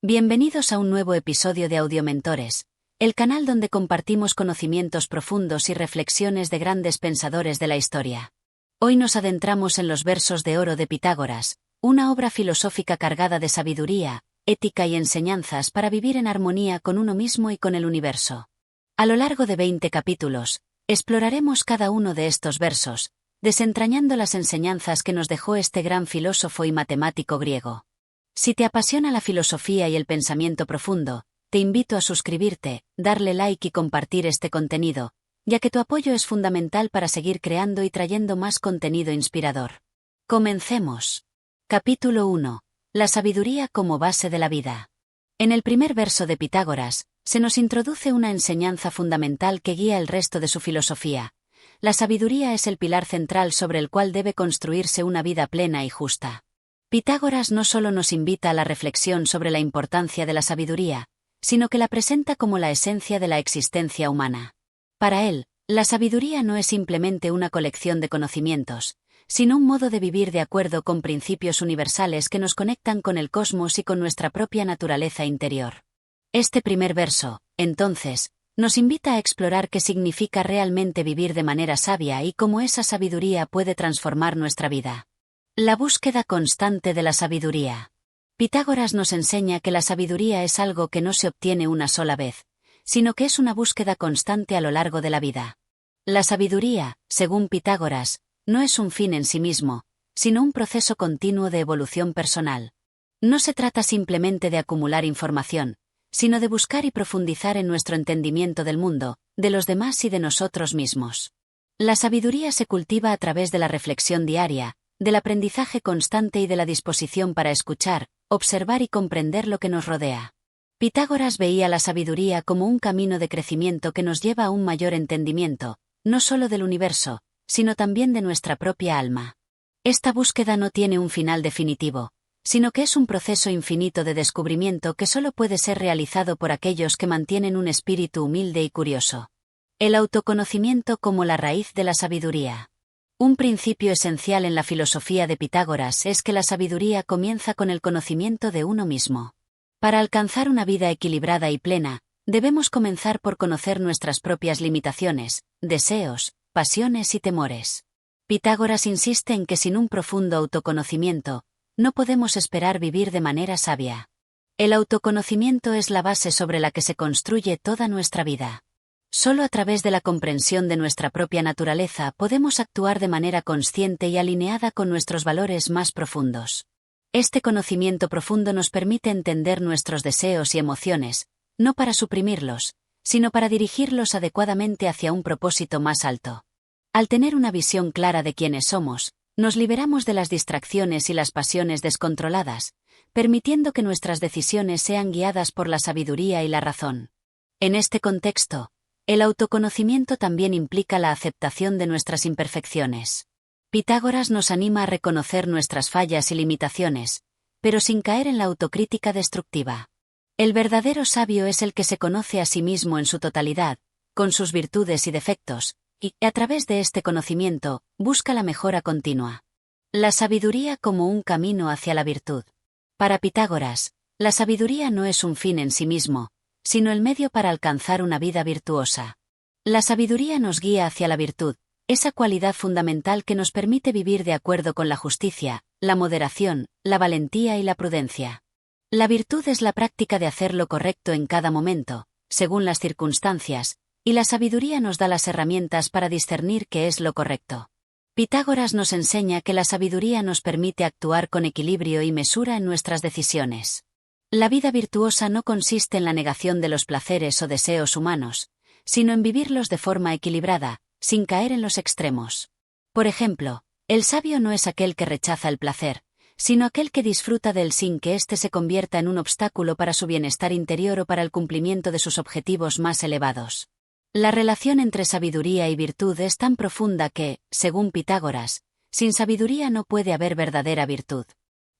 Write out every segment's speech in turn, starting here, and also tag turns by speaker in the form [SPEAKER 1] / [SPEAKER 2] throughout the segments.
[SPEAKER 1] Bienvenidos a un nuevo episodio de Audiomentores, el canal donde compartimos conocimientos profundos y reflexiones de grandes pensadores de la historia. Hoy nos adentramos en los versos de oro de Pitágoras, una obra filosófica cargada de sabiduría, ética y enseñanzas para vivir en armonía con uno mismo y con el universo. A lo largo de 20 capítulos, exploraremos cada uno de estos versos, desentrañando las enseñanzas que nos dejó este gran filósofo y matemático griego. Si te apasiona la filosofía y el pensamiento profundo, te invito a suscribirte, darle like y compartir este contenido, ya que tu apoyo es fundamental para seguir creando y trayendo más contenido inspirador. Comencemos. Capítulo 1. La sabiduría como base de la vida. En el primer verso de Pitágoras, se nos introduce una enseñanza fundamental que guía el resto de su filosofía. La sabiduría es el pilar central sobre el cual debe construirse una vida plena y justa. Pitágoras no solo nos invita a la reflexión sobre la importancia de la sabiduría, sino que la presenta como la esencia de la existencia humana. Para él, la sabiduría no es simplemente una colección de conocimientos, sino un modo de vivir de acuerdo con principios universales que nos conectan con el cosmos y con nuestra propia naturaleza interior. Este primer verso, entonces, nos invita a explorar qué significa realmente vivir de manera sabia y cómo esa sabiduría puede transformar nuestra vida. La búsqueda constante de la sabiduría. Pitágoras nos enseña que la sabiduría es algo que no se obtiene una sola vez, sino que es una búsqueda constante a lo largo de la vida. La sabiduría, según Pitágoras, no es un fin en sí mismo, sino un proceso continuo de evolución personal. No se trata simplemente de acumular información, sino de buscar y profundizar en nuestro entendimiento del mundo, de los demás y de nosotros mismos. La sabiduría se cultiva a través de la reflexión diaria, del aprendizaje constante y de la disposición para escuchar, observar y comprender lo que nos rodea. Pitágoras veía la sabiduría como un camino de crecimiento que nos lleva a un mayor entendimiento, no solo del universo, sino también de nuestra propia alma. Esta búsqueda no tiene un final definitivo, sino que es un proceso infinito de descubrimiento que solo puede ser realizado por aquellos que mantienen un espíritu humilde y curioso. El autoconocimiento como la raíz de la sabiduría. Un principio esencial en la filosofía de Pitágoras es que la sabiduría comienza con el conocimiento de uno mismo. Para alcanzar una vida equilibrada y plena, debemos comenzar por conocer nuestras propias limitaciones, deseos, pasiones y temores. Pitágoras insiste en que sin un profundo autoconocimiento, no podemos esperar vivir de manera sabia. El autoconocimiento es la base sobre la que se construye toda nuestra vida. Solo a través de la comprensión de nuestra propia naturaleza podemos actuar de manera consciente y alineada con nuestros valores más profundos. Este conocimiento profundo nos permite entender nuestros deseos y emociones, no para suprimirlos, sino para dirigirlos adecuadamente hacia un propósito más alto. Al tener una visión clara de quiénes somos, nos liberamos de las distracciones y las pasiones descontroladas, permitiendo que nuestras decisiones sean guiadas por la sabiduría y la razón. En este contexto, el autoconocimiento también implica la aceptación de nuestras imperfecciones. Pitágoras nos anima a reconocer nuestras fallas y limitaciones, pero sin caer en la autocrítica destructiva. El verdadero sabio es el que se conoce a sí mismo en su totalidad, con sus virtudes y defectos, y, a través de este conocimiento, busca la mejora continua. La sabiduría como un camino hacia la virtud. Para Pitágoras, la sabiduría no es un fin en sí mismo, sino el medio para alcanzar una vida virtuosa. La sabiduría nos guía hacia la virtud, esa cualidad fundamental que nos permite vivir de acuerdo con la justicia, la moderación, la valentía y la prudencia. La virtud es la práctica de hacer lo correcto en cada momento, según las circunstancias, y la sabiduría nos da las herramientas para discernir qué es lo correcto. Pitágoras nos enseña que la sabiduría nos permite actuar con equilibrio y mesura en nuestras decisiones. La vida virtuosa no consiste en la negación de los placeres o deseos humanos, sino en vivirlos de forma equilibrada, sin caer en los extremos. Por ejemplo, el sabio no es aquel que rechaza el placer, sino aquel que disfruta de él sin que éste se convierta en un obstáculo para su bienestar interior o para el cumplimiento de sus objetivos más elevados. La relación entre sabiduría y virtud es tan profunda que, según Pitágoras, sin sabiduría no puede haber verdadera virtud.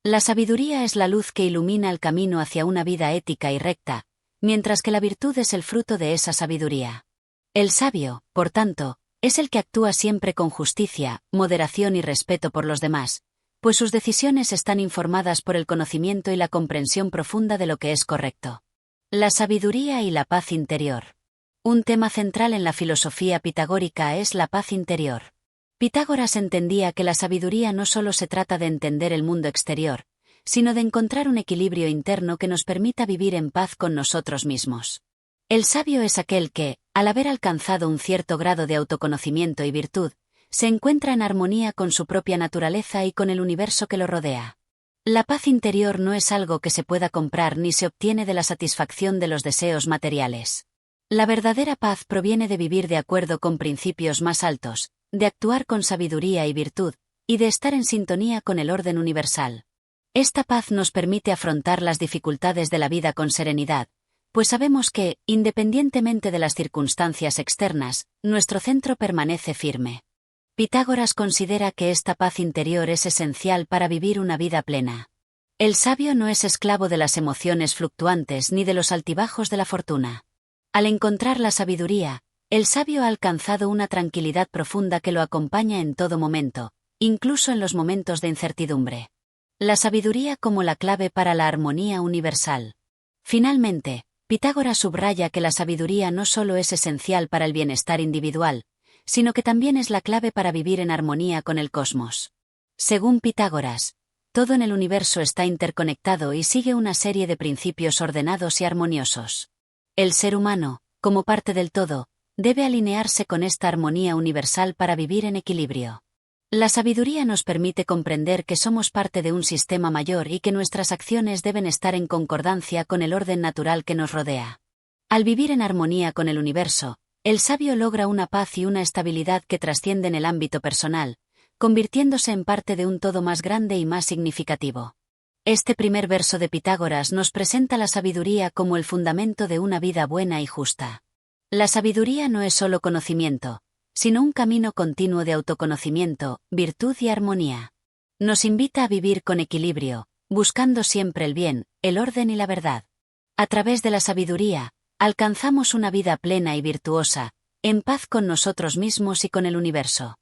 [SPEAKER 1] La sabiduría es la luz que ilumina el camino hacia una vida ética y recta, mientras que la virtud es el fruto de esa sabiduría. El sabio, por tanto, es el que actúa siempre con justicia, moderación y respeto por los demás, pues sus decisiones están informadas por el conocimiento y la comprensión profunda de lo que es correcto. La sabiduría y la paz interior. Un tema central en la filosofía pitagórica es la paz interior. Pitágoras entendía que la sabiduría no solo se trata de entender el mundo exterior, sino de encontrar un equilibrio interno que nos permita vivir en paz con nosotros mismos. El sabio es aquel que, al haber alcanzado un cierto grado de autoconocimiento y virtud, se encuentra en armonía con su propia naturaleza y con el universo que lo rodea. La paz interior no es algo que se pueda comprar ni se obtiene de la satisfacción de los deseos materiales. La verdadera paz proviene de vivir de acuerdo con principios más altos, de actuar con sabiduría y virtud, y de estar en sintonía con el orden universal. Esta paz nos permite afrontar las dificultades de la vida con serenidad, pues sabemos que, independientemente de las circunstancias externas, nuestro centro permanece firme. Pitágoras considera que esta paz interior es esencial para vivir una vida plena. El sabio no es esclavo de las emociones fluctuantes ni de los altibajos de la fortuna. Al encontrar la sabiduría, el sabio ha alcanzado una tranquilidad profunda que lo acompaña en todo momento, incluso en los momentos de incertidumbre. La sabiduría como la clave para la armonía universal. Finalmente, Pitágoras subraya que la sabiduría no solo es esencial para el bienestar individual, sino que también es la clave para vivir en armonía con el cosmos. Según Pitágoras, todo en el universo está interconectado y sigue una serie de principios ordenados y armoniosos. El ser humano, como parte del todo, debe alinearse con esta armonía universal para vivir en equilibrio. La sabiduría nos permite comprender que somos parte de un sistema mayor y que nuestras acciones deben estar en concordancia con el orden natural que nos rodea. Al vivir en armonía con el universo, el sabio logra una paz y una estabilidad que trascienden el ámbito personal, convirtiéndose en parte de un todo más grande y más significativo. Este primer verso de Pitágoras nos presenta la sabiduría como el fundamento de una vida buena y justa. La sabiduría no es solo conocimiento, sino un camino continuo de autoconocimiento, virtud y armonía. Nos invita a vivir con equilibrio, buscando siempre el bien, el orden y la verdad. A través de la sabiduría, alcanzamos una vida plena y virtuosa, en paz con nosotros mismos y con el universo.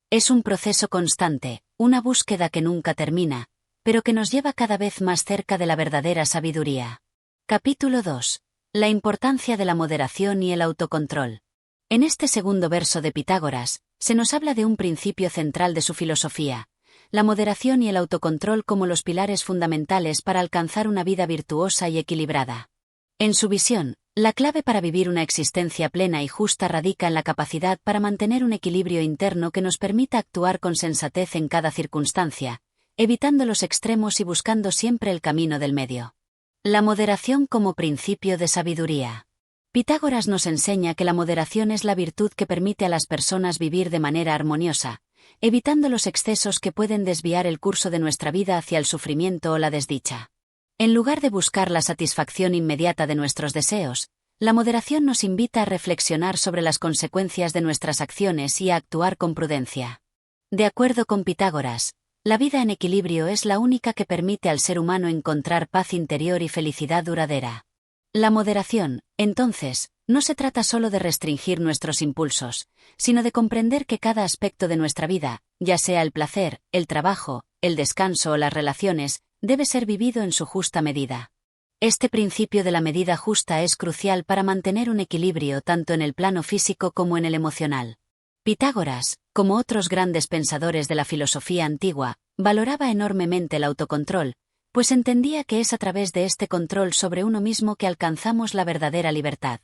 [SPEAKER 1] Es un proceso constante, una búsqueda que nunca termina, pero que nos lleva cada vez más cerca de la verdadera sabiduría. Capítulo 2. La importancia de la moderación y el autocontrol. En este segundo verso de Pitágoras, se nos habla de un principio central de su filosofía, la moderación y el autocontrol como los pilares fundamentales para alcanzar una vida virtuosa y equilibrada. En su visión, la clave para vivir una existencia plena y justa radica en la capacidad para mantener un equilibrio interno que nos permita actuar con sensatez en cada circunstancia, evitando los extremos y buscando siempre el camino del medio. La moderación como principio de sabiduría. Pitágoras nos enseña que la moderación es la virtud que permite a las personas vivir de manera armoniosa, evitando los excesos que pueden desviar el curso de nuestra vida hacia el sufrimiento o la desdicha. En lugar de buscar la satisfacción inmediata de nuestros deseos, la moderación nos invita a reflexionar sobre las consecuencias de nuestras acciones y a actuar con prudencia. De acuerdo con Pitágoras, la vida en equilibrio es la única que permite al ser humano encontrar paz interior y felicidad duradera. La moderación, entonces, no se trata solo de restringir nuestros impulsos, sino de comprender que cada aspecto de nuestra vida, ya sea el placer, el trabajo, el descanso o las relaciones, debe ser vivido en su justa medida. Este principio de la medida justa es crucial para mantener un equilibrio tanto en el plano físico como en el emocional. Pitágoras, como otros grandes pensadores de la filosofía antigua, valoraba enormemente el autocontrol, pues entendía que es a través de este control sobre uno mismo que alcanzamos la verdadera libertad.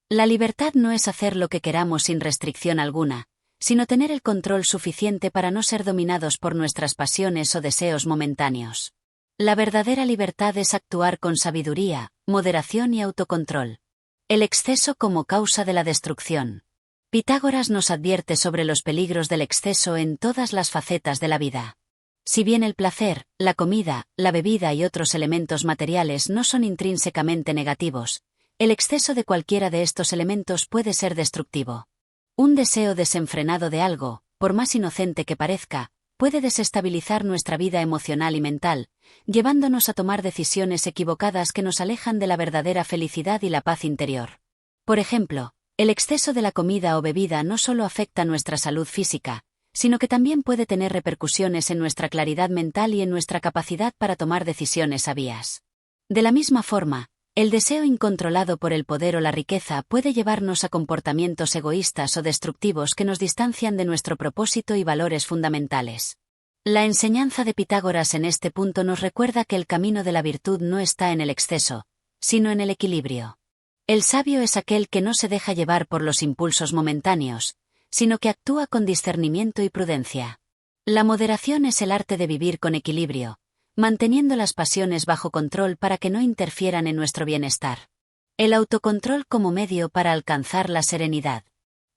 [SPEAKER 1] La libertad no es hacer lo que queramos sin restricción alguna, sino tener el control suficiente para no ser dominados por nuestras pasiones o deseos momentáneos. La verdadera libertad es actuar con sabiduría, moderación y autocontrol. El exceso como causa de la destrucción. Pitágoras nos advierte sobre los peligros del exceso en todas las facetas de la vida. Si bien el placer, la comida, la bebida y otros elementos materiales no son intrínsecamente negativos, el exceso de cualquiera de estos elementos puede ser destructivo. Un deseo desenfrenado de algo, por más inocente que parezca, puede desestabilizar nuestra vida emocional y mental, llevándonos a tomar decisiones equivocadas que nos alejan de la verdadera felicidad y la paz interior. Por ejemplo, el exceso de la comida o bebida no solo afecta nuestra salud física, sino que también puede tener repercusiones en nuestra claridad mental y en nuestra capacidad para tomar decisiones sabias. De la misma forma, el deseo incontrolado por el poder o la riqueza puede llevarnos a comportamientos egoístas o destructivos que nos distancian de nuestro propósito y valores fundamentales. La enseñanza de Pitágoras en este punto nos recuerda que el camino de la virtud no está en el exceso, sino en el equilibrio. El sabio es aquel que no se deja llevar por los impulsos momentáneos, sino que actúa con discernimiento y prudencia. La moderación es el arte de vivir con equilibrio, manteniendo las pasiones bajo control para que no interfieran en nuestro bienestar. El autocontrol como medio para alcanzar la serenidad.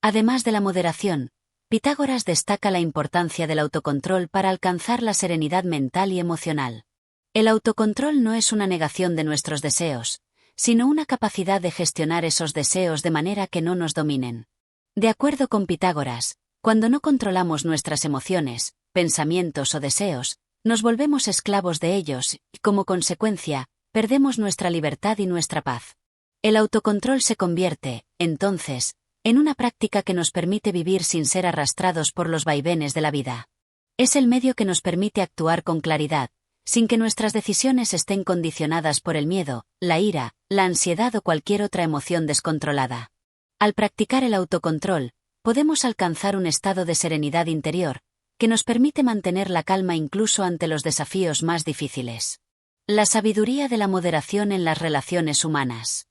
[SPEAKER 1] Además de la moderación, Pitágoras destaca la importancia del autocontrol para alcanzar la serenidad mental y emocional. El autocontrol no es una negación de nuestros deseos, sino una capacidad de gestionar esos deseos de manera que no nos dominen. De acuerdo con Pitágoras, cuando no controlamos nuestras emociones, pensamientos o deseos, nos volvemos esclavos de ellos y, como consecuencia, perdemos nuestra libertad y nuestra paz. El autocontrol se convierte, entonces, en una práctica que nos permite vivir sin ser arrastrados por los vaivenes de la vida. Es el medio que nos permite actuar con claridad, sin que nuestras decisiones estén condicionadas por el miedo, la ira, la ansiedad o cualquier otra emoción descontrolada. Al practicar el autocontrol, podemos alcanzar un estado de serenidad interior, que nos permite mantener la calma incluso ante los desafíos más difíciles. La sabiduría de la moderación en las relaciones humanas.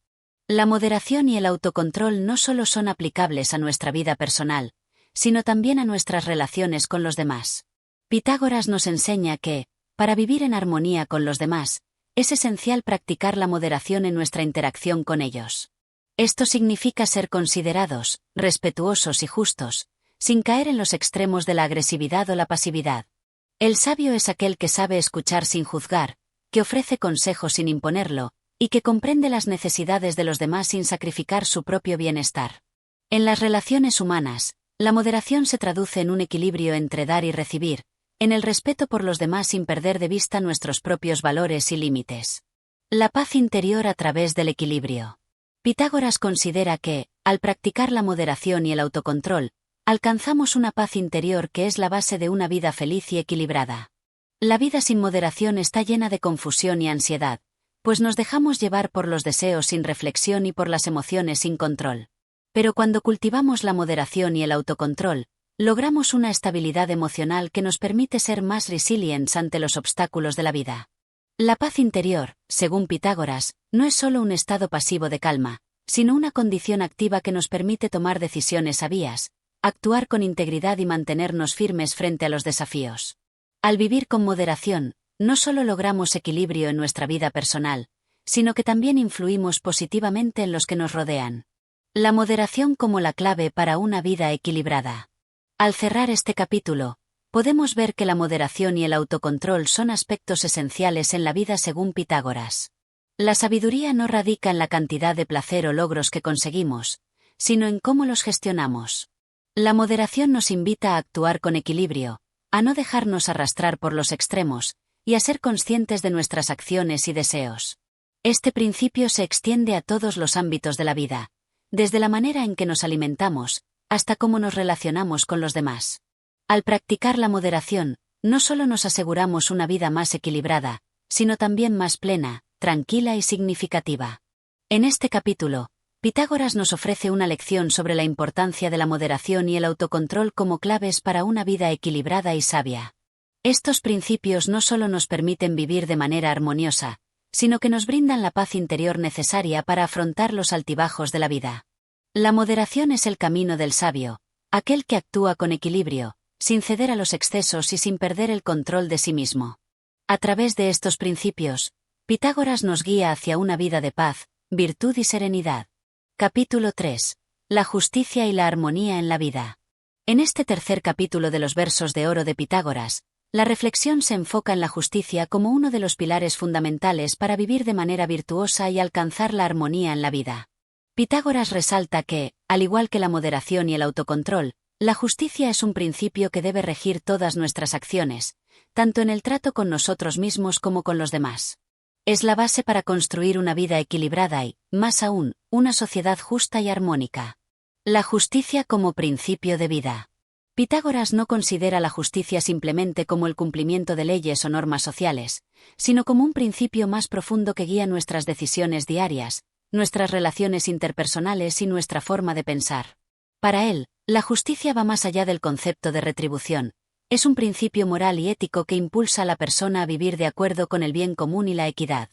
[SPEAKER 1] La moderación y el autocontrol no solo son aplicables a nuestra vida personal, sino también a nuestras relaciones con los demás. Pitágoras nos enseña que, para vivir en armonía con los demás, es esencial practicar la moderación en nuestra interacción con ellos. Esto significa ser considerados, respetuosos y justos, sin caer en los extremos de la agresividad o la pasividad. El sabio es aquel que sabe escuchar sin juzgar, que ofrece consejo sin imponerlo, y que comprende las necesidades de los demás sin sacrificar su propio bienestar. En las relaciones humanas, la moderación se traduce en un equilibrio entre dar y recibir, en el respeto por los demás sin perder de vista nuestros propios valores y límites. La paz interior a través del equilibrio. Pitágoras considera que, al practicar la moderación y el autocontrol, alcanzamos una paz interior que es la base de una vida feliz y equilibrada. La vida sin moderación está llena de confusión y ansiedad, pues nos dejamos llevar por los deseos sin reflexión y por las emociones sin control. Pero cuando cultivamos la moderación y el autocontrol, logramos una estabilidad emocional que nos permite ser más resilientes ante los obstáculos de la vida. La paz interior, según Pitágoras, no es solo un estado pasivo de calma, sino una condición activa que nos permite tomar decisiones sabias, actuar con integridad y mantenernos firmes frente a los desafíos. Al vivir con moderación, no solo logramos equilibrio en nuestra vida personal, sino que también influimos positivamente en los que nos rodean. La moderación como la clave para una vida equilibrada. Al cerrar este capítulo, podemos ver que la moderación y el autocontrol son aspectos esenciales en la vida según Pitágoras. La sabiduría no radica en la cantidad de placer o logros que conseguimos, sino en cómo los gestionamos. La moderación nos invita a actuar con equilibrio, a no dejarnos arrastrar por los extremos, y a ser conscientes de nuestras acciones y deseos. Este principio se extiende a todos los ámbitos de la vida, desde la manera en que nos alimentamos, hasta cómo nos relacionamos con los demás. Al practicar la moderación, no solo nos aseguramos una vida más equilibrada, sino también más plena, tranquila y significativa. En este capítulo, Pitágoras nos ofrece una lección sobre la importancia de la moderación y el autocontrol como claves para una vida equilibrada y sabia. Estos principios no solo nos permiten vivir de manera armoniosa, sino que nos brindan la paz interior necesaria para afrontar los altibajos de la vida. La moderación es el camino del sabio, aquel que actúa con equilibrio, sin ceder a los excesos y sin perder el control de sí mismo. A través de estos principios, Pitágoras nos guía hacia una vida de paz, virtud y serenidad. Capítulo 3. La justicia y la armonía en la vida. En este tercer capítulo de los versos de oro de Pitágoras, la reflexión se enfoca en la justicia como uno de los pilares fundamentales para vivir de manera virtuosa y alcanzar la armonía en la vida. Pitágoras resalta que, al igual que la moderación y el autocontrol, la justicia es un principio que debe regir todas nuestras acciones, tanto en el trato con nosotros mismos como con los demás. Es la base para construir una vida equilibrada y, más aún, una sociedad justa y armónica. La justicia como principio de vida. Pitágoras no considera la justicia simplemente como el cumplimiento de leyes o normas sociales, sino como un principio más profundo que guía nuestras decisiones diarias, nuestras relaciones interpersonales y nuestra forma de pensar. Para él, la justicia va más allá del concepto de retribución. Es un principio moral y ético que impulsa a la persona a vivir de acuerdo con el bien común y la equidad.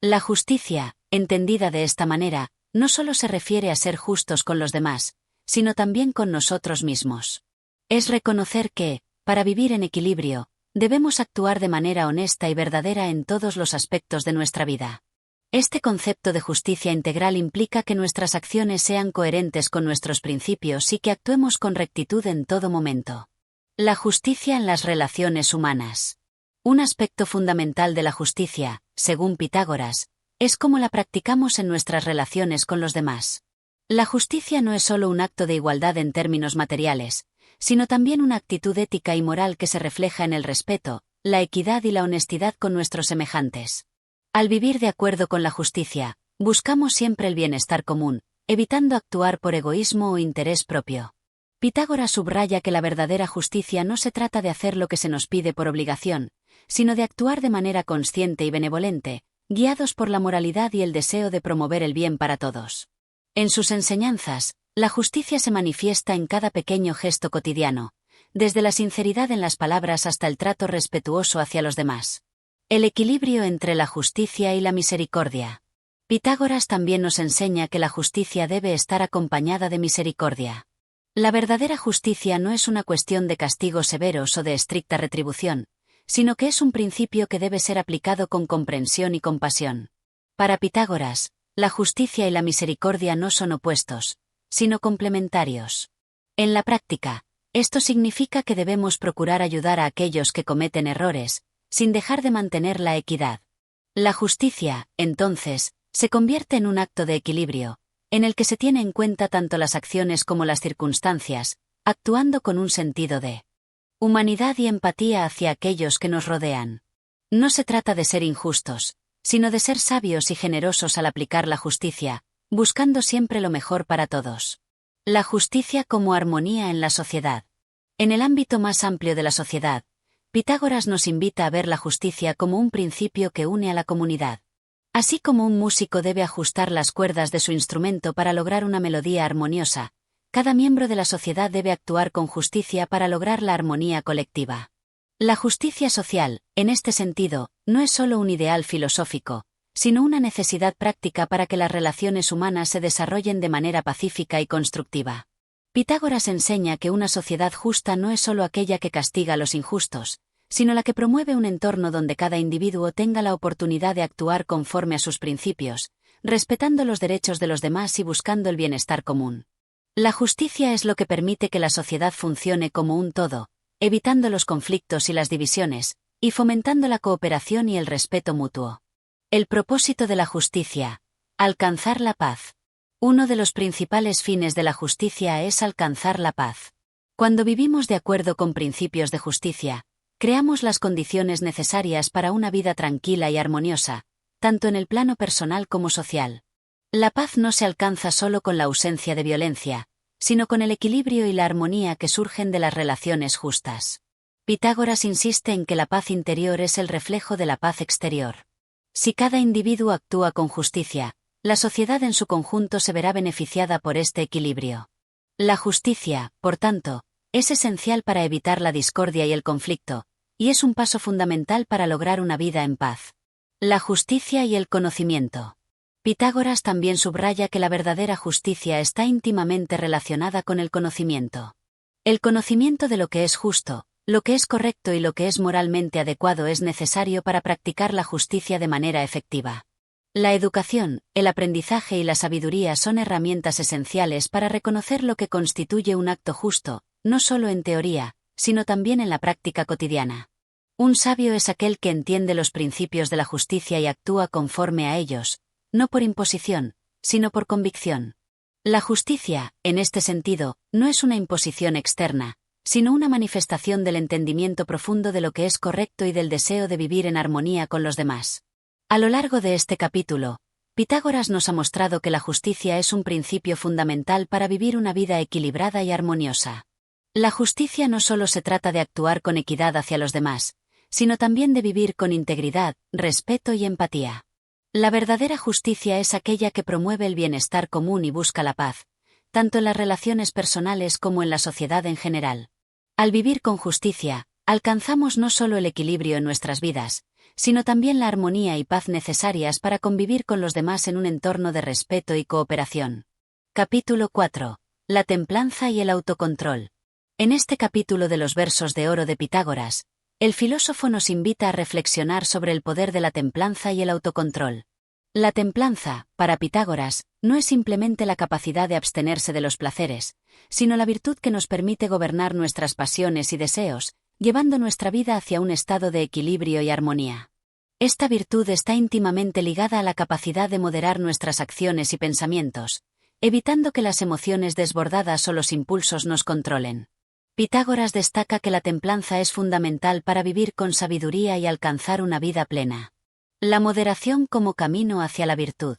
[SPEAKER 1] La justicia, entendida de esta manera, no solo se refiere a ser justos con los demás, sino también con nosotros mismos. Es reconocer que, para vivir en equilibrio, debemos actuar de manera honesta y verdadera en todos los aspectos de nuestra vida. Este concepto de justicia integral implica que nuestras acciones sean coherentes con nuestros principios y que actuemos con rectitud en todo momento. La justicia en las relaciones humanas. Un aspecto fundamental de la justicia, según Pitágoras, es cómo la practicamos en nuestras relaciones con los demás. La justicia no es solo un acto de igualdad en términos materiales, sino también una actitud ética y moral que se refleja en el respeto, la equidad y la honestidad con nuestros semejantes. Al vivir de acuerdo con la justicia, buscamos siempre el bienestar común, evitando actuar por egoísmo o interés propio. Pitágoras subraya que la verdadera justicia no se trata de hacer lo que se nos pide por obligación, sino de actuar de manera consciente y benevolente, guiados por la moralidad y el deseo de promover el bien para todos. En sus enseñanzas, la justicia se manifiesta en cada pequeño gesto cotidiano, desde la sinceridad en las palabras hasta el trato respetuoso hacia los demás. El equilibrio entre la justicia y la misericordia. Pitágoras también nos enseña que la justicia debe estar acompañada de misericordia. La verdadera justicia no es una cuestión de castigos severos o de estricta retribución, sino que es un principio que debe ser aplicado con comprensión y compasión. Para Pitágoras, la justicia y la misericordia no son opuestos, sino complementarios. En la práctica, esto significa que debemos procurar ayudar a aquellos que cometen errores, sin dejar de mantener la equidad. La justicia, entonces, se convierte en un acto de equilibrio, en el que se tiene en cuenta tanto las acciones como las circunstancias, actuando con un sentido de humanidad y empatía hacia aquellos que nos rodean. No se trata de ser injustos, sino de ser sabios y generosos al aplicar la justicia, buscando siempre lo mejor para todos. La justicia como armonía en la sociedad. En el ámbito más amplio de la sociedad, Pitágoras nos invita a ver la justicia como un principio que une a la comunidad. Así como un músico debe ajustar las cuerdas de su instrumento para lograr una melodía armoniosa, cada miembro de la sociedad debe actuar con justicia para lograr la armonía colectiva. La justicia social, en este sentido, no es solo un ideal filosófico, sino una necesidad práctica para que las relaciones humanas se desarrollen de manera pacífica y constructiva. Pitágoras enseña que una sociedad justa no es solo aquella que castiga a los injustos, sino la que promueve un entorno donde cada individuo tenga la oportunidad de actuar conforme a sus principios, respetando los derechos de los demás y buscando el bienestar común. La justicia es lo que permite que la sociedad funcione como un todo, evitando los conflictos y las divisiones, y fomentando la cooperación y el respeto mutuo. El propósito de la justicia: alcanzar la paz. Uno de los principales fines de la justicia es alcanzar la paz. Cuando vivimos de acuerdo con principios de justicia, creamos las condiciones necesarias para una vida tranquila y armoniosa, tanto en el plano personal como social. La paz no se alcanza solo con la ausencia de violencia, sino con el equilibrio y la armonía que surgen de las relaciones justas. Pitágoras insiste en que la paz interior es el reflejo de la paz exterior. Si cada individuo actúa con justicia, la sociedad en su conjunto se verá beneficiada por este equilibrio. La justicia, por tanto, es esencial para evitar la discordia y el conflicto, y es un paso fundamental para lograr una vida en paz. La justicia y el conocimiento. Pitágoras también subraya que la verdadera justicia está íntimamente relacionada con el conocimiento. El conocimiento de lo que es justo, lo que es correcto y lo que es moralmente adecuado es necesario para practicar la justicia de manera efectiva. La educación, el aprendizaje y la sabiduría son herramientas esenciales para reconocer lo que constituye un acto justo, no solo en teoría, sino también en la práctica cotidiana. Un sabio es aquel que entiende los principios de la justicia y actúa conforme a ellos, no por imposición, sino por convicción. La justicia, en este sentido, no es una imposición externa, sino una manifestación del entendimiento profundo de lo que es correcto y del deseo de vivir en armonía con los demás. A lo largo de este capítulo, Pitágoras nos ha mostrado que la justicia es un principio fundamental para vivir una vida equilibrada y armoniosa. La justicia no solo se trata de actuar con equidad hacia los demás, sino también de vivir con integridad, respeto y empatía. La verdadera justicia es aquella que promueve el bienestar común y busca la paz, tanto en las relaciones personales como en la sociedad en general. Al vivir con justicia, alcanzamos no solo el equilibrio en nuestras vidas, sino también la armonía y paz necesarias para convivir con los demás en un entorno de respeto y cooperación. Capítulo 4. La templanza y el autocontrol. En este capítulo de los versos de oro de Pitágoras, el filósofo nos invita a reflexionar sobre el poder de la templanza y el autocontrol. La templanza, para Pitágoras, no es simplemente la capacidad de abstenerse de los placeres, sino la virtud que nos permite gobernar nuestras pasiones y deseos, llevando nuestra vida hacia un estado de equilibrio y armonía. Esta virtud está íntimamente ligada a la capacidad de moderar nuestras acciones y pensamientos, evitando que las emociones desbordadas o los impulsos nos controlen. Pitágoras destaca que la templanza es fundamental para vivir con sabiduría y alcanzar una vida plena. La moderación como camino hacia la virtud.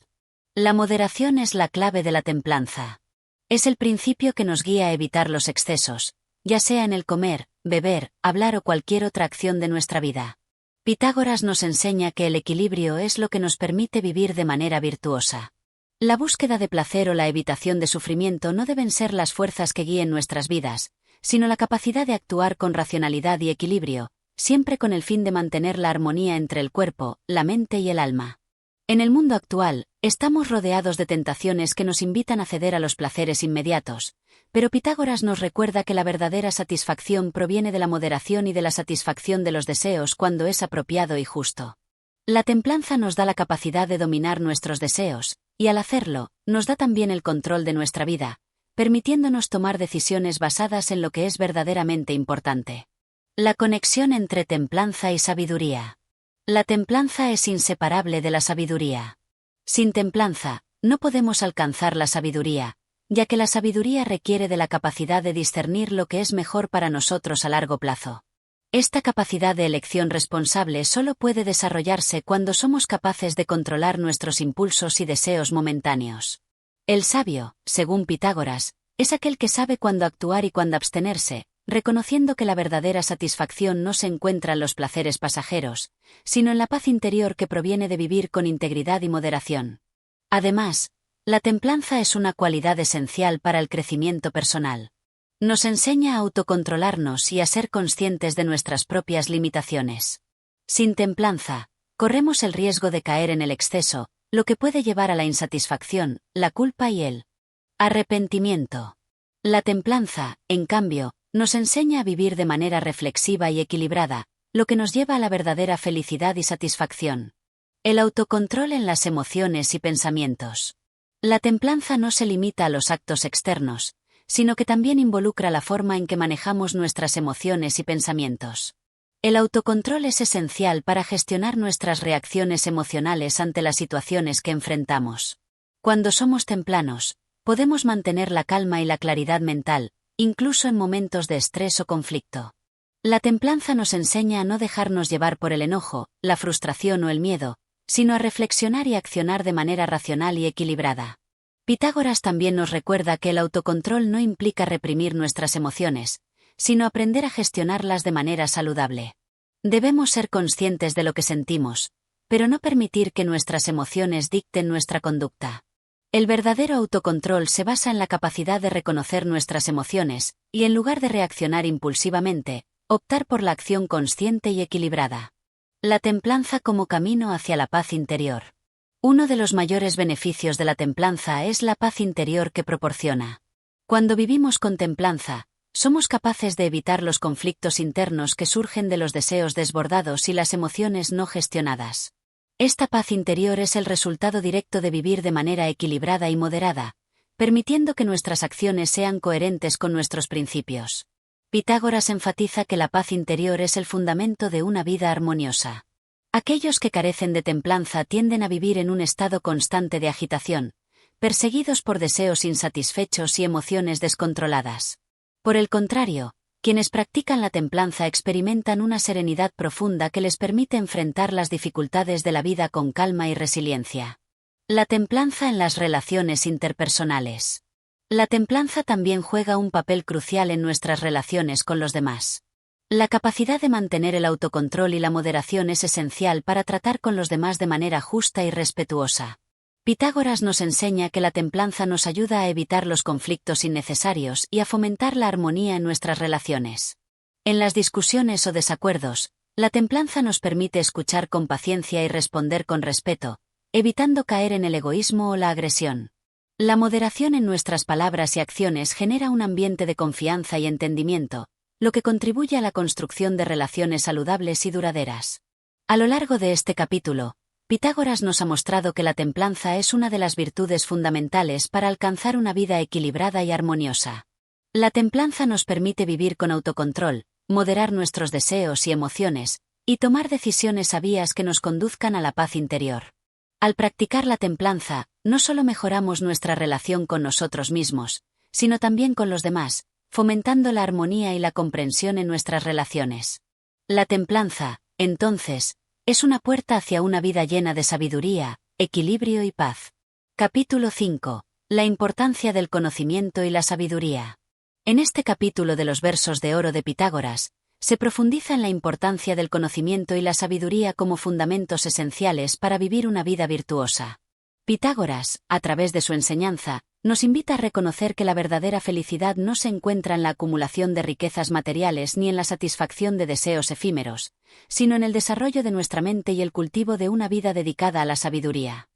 [SPEAKER 1] La moderación es la clave de la templanza. Es el principio que nos guía a evitar los excesos, ya sea en el comer, beber, hablar o cualquier otra acción de nuestra vida. Pitágoras nos enseña que el equilibrio es lo que nos permite vivir de manera virtuosa. La búsqueda de placer o la evitación de sufrimiento no deben ser las fuerzas que guíen nuestras vidas, sino la capacidad de actuar con racionalidad y equilibrio, siempre con el fin de mantener la armonía entre el cuerpo, la mente y el alma. En el mundo actual, estamos rodeados de tentaciones que nos invitan a ceder a los placeres inmediatos, pero Pitágoras nos recuerda que la verdadera satisfacción proviene de la moderación y de la satisfacción de los deseos cuando es apropiado y justo. La templanza nos da la capacidad de dominar nuestros deseos, y al hacerlo, nos da también el control de nuestra vida, permitiéndonos tomar decisiones basadas en lo que es verdaderamente importante. La conexión entre templanza y sabiduría. La templanza es inseparable de la sabiduría. Sin templanza, no podemos alcanzar la sabiduría, ya que la sabiduría requiere de la capacidad de discernir lo que es mejor para nosotros a largo plazo. Esta capacidad de elección responsable solo puede desarrollarse cuando somos capaces de controlar nuestros impulsos y deseos momentáneos. El sabio, según Pitágoras, es aquel que sabe cuándo actuar y cuándo abstenerse, reconociendo que la verdadera satisfacción no se encuentra en los placeres pasajeros, sino en la paz interior que proviene de vivir con integridad y moderación. Además, la templanza es una cualidad esencial para el crecimiento personal. Nos enseña a autocontrolarnos y a ser conscientes de nuestras propias limitaciones. Sin templanza, corremos el riesgo de caer en el exceso, lo que puede llevar a la insatisfacción, la culpa y el arrepentimiento. La templanza, en cambio, nos enseña a vivir de manera reflexiva y equilibrada, lo que nos lleva a la verdadera felicidad y satisfacción. El autocontrol en las emociones y pensamientos. La templanza no se limita a los actos externos, sino que también involucra la forma en que manejamos nuestras emociones y pensamientos. El autocontrol es esencial para gestionar nuestras reacciones emocionales ante las situaciones que enfrentamos. Cuando somos templanos, podemos mantener la calma y la claridad mental, incluso en momentos de estrés o conflicto. La templanza nos enseña a no dejarnos llevar por el enojo, la frustración o el miedo, sino a reflexionar y accionar de manera racional y equilibrada. Pitágoras también nos recuerda que el autocontrol no implica reprimir nuestras emociones, sino aprender a gestionarlas de manera saludable. Debemos ser conscientes de lo que sentimos, pero no permitir que nuestras emociones dicten nuestra conducta. El verdadero autocontrol se basa en la capacidad de reconocer nuestras emociones, y en lugar de reaccionar impulsivamente, optar por la acción consciente y equilibrada. La templanza como camino hacia la paz interior. Uno de los mayores beneficios de la templanza es la paz interior que proporciona. Cuando vivimos con templanza, somos capaces de evitar los conflictos internos que surgen de los deseos desbordados y las emociones no gestionadas. Esta paz interior es el resultado directo de vivir de manera equilibrada y moderada, permitiendo que nuestras acciones sean coherentes con nuestros principios. Pitágoras enfatiza que la paz interior es el fundamento de una vida armoniosa. Aquellos que carecen de templanza tienden a vivir en un estado constante de agitación, perseguidos por deseos insatisfechos y emociones descontroladas. Por el contrario, quienes practican la templanza experimentan una serenidad profunda que les permite enfrentar las dificultades de la vida con calma y resiliencia. La templanza en las relaciones interpersonales. La templanza también juega un papel crucial en nuestras relaciones con los demás. La capacidad de mantener el autocontrol y la moderación es esencial para tratar con los demás de manera justa y respetuosa. Pitágoras nos enseña que la templanza nos ayuda a evitar los conflictos innecesarios y a fomentar la armonía en nuestras relaciones. En las discusiones o desacuerdos, la templanza nos permite escuchar con paciencia y responder con respeto, evitando caer en el egoísmo o la agresión. La moderación en nuestras palabras y acciones genera un ambiente de confianza y entendimiento, lo que contribuye a la construcción de relaciones saludables y duraderas. A lo largo de este capítulo, Pitágoras nos ha mostrado que la templanza es una de las virtudes fundamentales para alcanzar una vida equilibrada y armoniosa. La templanza nos permite vivir con autocontrol, moderar nuestros deseos y emociones, y tomar decisiones sabias que nos conduzcan a la paz interior. Al practicar la templanza, no solo mejoramos nuestra relación con nosotros mismos, sino también con los demás, fomentando la armonía y la comprensión en nuestras relaciones. La templanza, entonces, es una puerta hacia una vida llena de sabiduría, equilibrio y paz. Capítulo 5. La importancia del conocimiento y la sabiduría. En este capítulo de los versos de oro de Pitágoras, se profundiza en la importancia del conocimiento y la sabiduría como fundamentos esenciales para vivir una vida virtuosa. Pitágoras, a través de su enseñanza, nos invita a reconocer que la verdadera felicidad no se encuentra en la acumulación de riquezas materiales ni en la satisfacción de deseos efímeros, sino en el desarrollo de nuestra mente y el cultivo de una vida dedicada a la sabiduría.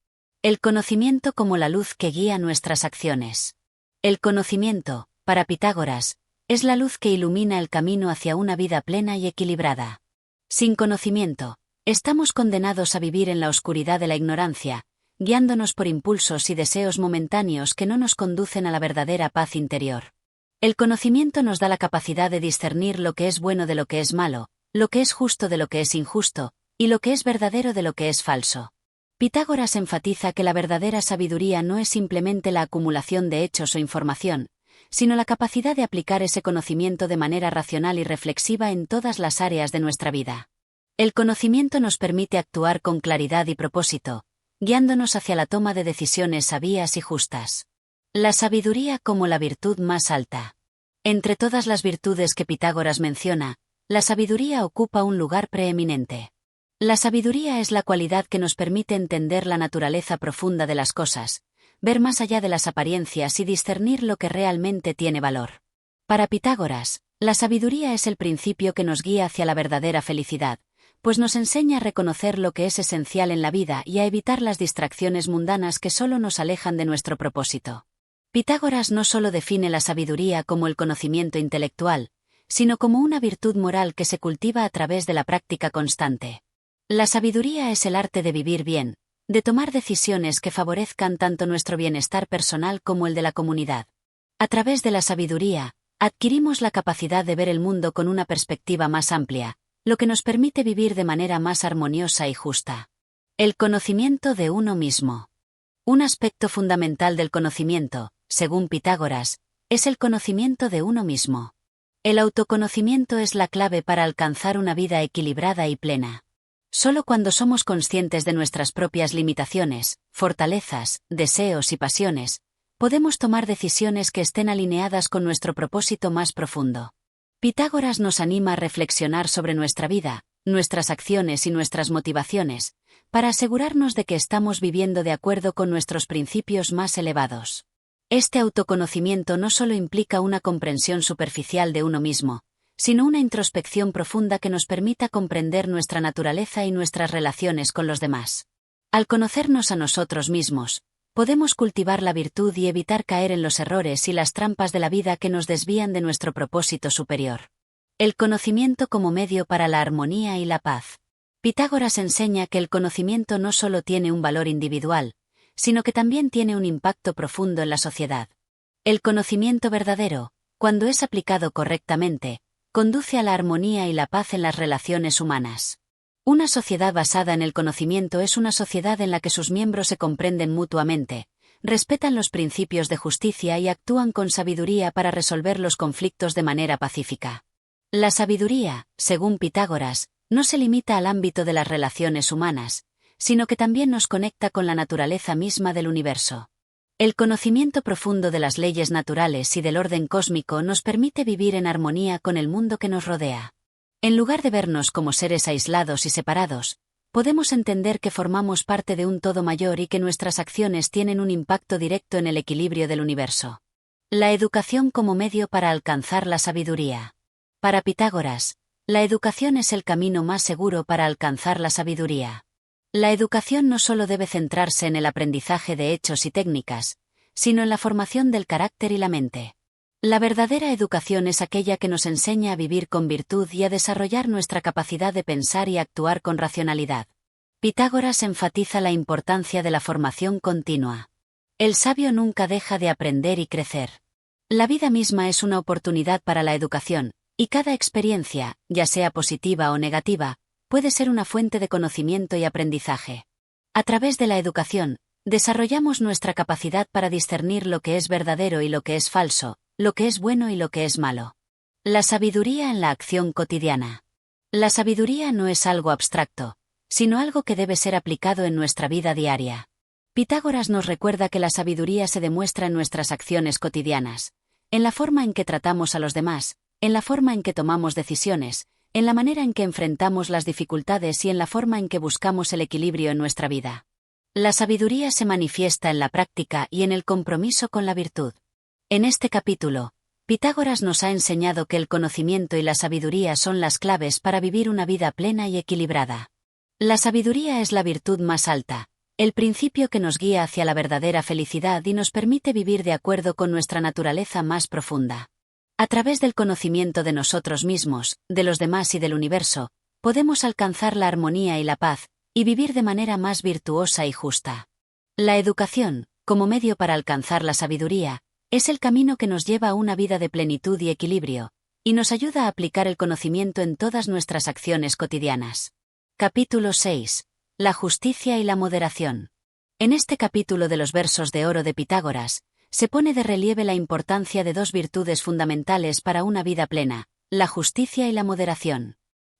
[SPEAKER 1] El conocimiento como la luz que guía nuestras acciones. El conocimiento, para Pitágoras, es la luz que ilumina el camino hacia una vida plena y equilibrada. Sin conocimiento, estamos condenados a vivir en la oscuridad de la ignorancia, guiándonos por impulsos y deseos momentáneos que no nos conducen a la verdadera paz interior. El conocimiento nos da la capacidad de discernir lo que es bueno de lo que es malo, lo que es justo de lo que es injusto, y lo que es verdadero de lo que es falso. Pitágoras enfatiza que la verdadera sabiduría no es simplemente la acumulación de hechos o información, sino la capacidad de aplicar ese conocimiento de manera racional y reflexiva en todas las áreas de nuestra vida. El conocimiento nos permite actuar con claridad y propósito, guiándonos hacia la toma de decisiones sabias y justas. La sabiduría como la virtud más alta. Entre todas las virtudes que Pitágoras menciona, la sabiduría ocupa un lugar preeminente. La sabiduría es la cualidad que nos permite entender la naturaleza profunda de las cosas, ver más allá de las apariencias y discernir lo que realmente tiene valor. Para Pitágoras, la sabiduría es el principio que nos guía hacia la verdadera felicidad, pues nos enseña a reconocer lo que es esencial en la vida y a evitar las distracciones mundanas que solo nos alejan de nuestro propósito. Pitágoras no solo define la sabiduría como el conocimiento intelectual, sino como una virtud moral que se cultiva a través de la práctica constante. La sabiduría es el arte de vivir bien, de tomar decisiones que favorezcan tanto nuestro bienestar personal como el de la comunidad. A través de la sabiduría, adquirimos la capacidad de ver el mundo con una perspectiva más amplia, lo que nos permite vivir de manera más armoniosa y justa. El conocimiento de uno mismo. Un aspecto fundamental del conocimiento, según Pitágoras, es el conocimiento de uno mismo. El autoconocimiento es la clave para alcanzar una vida equilibrada y plena. Solo cuando somos conscientes de nuestras propias limitaciones, fortalezas, deseos y pasiones, podemos tomar decisiones que estén alineadas con nuestro propósito más profundo. Pitágoras nos anima a reflexionar sobre nuestra vida, nuestras acciones y nuestras motivaciones, para asegurarnos de que estamos viviendo de acuerdo con nuestros principios más elevados. Este autoconocimiento no solo implica una comprensión superficial de uno mismo, sino una introspección profunda que nos permita comprender nuestra naturaleza y nuestras relaciones con los demás. Al conocernos a nosotros mismos, podemos cultivar la virtud y evitar caer en los errores y las trampas de la vida que nos desvían de nuestro propósito superior. El conocimiento como medio para la armonía y la paz. Pitágoras enseña que el conocimiento no solo tiene un valor individual, sino que también tiene un impacto profundo en la sociedad. El conocimiento verdadero, cuando es aplicado correctamente, conduce a la armonía y la paz en las relaciones humanas. Una sociedad basada en el conocimiento es una sociedad en la que sus miembros se comprenden mutuamente, respetan los principios de justicia y actúan con sabiduría para resolver los conflictos de manera pacífica. La sabiduría, según Pitágoras, no se limita al ámbito de las relaciones humanas, sino que también nos conecta con la naturaleza misma del universo. El conocimiento profundo de las leyes naturales y del orden cósmico nos permite vivir en armonía con el mundo que nos rodea. En lugar de vernos como seres aislados y separados, podemos entender que formamos parte de un todo mayor y que nuestras acciones tienen un impacto directo en el equilibrio del universo. La educación como medio para alcanzar la sabiduría. Para Pitágoras, la educación es el camino más seguro para alcanzar la sabiduría. La educación no solo debe centrarse en el aprendizaje de hechos y técnicas, sino en la formación del carácter y la mente. La verdadera educación es aquella que nos enseña a vivir con virtud y a desarrollar nuestra capacidad de pensar y actuar con racionalidad. Pitágoras enfatiza la importancia de la formación continua. El sabio nunca deja de aprender y crecer. La vida misma es una oportunidad para la educación, y cada experiencia, ya sea positiva o negativa, puede ser una fuente de conocimiento y aprendizaje. A través de la educación, desarrollamos nuestra capacidad para discernir lo que es verdadero y lo que es falso, lo que es bueno y lo que es malo. La sabiduría en la acción cotidiana. La sabiduría no es algo abstracto, sino algo que debe ser aplicado en nuestra vida diaria. Pitágoras nos recuerda que la sabiduría se demuestra en nuestras acciones cotidianas, en la forma en que tratamos a los demás, en la forma en que tomamos decisiones, en la manera en que enfrentamos las dificultades y en la forma en que buscamos el equilibrio en nuestra vida. La sabiduría se manifiesta en la práctica y en el compromiso con la virtud. En este capítulo, Pitágoras nos ha enseñado que el conocimiento y la sabiduría son las claves para vivir una vida plena y equilibrada. La sabiduría es la virtud más alta, el principio que nos guía hacia la verdadera felicidad y nos permite vivir de acuerdo con nuestra naturaleza más profunda. A través del conocimiento de nosotros mismos, de los demás y del universo, podemos alcanzar la armonía y la paz, y vivir de manera más virtuosa y justa. La educación, como medio para alcanzar la sabiduría, es el camino que nos lleva a una vida de plenitud y equilibrio, y nos ayuda a aplicar el conocimiento en todas nuestras acciones cotidianas. Capítulo 6. La justicia y la moderación. En este capítulo de los versos de oro de Pitágoras, se pone de relieve la importancia de dos virtudes fundamentales para una vida plena, la justicia y la moderación.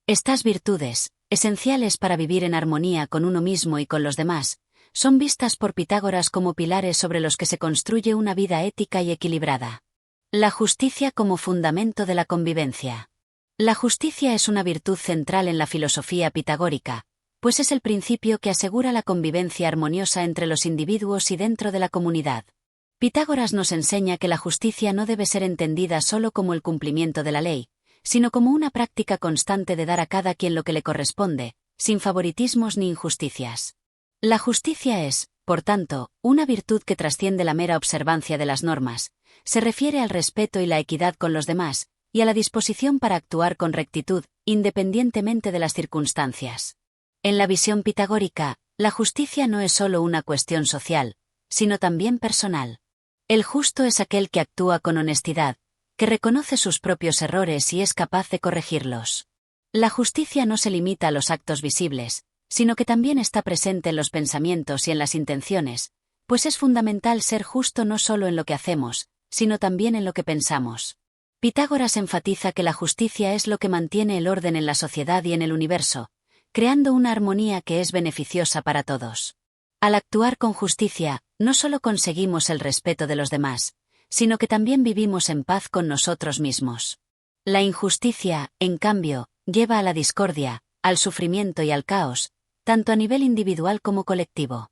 [SPEAKER 1] Estas virtudes, esenciales para vivir en armonía con uno mismo y con los demás, son vistas por Pitágoras como pilares sobre los que se construye una vida ética y equilibrada. La justicia como fundamento de la convivencia. La justicia es una virtud central en la filosofía pitagórica, pues es el principio que asegura la convivencia armoniosa entre los individuos y dentro de la comunidad. Pitágoras nos enseña que la justicia no debe ser entendida solo como el cumplimiento de la ley, sino como una práctica constante de dar a cada quien lo que le corresponde, sin favoritismos ni injusticias. La justicia es, por tanto, una virtud que trasciende la mera observancia de las normas, se refiere al respeto y la equidad con los demás, y a la disposición para actuar con rectitud, independientemente de las circunstancias. En la visión pitagórica, la justicia no es solo una cuestión social, sino también personal. El justo es aquel que actúa con honestidad, que reconoce sus propios errores y es capaz de corregirlos. La justicia no se limita a los actos visibles, sino que también está presente en los pensamientos y en las intenciones, pues es fundamental ser justo no solo en lo que hacemos, sino también en lo que pensamos. Pitágoras enfatiza que la justicia es lo que mantiene el orden en la sociedad y en el universo, creando una armonía que es beneficiosa para todos. Al actuar con justicia, no solo conseguimos el respeto de los demás, sino que también vivimos en paz con nosotros mismos. La injusticia, en cambio, lleva a la discordia, al sufrimiento y al caos, tanto a nivel individual como colectivo.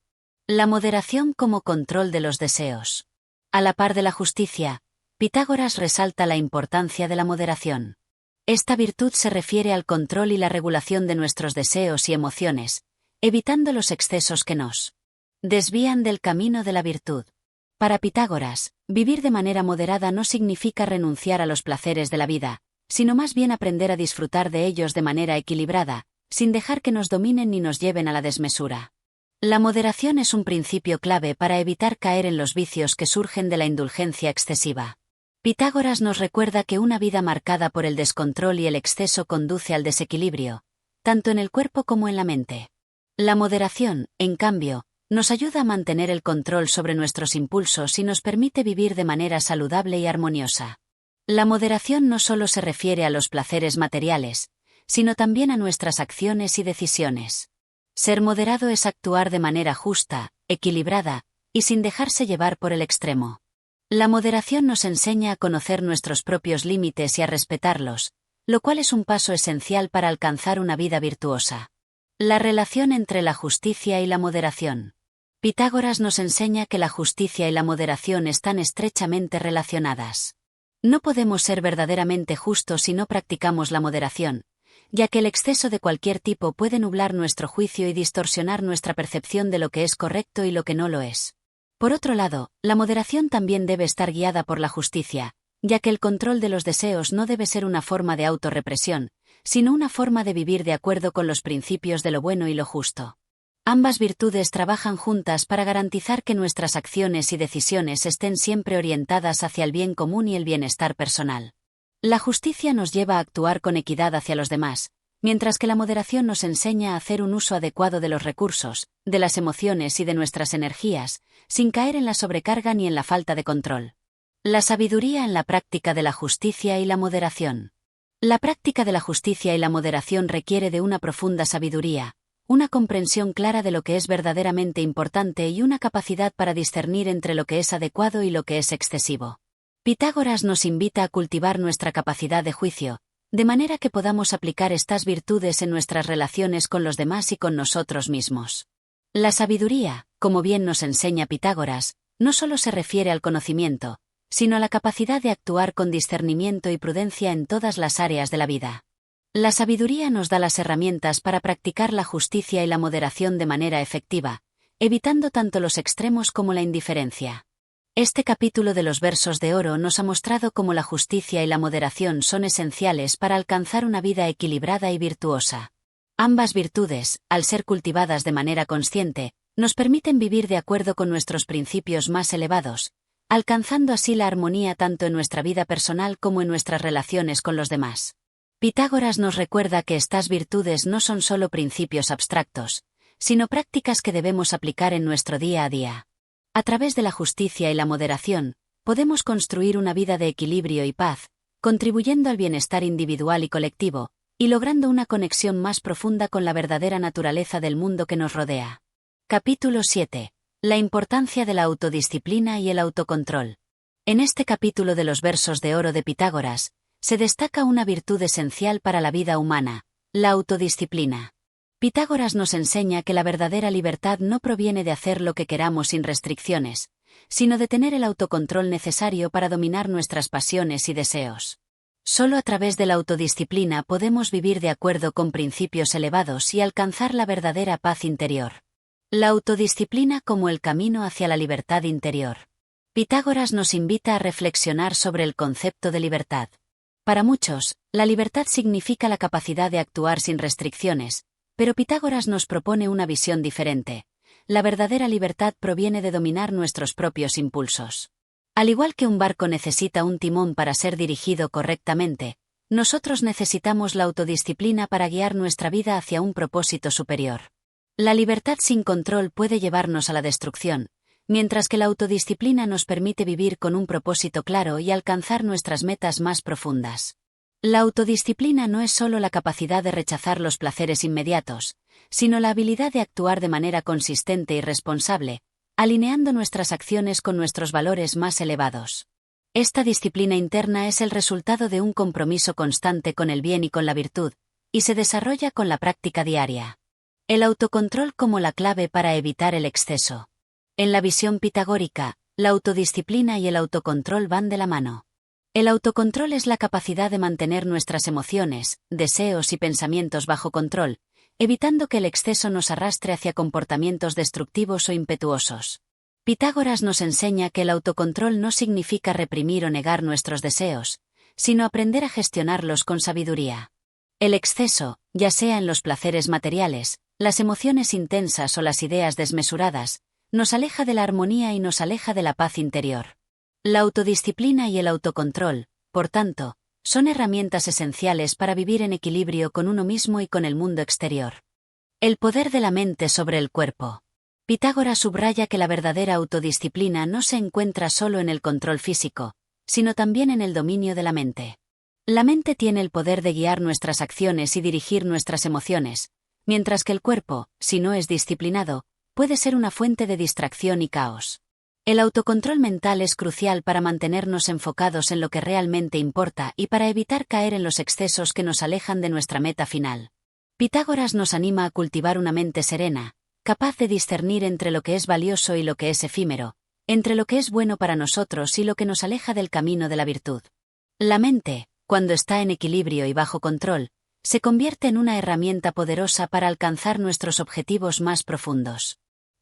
[SPEAKER 1] La moderación como control de los deseos. A la par de la justicia, Pitágoras resalta la importancia de la moderación. Esta virtud se refiere al control y la regulación de nuestros deseos y emociones, evitando los excesos que nos desvían del camino de la virtud. Para Pitágoras, vivir de manera moderada no significa renunciar a los placeres de la vida, sino más bien aprender a disfrutar de ellos de manera equilibrada, sin dejar que nos dominen ni nos lleven a la desmesura. La moderación es un principio clave para evitar caer en los vicios que surgen de la indulgencia excesiva. Pitágoras nos recuerda que una vida marcada por el descontrol y el exceso conduce al desequilibrio, tanto en el cuerpo como en la mente. La moderación, en cambio, nos ayuda a mantener el control sobre nuestros impulsos y nos permite vivir de manera saludable y armoniosa. La moderación no solo se refiere a los placeres materiales, sino también a nuestras acciones y decisiones. Ser moderado es actuar de manera justa, equilibrada, y sin dejarse llevar por el extremo. La moderación nos enseña a conocer nuestros propios límites y a respetarlos, lo cual es un paso esencial para alcanzar una vida virtuosa. La relación entre la justicia y la moderación. Pitágoras nos enseña que la justicia y la moderación están estrechamente relacionadas. No podemos ser verdaderamente justos si no practicamos la moderación, ya que el exceso de cualquier tipo puede nublar nuestro juicio y distorsionar nuestra percepción de lo que es correcto y lo que no lo es. Por otro lado, la moderación también debe estar guiada por la justicia, ya que el control de los deseos no debe ser una forma de autorrepresión, sino una forma de vivir de acuerdo con los principios de lo bueno y lo justo. Ambas virtudes trabajan juntas para garantizar que nuestras acciones y decisiones estén siempre orientadas hacia el bien común y el bienestar personal. La justicia nos lleva a actuar con equidad hacia los demás, mientras que la moderación nos enseña a hacer un uso adecuado de los recursos, de las emociones y de nuestras energías, sin caer en la sobrecarga ni en la falta de control. La sabiduría en la práctica de la justicia y la moderación. La práctica de la justicia y la moderación requiere de una profunda sabiduría, una comprensión clara de lo que es verdaderamente importante y una capacidad para discernir entre lo que es adecuado y lo que es excesivo. Pitágoras nos invita a cultivar nuestra capacidad de juicio, de manera que podamos aplicar estas virtudes en nuestras relaciones con los demás y con nosotros mismos. La sabiduría, como bien nos enseña Pitágoras, no solo se refiere al conocimiento, sino a la capacidad de actuar con discernimiento y prudencia en todas las áreas de la vida. La sabiduría nos da las herramientas para practicar la justicia y la moderación de manera efectiva, evitando tanto los extremos como la indiferencia. Este capítulo de los versos de oro nos ha mostrado cómo la justicia y la moderación son esenciales para alcanzar una vida equilibrada y virtuosa. Ambas virtudes, al ser cultivadas de manera consciente, nos permiten vivir de acuerdo con nuestros principios más elevados, alcanzando así la armonía tanto en nuestra vida personal como en nuestras relaciones con los demás. Pitágoras nos recuerda que estas virtudes no son solo principios abstractos, sino prácticas que debemos aplicar en nuestro día a día. A través de la justicia y la moderación, podemos construir una vida de equilibrio y paz, contribuyendo al bienestar individual y colectivo, y logrando una conexión más profunda con la verdadera naturaleza del mundo que nos rodea. Capítulo 7. La importancia de la autodisciplina y el autocontrol. En este capítulo de los versos de oro de Pitágoras, se destaca una virtud esencial para la vida humana, la autodisciplina. Pitágoras nos enseña que la verdadera libertad no proviene de hacer lo que queramos sin restricciones, sino de tener el autocontrol necesario para dominar nuestras pasiones y deseos. Solo a través de la autodisciplina podemos vivir de acuerdo con principios elevados y alcanzar la verdadera paz interior. La autodisciplina como el camino hacia la libertad interior. Pitágoras nos invita a reflexionar sobre el concepto de libertad. Para muchos, la libertad significa la capacidad de actuar sin restricciones, pero Pitágoras nos propone una visión diferente. La verdadera libertad proviene de dominar nuestros propios impulsos. Al igual que un barco necesita un timón para ser dirigido correctamente, nosotros necesitamos la autodisciplina para guiar nuestra vida hacia un propósito superior. La libertad sin control puede llevarnos a la destrucción, mientras que la autodisciplina nos permite vivir con un propósito claro y alcanzar nuestras metas más profundas. La autodisciplina no es solo la capacidad de rechazar los placeres inmediatos, sino la habilidad de actuar de manera consistente y responsable, alineando nuestras acciones con nuestros valores más elevados. Esta disciplina interna es el resultado de un compromiso constante con el bien y con la virtud, y se desarrolla con la práctica diaria. El autocontrol como la clave para evitar el exceso. En la visión pitagórica, la autodisciplina y el autocontrol van de la mano. El autocontrol es la capacidad de mantener nuestras emociones, deseos y pensamientos bajo control, evitando que el exceso nos arrastre hacia comportamientos destructivos o impetuosos. Pitágoras nos enseña que el autocontrol no significa reprimir o negar nuestros deseos, sino aprender a gestionarlos con sabiduría. El exceso, ya sea en los placeres materiales, las emociones intensas o las ideas desmesuradas, nos aleja de la armonía y nos aleja de la paz interior. La autodisciplina y el autocontrol, por tanto, son herramientas esenciales para vivir en equilibrio con uno mismo y con el mundo exterior. El poder de la mente sobre el cuerpo. Pitágoras subraya que la verdadera autodisciplina no se encuentra solo en el control físico, sino también en el dominio de la mente. La mente tiene el poder de guiar nuestras acciones y dirigir nuestras emociones, mientras que el cuerpo, si no es disciplinado, puede ser una fuente de distracción y caos. El autocontrol mental es crucial para mantenernos enfocados en lo que realmente importa y para evitar caer en los excesos que nos alejan de nuestra meta final. Pitágoras nos anima a cultivar una mente serena, capaz de discernir entre lo que es valioso y lo que es efímero, entre lo que es bueno para nosotros y lo que nos aleja del camino de la virtud. La mente, cuando está en equilibrio y bajo control, se convierte en una herramienta poderosa para alcanzar nuestros objetivos más profundos.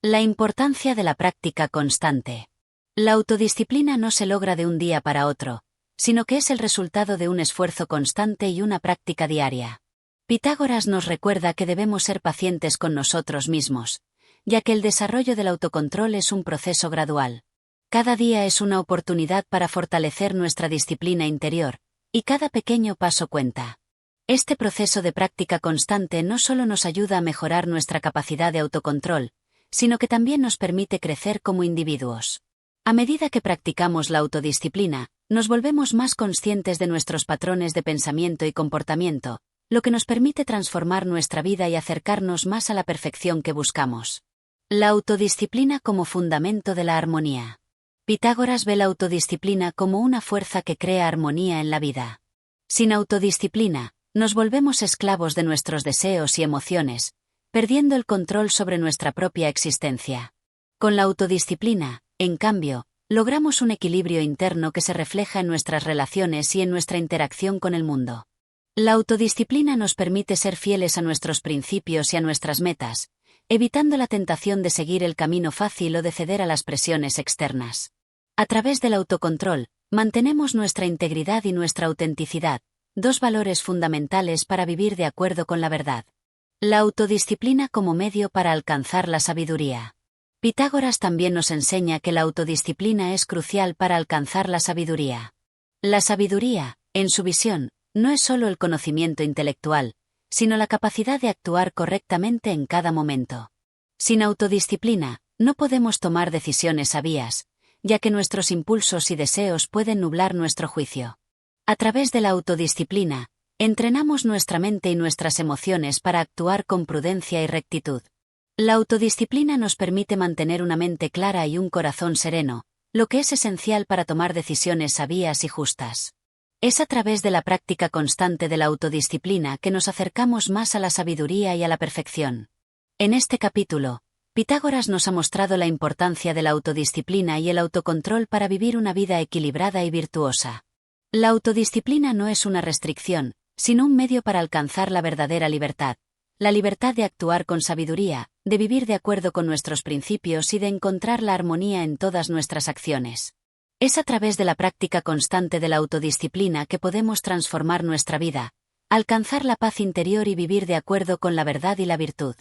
[SPEAKER 1] La importancia de la práctica constante. La autodisciplina no se logra de un día para otro, sino que es el resultado de un esfuerzo constante y una práctica diaria. Pitágoras nos recuerda que debemos ser pacientes con nosotros mismos, ya que el desarrollo del autocontrol es un proceso gradual. Cada día es una oportunidad para fortalecer nuestra disciplina interior, y cada pequeño paso cuenta. Este proceso de práctica constante no solo nos ayuda a mejorar nuestra capacidad de autocontrol, sino que también nos permite crecer como individuos. A medida que practicamos la autodisciplina, nos volvemos más conscientes de nuestros patrones de pensamiento y comportamiento, lo que nos permite transformar nuestra vida y acercarnos más a la perfección que buscamos. La autodisciplina como fundamento de la armonía. Pitágoras ve la autodisciplina como una fuerza que crea armonía en la vida. Sin autodisciplina, nos volvemos esclavos de nuestros deseos y emociones, perdiendo el control sobre nuestra propia existencia. Con la autodisciplina, en cambio, logramos un equilibrio interno que se refleja en nuestras relaciones y en nuestra interacción con el mundo. La autodisciplina nos permite ser fieles a nuestros principios y a nuestras metas, evitando la tentación de seguir el camino fácil o de ceder a las presiones externas. A través del autocontrol, mantenemos nuestra integridad y nuestra autenticidad, dos valores fundamentales para vivir de acuerdo con la verdad. La autodisciplina como medio para alcanzar la sabiduría. Pitágoras también nos enseña que la autodisciplina es crucial para alcanzar la sabiduría. La sabiduría, en su visión, no es solo el conocimiento intelectual, sino la capacidad de actuar correctamente en cada momento. Sin autodisciplina, no podemos tomar decisiones sabias, ya que nuestros impulsos y deseos pueden nublar nuestro juicio. A través de la autodisciplina, entrenamos nuestra mente y nuestras emociones para actuar con prudencia y rectitud. La autodisciplina nos permite mantener una mente clara y un corazón sereno, lo que es esencial para tomar decisiones sabias y justas. Es a través de la práctica constante de la autodisciplina que nos acercamos más a la sabiduría y a la perfección. En este capítulo, Pitágoras nos ha mostrado la importancia de la autodisciplina y el autocontrol para vivir una vida equilibrada y virtuosa. La autodisciplina no es una restricción, sino un medio para alcanzar la verdadera libertad, la libertad de actuar con sabiduría, de vivir de acuerdo con nuestros principios y de encontrar la armonía en todas nuestras acciones. Es a través de la práctica constante de la autodisciplina que podemos transformar nuestra vida, alcanzar la paz interior y vivir de acuerdo con la verdad y la virtud.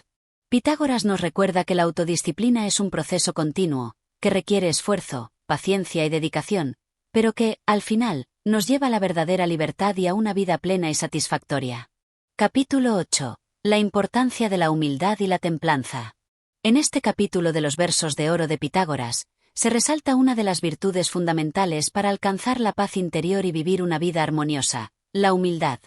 [SPEAKER 1] Pitágoras nos recuerda que la autodisciplina es un proceso continuo, que requiere esfuerzo, paciencia y dedicación, pero que, al final, nos lleva a la verdadera libertad y a una vida plena y satisfactoria. Capítulo 8. La importancia de la humildad y la templanza. En este capítulo de los versos de oro de Pitágoras, se resalta una de las virtudes fundamentales para alcanzar la paz interior y vivir una vida armoniosa, la humildad.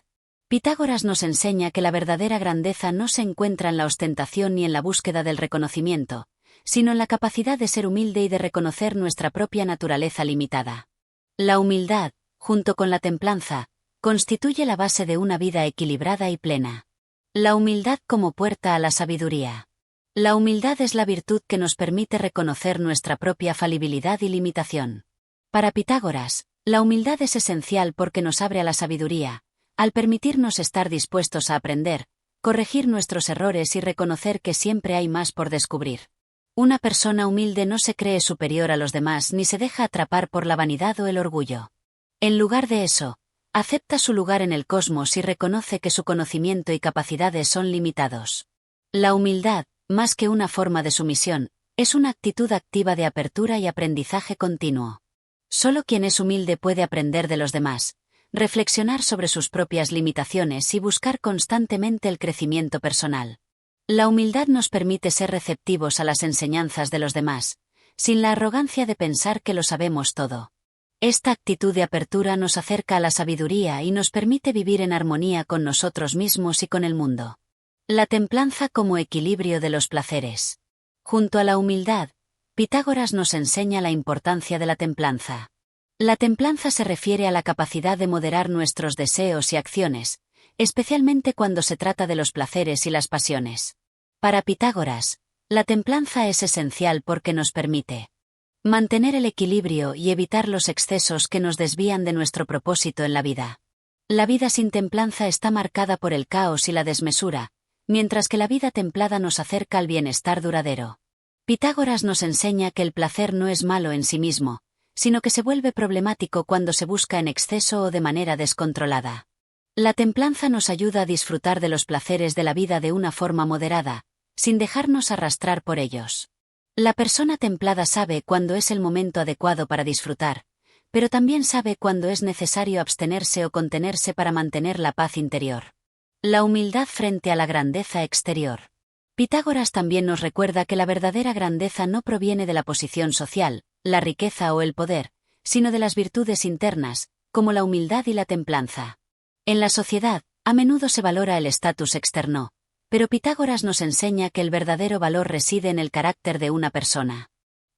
[SPEAKER 1] Pitágoras nos enseña que la verdadera grandeza no se encuentra en la ostentación ni en la búsqueda del reconocimiento, sino en la capacidad de ser humilde y de reconocer nuestra propia naturaleza limitada. La humildad, junto con la templanza, constituye la base de una vida equilibrada y plena. La humildad como puerta a la sabiduría. La humildad es la virtud que nos permite reconocer nuestra propia falibilidad y limitación. Para Pitágoras, la humildad es esencial porque nos abre a la sabiduría, al permitirnos estar dispuestos a aprender, corregir nuestros errores y reconocer que siempre hay más por descubrir. Una persona humilde no se cree superior a los demás ni se deja atrapar por la vanidad o el orgullo. En lugar de eso, acepta su lugar en el cosmos y reconoce que su conocimiento y capacidades son limitados. La humildad, más que una forma de sumisión, es una actitud activa de apertura y aprendizaje continuo. Solo quien es humilde puede aprender de los demás, reflexionar sobre sus propias limitaciones y buscar constantemente el crecimiento personal. La humildad nos permite ser receptivos a las enseñanzas de los demás, sin la arrogancia de pensar que lo sabemos todo. Esta actitud de apertura nos acerca a la sabiduría y nos permite vivir en armonía con nosotros mismos y con el mundo. La templanza como equilibrio de los placeres. Junto a la humildad, Pitágoras nos enseña la importancia de la templanza. La templanza se refiere a la capacidad de moderar nuestros deseos y acciones, especialmente cuando se trata de los placeres y las pasiones. Para Pitágoras, la templanza es esencial porque nos permite mantener el equilibrio y evitar los excesos que nos desvían de nuestro propósito en la vida. La vida sin templanza está marcada por el caos y la desmesura, mientras que la vida templada nos acerca al bienestar duradero. Pitágoras nos enseña que el placer no es malo en sí mismo, sino que se vuelve problemático cuando se busca en exceso o de manera descontrolada. La templanza nos ayuda a disfrutar de los placeres de la vida de una forma moderada, sin dejarnos arrastrar por ellos. La persona templada sabe cuándo es el momento adecuado para disfrutar, pero también sabe cuándo es necesario abstenerse o contenerse para mantener la paz interior. La humildad frente a la grandeza exterior. Pitágoras también nos recuerda que la verdadera grandeza no proviene de la posición social, la riqueza o el poder, sino de las virtudes internas, como la humildad y la templanza. En la sociedad, a menudo se valora el estatus externo, pero Pitágoras nos enseña que el verdadero valor reside en el carácter de una persona.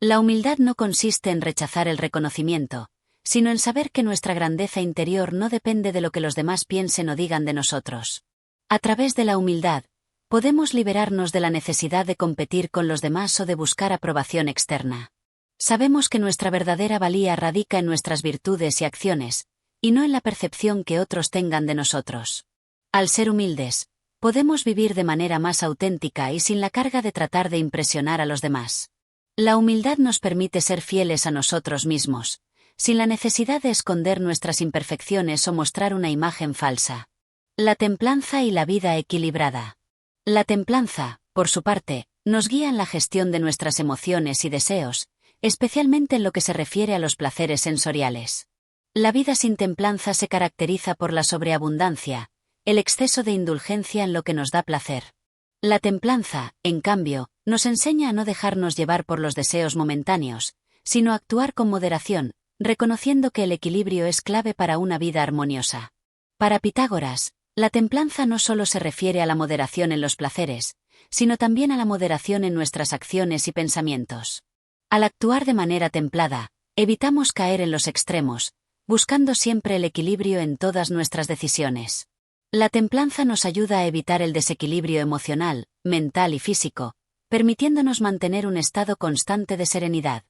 [SPEAKER 1] La humildad no consiste en rechazar el reconocimiento, sino en saber que nuestra grandeza interior no depende de lo que los demás piensen o digan de nosotros. A través de la humildad, podemos liberarnos de la necesidad de competir con los demás o de buscar aprobación externa. Sabemos que nuestra verdadera valía radica en nuestras virtudes y acciones, y no en la percepción que otros tengan de nosotros. Al ser humildes, podemos vivir de manera más auténtica y sin la carga de tratar de impresionar a los demás. La humildad nos permite ser fieles a nosotros mismos, sin la necesidad de esconder nuestras imperfecciones o mostrar una imagen falsa. La templanza y la vida equilibrada. La templanza, por su parte, nos guía en la gestión de nuestras emociones y deseos, especialmente en lo que se refiere a los placeres sensoriales. La vida sin templanza se caracteriza por la sobreabundancia, el exceso de indulgencia en lo que nos da placer. La templanza, en cambio, nos enseña a no dejarnos llevar por los deseos momentáneos, sino a actuar con moderación, reconociendo que el equilibrio es clave para una vida armoniosa. Para Pitágoras, la templanza no solo se refiere a la moderación en los placeres, sino también a la moderación en nuestras acciones y pensamientos. Al actuar de manera templada, evitamos caer en los extremos, buscando siempre el equilibrio en todas nuestras decisiones. La templanza nos ayuda a evitar el desequilibrio emocional, mental y físico, permitiéndonos mantener un estado constante de serenidad.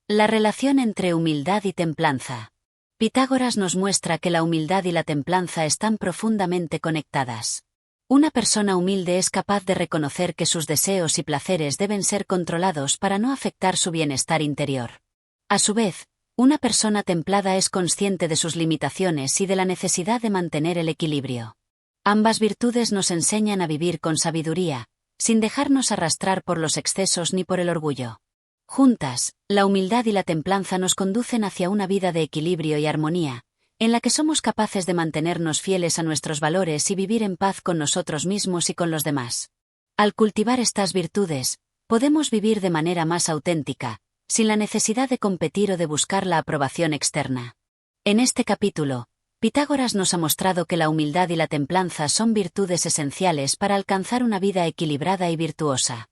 [SPEAKER 1] La relación entre humildad y templanza. Pitágoras nos muestra que la humildad y la templanza están profundamente conectadas. Una persona humilde es capaz de reconocer que sus deseos y placeres deben ser controlados para no afectar su bienestar interior. A su vez, una persona templada es consciente de sus limitaciones y de la necesidad de mantener el equilibrio. Ambas virtudes nos enseñan a vivir con sabiduría, sin dejarnos arrastrar por los excesos ni por el orgullo. Juntas, la humildad y la templanza nos conducen hacia una vida de equilibrio y armonía, en la que somos capaces de mantenernos fieles a nuestros valores y vivir en paz con nosotros mismos y con los demás. Al cultivar estas virtudes, podemos vivir de manera más auténtica, sin la necesidad de competir o de buscar la aprobación externa. En este capítulo, Pitágoras nos ha mostrado que la humildad y la templanza son virtudes esenciales para alcanzar una vida equilibrada y virtuosa.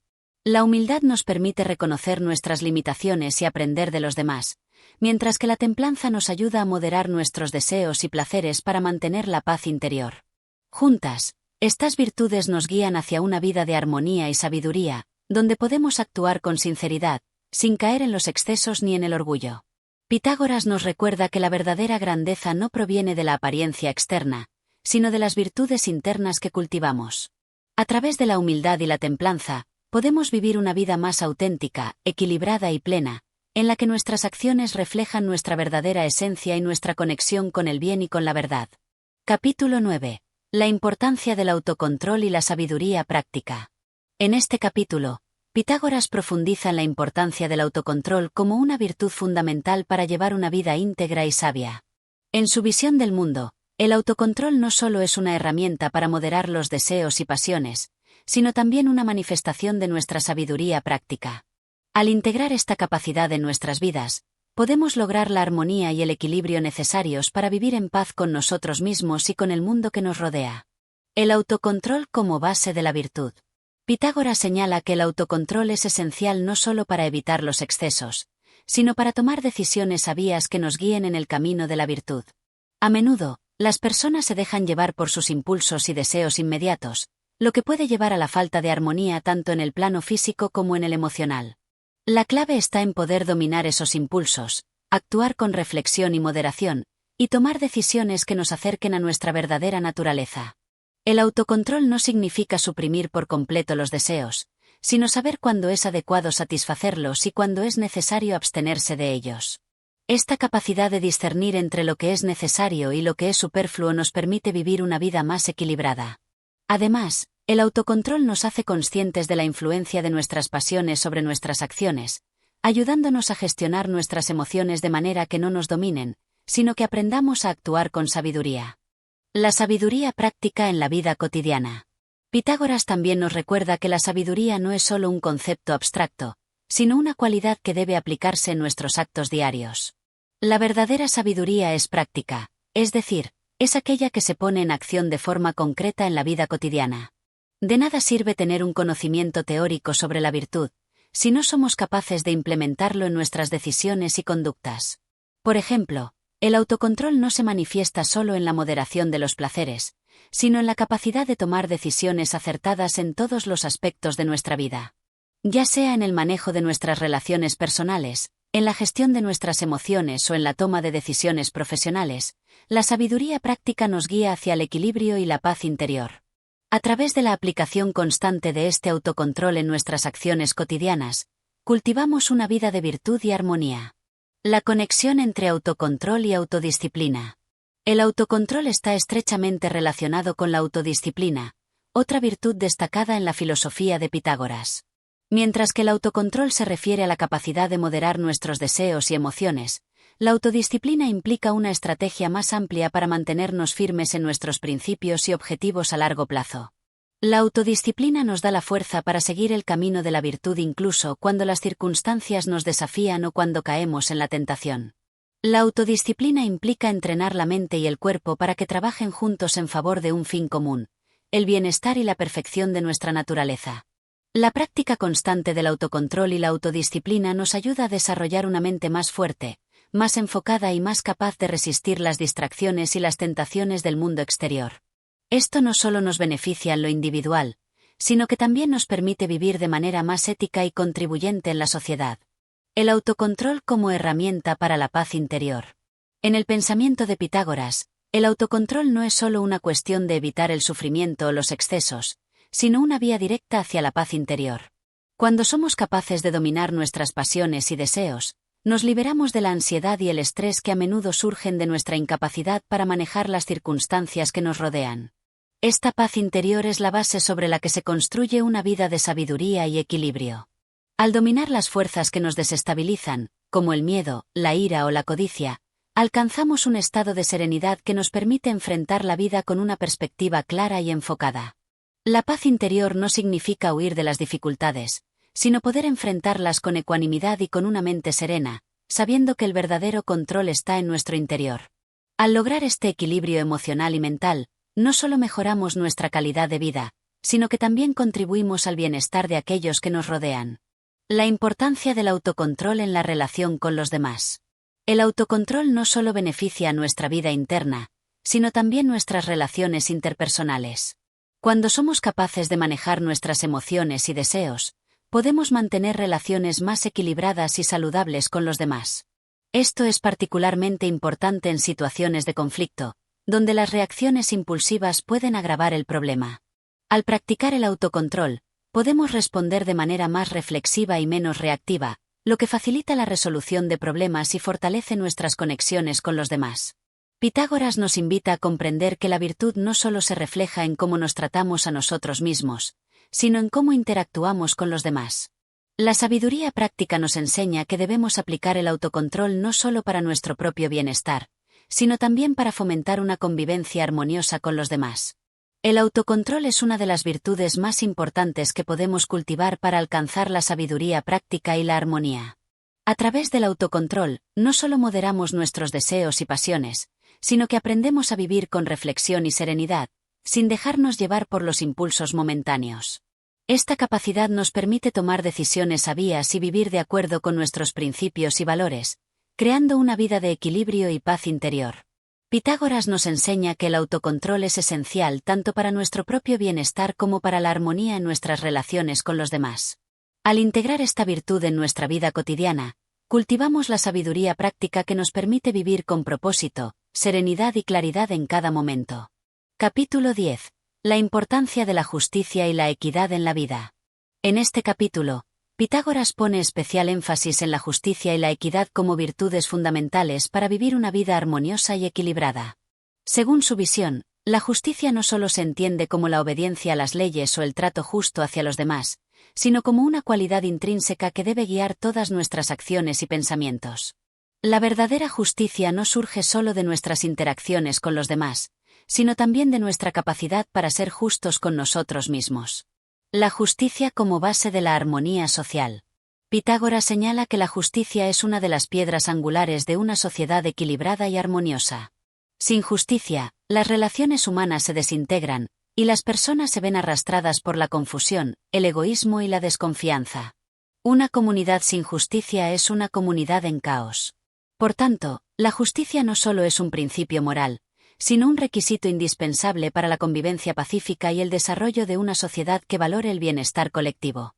[SPEAKER 1] La humildad nos permite reconocer nuestras limitaciones y aprender de los demás, mientras que la templanza nos ayuda a moderar nuestros deseos y placeres para mantener la paz interior. Juntas, estas virtudes nos guían hacia una vida de armonía y sabiduría, donde podemos actuar con sinceridad, sin caer en los excesos ni en el orgullo. Pitágoras nos recuerda que la verdadera grandeza no proviene de la apariencia externa, sino de las virtudes internas que cultivamos. A través de la humildad y la templanza, podemos vivir una vida más auténtica, equilibrada y plena, en la que nuestras acciones reflejan nuestra verdadera esencia y nuestra conexión con el bien y con la verdad. Capítulo 9. La importancia del autocontrol y la sabiduría práctica. En este capítulo, Pitágoras profundiza en la importancia del autocontrol como una virtud fundamental para llevar una vida íntegra y sabia. En su visión del mundo, el autocontrol no solo es una herramienta para moderar los deseos y pasiones, sino también una manifestación de nuestra sabiduría práctica. Al integrar esta capacidad en nuestras vidas, podemos lograr la armonía y el equilibrio necesarios para vivir en paz con nosotros mismos y con el mundo que nos rodea. El autocontrol como base de la virtud. Pitágoras señala que el autocontrol es esencial no solo para evitar los excesos, sino para tomar decisiones sabias que nos guíen en el camino de la virtud. A menudo, las personas se dejan llevar por sus impulsos y deseos inmediatos, lo que puede llevar a la falta de armonía tanto en el plano físico como en el emocional. La clave está en poder dominar esos impulsos, actuar con reflexión y moderación, y tomar decisiones que nos acerquen a nuestra verdadera naturaleza. El autocontrol no significa suprimir por completo los deseos, sino saber cuándo es adecuado satisfacerlos y cuándo es necesario abstenerse de ellos. Esta capacidad de discernir entre lo que es necesario y lo que es superfluo nos permite vivir una vida más equilibrada. Además, el autocontrol nos hace conscientes de la influencia de nuestras pasiones sobre nuestras acciones, ayudándonos a gestionar nuestras emociones de manera que no nos dominen, sino que aprendamos a actuar con sabiduría. La sabiduría práctica en la vida cotidiana. Pitágoras también nos recuerda que la sabiduría no es solo un concepto abstracto, sino una cualidad que debe aplicarse en nuestros actos diarios. La verdadera sabiduría es práctica, es decir, es aquella que se pone en acción de forma concreta en la vida cotidiana. De nada sirve tener un conocimiento teórico sobre la virtud, si no somos capaces de implementarlo en nuestras decisiones y conductas. Por ejemplo, el autocontrol no se manifiesta solo en la moderación de los placeres, sino en la capacidad de tomar decisiones acertadas en todos los aspectos de nuestra vida. Ya sea en el manejo de nuestras relaciones personales, en la gestión de nuestras emociones o en la toma de decisiones profesionales, la sabiduría práctica nos guía hacia el equilibrio y la paz interior. A través de la aplicación constante de este autocontrol en nuestras acciones cotidianas, cultivamos una vida de virtud y armonía. La conexión entre autocontrol y autodisciplina. El autocontrol está estrechamente relacionado con la autodisciplina, otra virtud destacada en la filosofía de Pitágoras. Mientras que el autocontrol se refiere a la capacidad de moderar nuestros deseos y emociones, la autodisciplina implica una estrategia más amplia para mantenernos firmes en nuestros principios y objetivos a largo plazo. La autodisciplina nos da la fuerza para seguir el camino de la virtud incluso cuando las circunstancias nos desafían o cuando caemos en la tentación. La autodisciplina implica entrenar la mente y el cuerpo para que trabajen juntos en favor de un fin común, el bienestar y la perfección de nuestra naturaleza. La práctica constante del autocontrol y la autodisciplina nos ayuda a desarrollar una mente más fuerte, más enfocada y más capaz de resistir las distracciones y las tentaciones del mundo exterior. Esto no solo nos beneficia en lo individual, sino que también nos permite vivir de manera más ética y contribuyente en la sociedad. El autocontrol como herramienta para la paz interior. En el pensamiento de Pitágoras, el autocontrol no es solo una cuestión de evitar el sufrimiento o los excesos, sino una vía directa hacia la paz interior. Cuando somos capaces de dominar nuestras pasiones y deseos, nos liberamos de la ansiedad y el estrés que a menudo surgen de nuestra incapacidad para manejar las circunstancias que nos rodean. Esta paz interior es la base sobre la que se construye una vida de sabiduría y equilibrio. Al dominar las fuerzas que nos desestabilizan, como el miedo, la ira o la codicia, alcanzamos un estado de serenidad que nos permite enfrentar la vida con una perspectiva clara y enfocada. La paz interior no significa huir de las dificultades, sino poder enfrentarlas con ecuanimidad y con una mente serena, sabiendo que el verdadero control está en nuestro interior. Al lograr este equilibrio emocional y mental, no solo mejoramos nuestra calidad de vida, sino que también contribuimos al bienestar de aquellos que nos rodean. La importancia del autocontrol en la relación con los demás. El autocontrol no solo beneficia a nuestra vida interna, sino también nuestras relaciones interpersonales. Cuando somos capaces de manejar nuestras emociones y deseos, podemos mantener relaciones más equilibradas y saludables con los demás. Esto es particularmente importante en situaciones de conflicto, donde las reacciones impulsivas pueden agravar el problema. Al practicar el autocontrol, podemos responder de manera más reflexiva y menos reactiva, lo que facilita la resolución de problemas y fortalece nuestras conexiones con los demás. Pitágoras nos invita a comprender que la virtud no solo se refleja en cómo nos tratamos a nosotros mismos, sino en cómo interactuamos con los demás. La sabiduría práctica nos enseña que debemos aplicar el autocontrol no solo para nuestro propio bienestar, sino también para fomentar una convivencia armoniosa con los demás. El autocontrol es una de las virtudes más importantes que podemos cultivar para alcanzar la sabiduría práctica y la armonía. A través del autocontrol, no solo moderamos nuestros deseos y pasiones, sino que aprendemos a vivir con reflexión y serenidad, sin dejarnos llevar por los impulsos momentáneos. Esta capacidad nos permite tomar decisiones sabias y vivir de acuerdo con nuestros principios y valores, creando una vida de equilibrio y paz interior. Pitágoras nos enseña que el autocontrol es esencial tanto para nuestro propio bienestar como para la armonía en nuestras relaciones con los demás. Al integrar esta virtud en nuestra vida cotidiana, cultivamos la sabiduría práctica que nos permite vivir con propósito, serenidad y claridad en cada momento. Capítulo 10. La importancia de la justicia y la equidad en la vida. En este capítulo, Pitágoras pone especial énfasis en la justicia y la equidad como virtudes fundamentales para vivir una vida armoniosa y equilibrada. Según su visión, la justicia no solo se entiende como la obediencia a las leyes o el trato justo hacia los demás, sino como una cualidad intrínseca que debe guiar todas nuestras acciones y pensamientos. La verdadera justicia no surge solo de nuestras interacciones con los demás, sino también de nuestra capacidad para ser justos con nosotros mismos. La justicia como base de la armonía social. Pitágoras señala que la justicia es una de las piedras angulares de una sociedad equilibrada y armoniosa. Sin justicia, las relaciones humanas se desintegran, y las personas se ven arrastradas por la confusión, el egoísmo y la desconfianza. Una comunidad sin justicia es una comunidad en caos. Por tanto, la justicia no solo es un principio moral, sino un requisito indispensable para la convivencia pacífica y el desarrollo de una sociedad que valore el bienestar colectivo.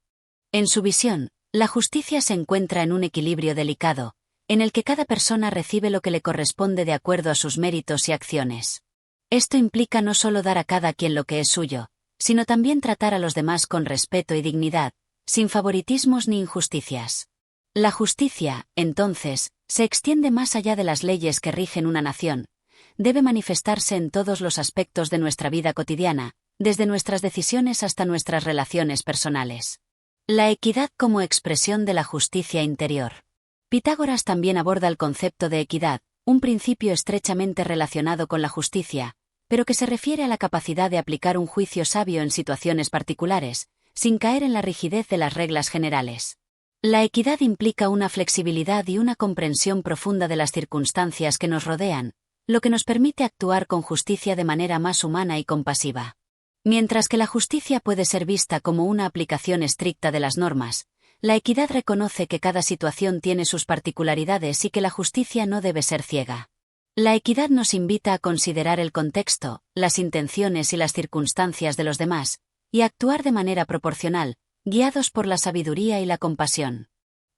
[SPEAKER 1] En su visión, la justicia se encuentra en un equilibrio delicado, en el que cada persona recibe lo que le corresponde de acuerdo a sus méritos y acciones. Esto implica no solo dar a cada quien lo que es suyo, sino también tratar a los demás con respeto y dignidad, sin favoritismos ni injusticias. La justicia, entonces, se extiende más allá de las leyes que rigen una nación. Debe manifestarse en todos los aspectos de nuestra vida cotidiana, desde nuestras decisiones hasta nuestras relaciones personales. La equidad como expresión de la justicia interior. Pitágoras también aborda el concepto de equidad, un principio estrechamente relacionado con la justicia, pero que se refiere a la capacidad de aplicar un juicio sabio en situaciones particulares, sin caer en la rigidez de las reglas generales. La equidad implica una flexibilidad y una comprensión profunda de las circunstancias que nos rodean, lo que nos permite actuar con justicia de manera más humana y compasiva. Mientras que la justicia puede ser vista como una aplicación estricta de las normas, la equidad reconoce que cada situación tiene sus particularidades y que la justicia no debe ser ciega. La equidad nos invita a considerar el contexto, las intenciones y las circunstancias de los demás, y a actuar de manera proporcional, guiados por la sabiduría y la compasión.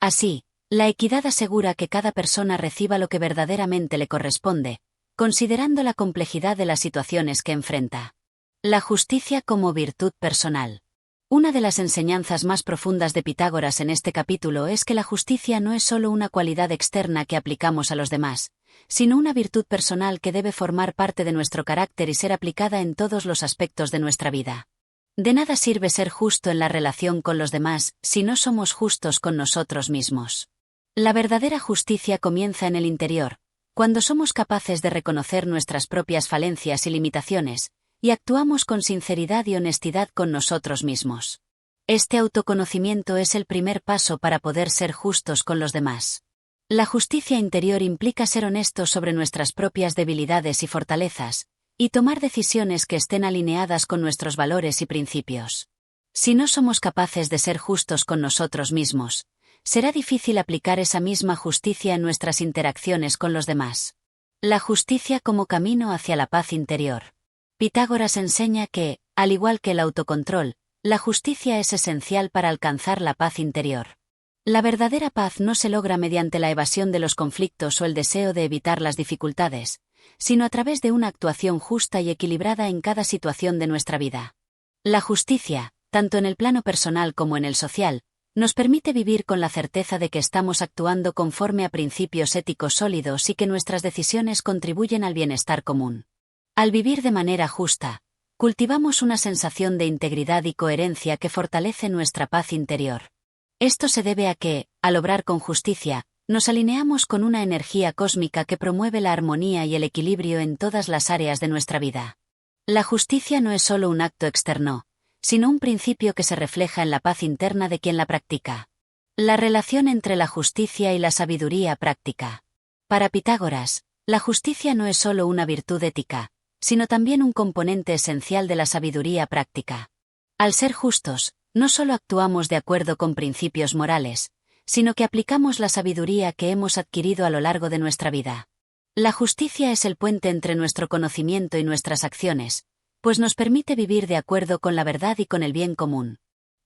[SPEAKER 1] Así, la equidad asegura que cada persona reciba lo que verdaderamente le corresponde, considerando la complejidad de las situaciones que enfrenta. La justicia como virtud personal. Una de las enseñanzas más profundas de Pitágoras en este capítulo es que la justicia no es solo una cualidad externa que aplicamos a los demás, sino una virtud personal que debe formar parte de nuestro carácter y ser aplicada en todos los aspectos de nuestra vida. De nada sirve ser justo en la relación con los demás si no somos justos con nosotros mismos. La verdadera justicia comienza en el interior, cuando somos capaces de reconocer nuestras propias falencias y limitaciones, y actuamos con sinceridad y honestidad con nosotros mismos. Este autoconocimiento es el primer paso para poder ser justos con los demás. La justicia interior implica ser honestos sobre nuestras propias debilidades y fortalezas, y tomar decisiones que estén alineadas con nuestros valores y principios. Si no somos capaces de ser justos con nosotros mismos, será difícil aplicar esa misma justicia en nuestras interacciones con los demás. La justicia como camino hacia la paz interior. Pitágoras enseña que, al igual que el autocontrol, la justicia es esencial para alcanzar la paz interior. La verdadera paz no se logra mediante la evasión de los conflictos o el deseo de evitar las dificultades, sino a través de una actuación justa y equilibrada en cada situación de nuestra vida. La justicia, tanto en el plano personal como en el social, nos permite vivir con la certeza de que estamos actuando conforme a principios éticos sólidos y que nuestras decisiones contribuyen al bienestar común. Al vivir de manera justa, cultivamos una sensación de integridad y coherencia que fortalece nuestra paz interior. Esto se debe a que, al obrar con justicia, nos alineamos con una energía cósmica que promueve la armonía y el equilibrio en todas las áreas de nuestra vida. La justicia no es solo un acto externo, sino un principio que se refleja en la paz interna de quien la practica. La relación entre la justicia y la sabiduría práctica. Para Pitágoras, la justicia no es solo una virtud ética, sino también un componente esencial de la sabiduría práctica. Al ser justos, no solo actuamos de acuerdo con principios morales, sino que aplicamos la sabiduría que hemos adquirido a lo largo de nuestra vida. La justicia es el puente entre nuestro conocimiento y nuestras acciones, pues nos permite vivir de acuerdo con la verdad y con el bien común.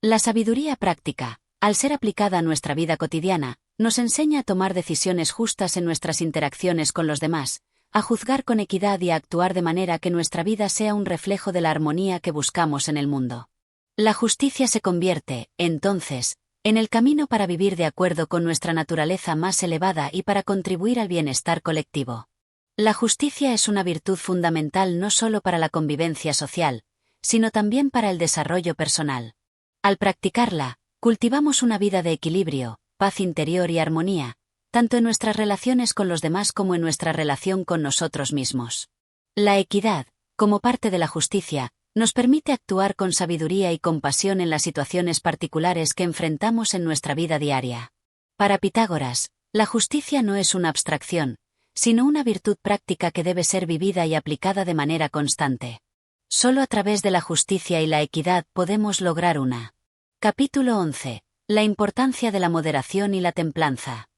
[SPEAKER 1] La sabiduría práctica, al ser aplicada a nuestra vida cotidiana, nos enseña a tomar decisiones justas en nuestras interacciones con los demás, a juzgar con equidad y a actuar de manera que nuestra vida sea un reflejo de la armonía que buscamos en el mundo. La justicia se convierte, entonces, en el camino para vivir de acuerdo con nuestra naturaleza más elevada y para contribuir al bienestar colectivo. La justicia es una virtud fundamental no solo para la convivencia social, sino también para el desarrollo personal. Al practicarla, cultivamos una vida de equilibrio, paz interior y armonía, tanto en nuestras relaciones con los demás como en nuestra relación con nosotros mismos. La equidad, como parte de la justicia, nos permite actuar con sabiduría y compasión en las situaciones particulares que enfrentamos en nuestra vida diaria. Para Pitágoras, la justicia no es una abstracción, sino una virtud práctica que debe ser vivida y aplicada de manera constante. Solo a través de la justicia y la equidad podemos lograr una. Capítulo 11. La importancia de la moderación y la templanza.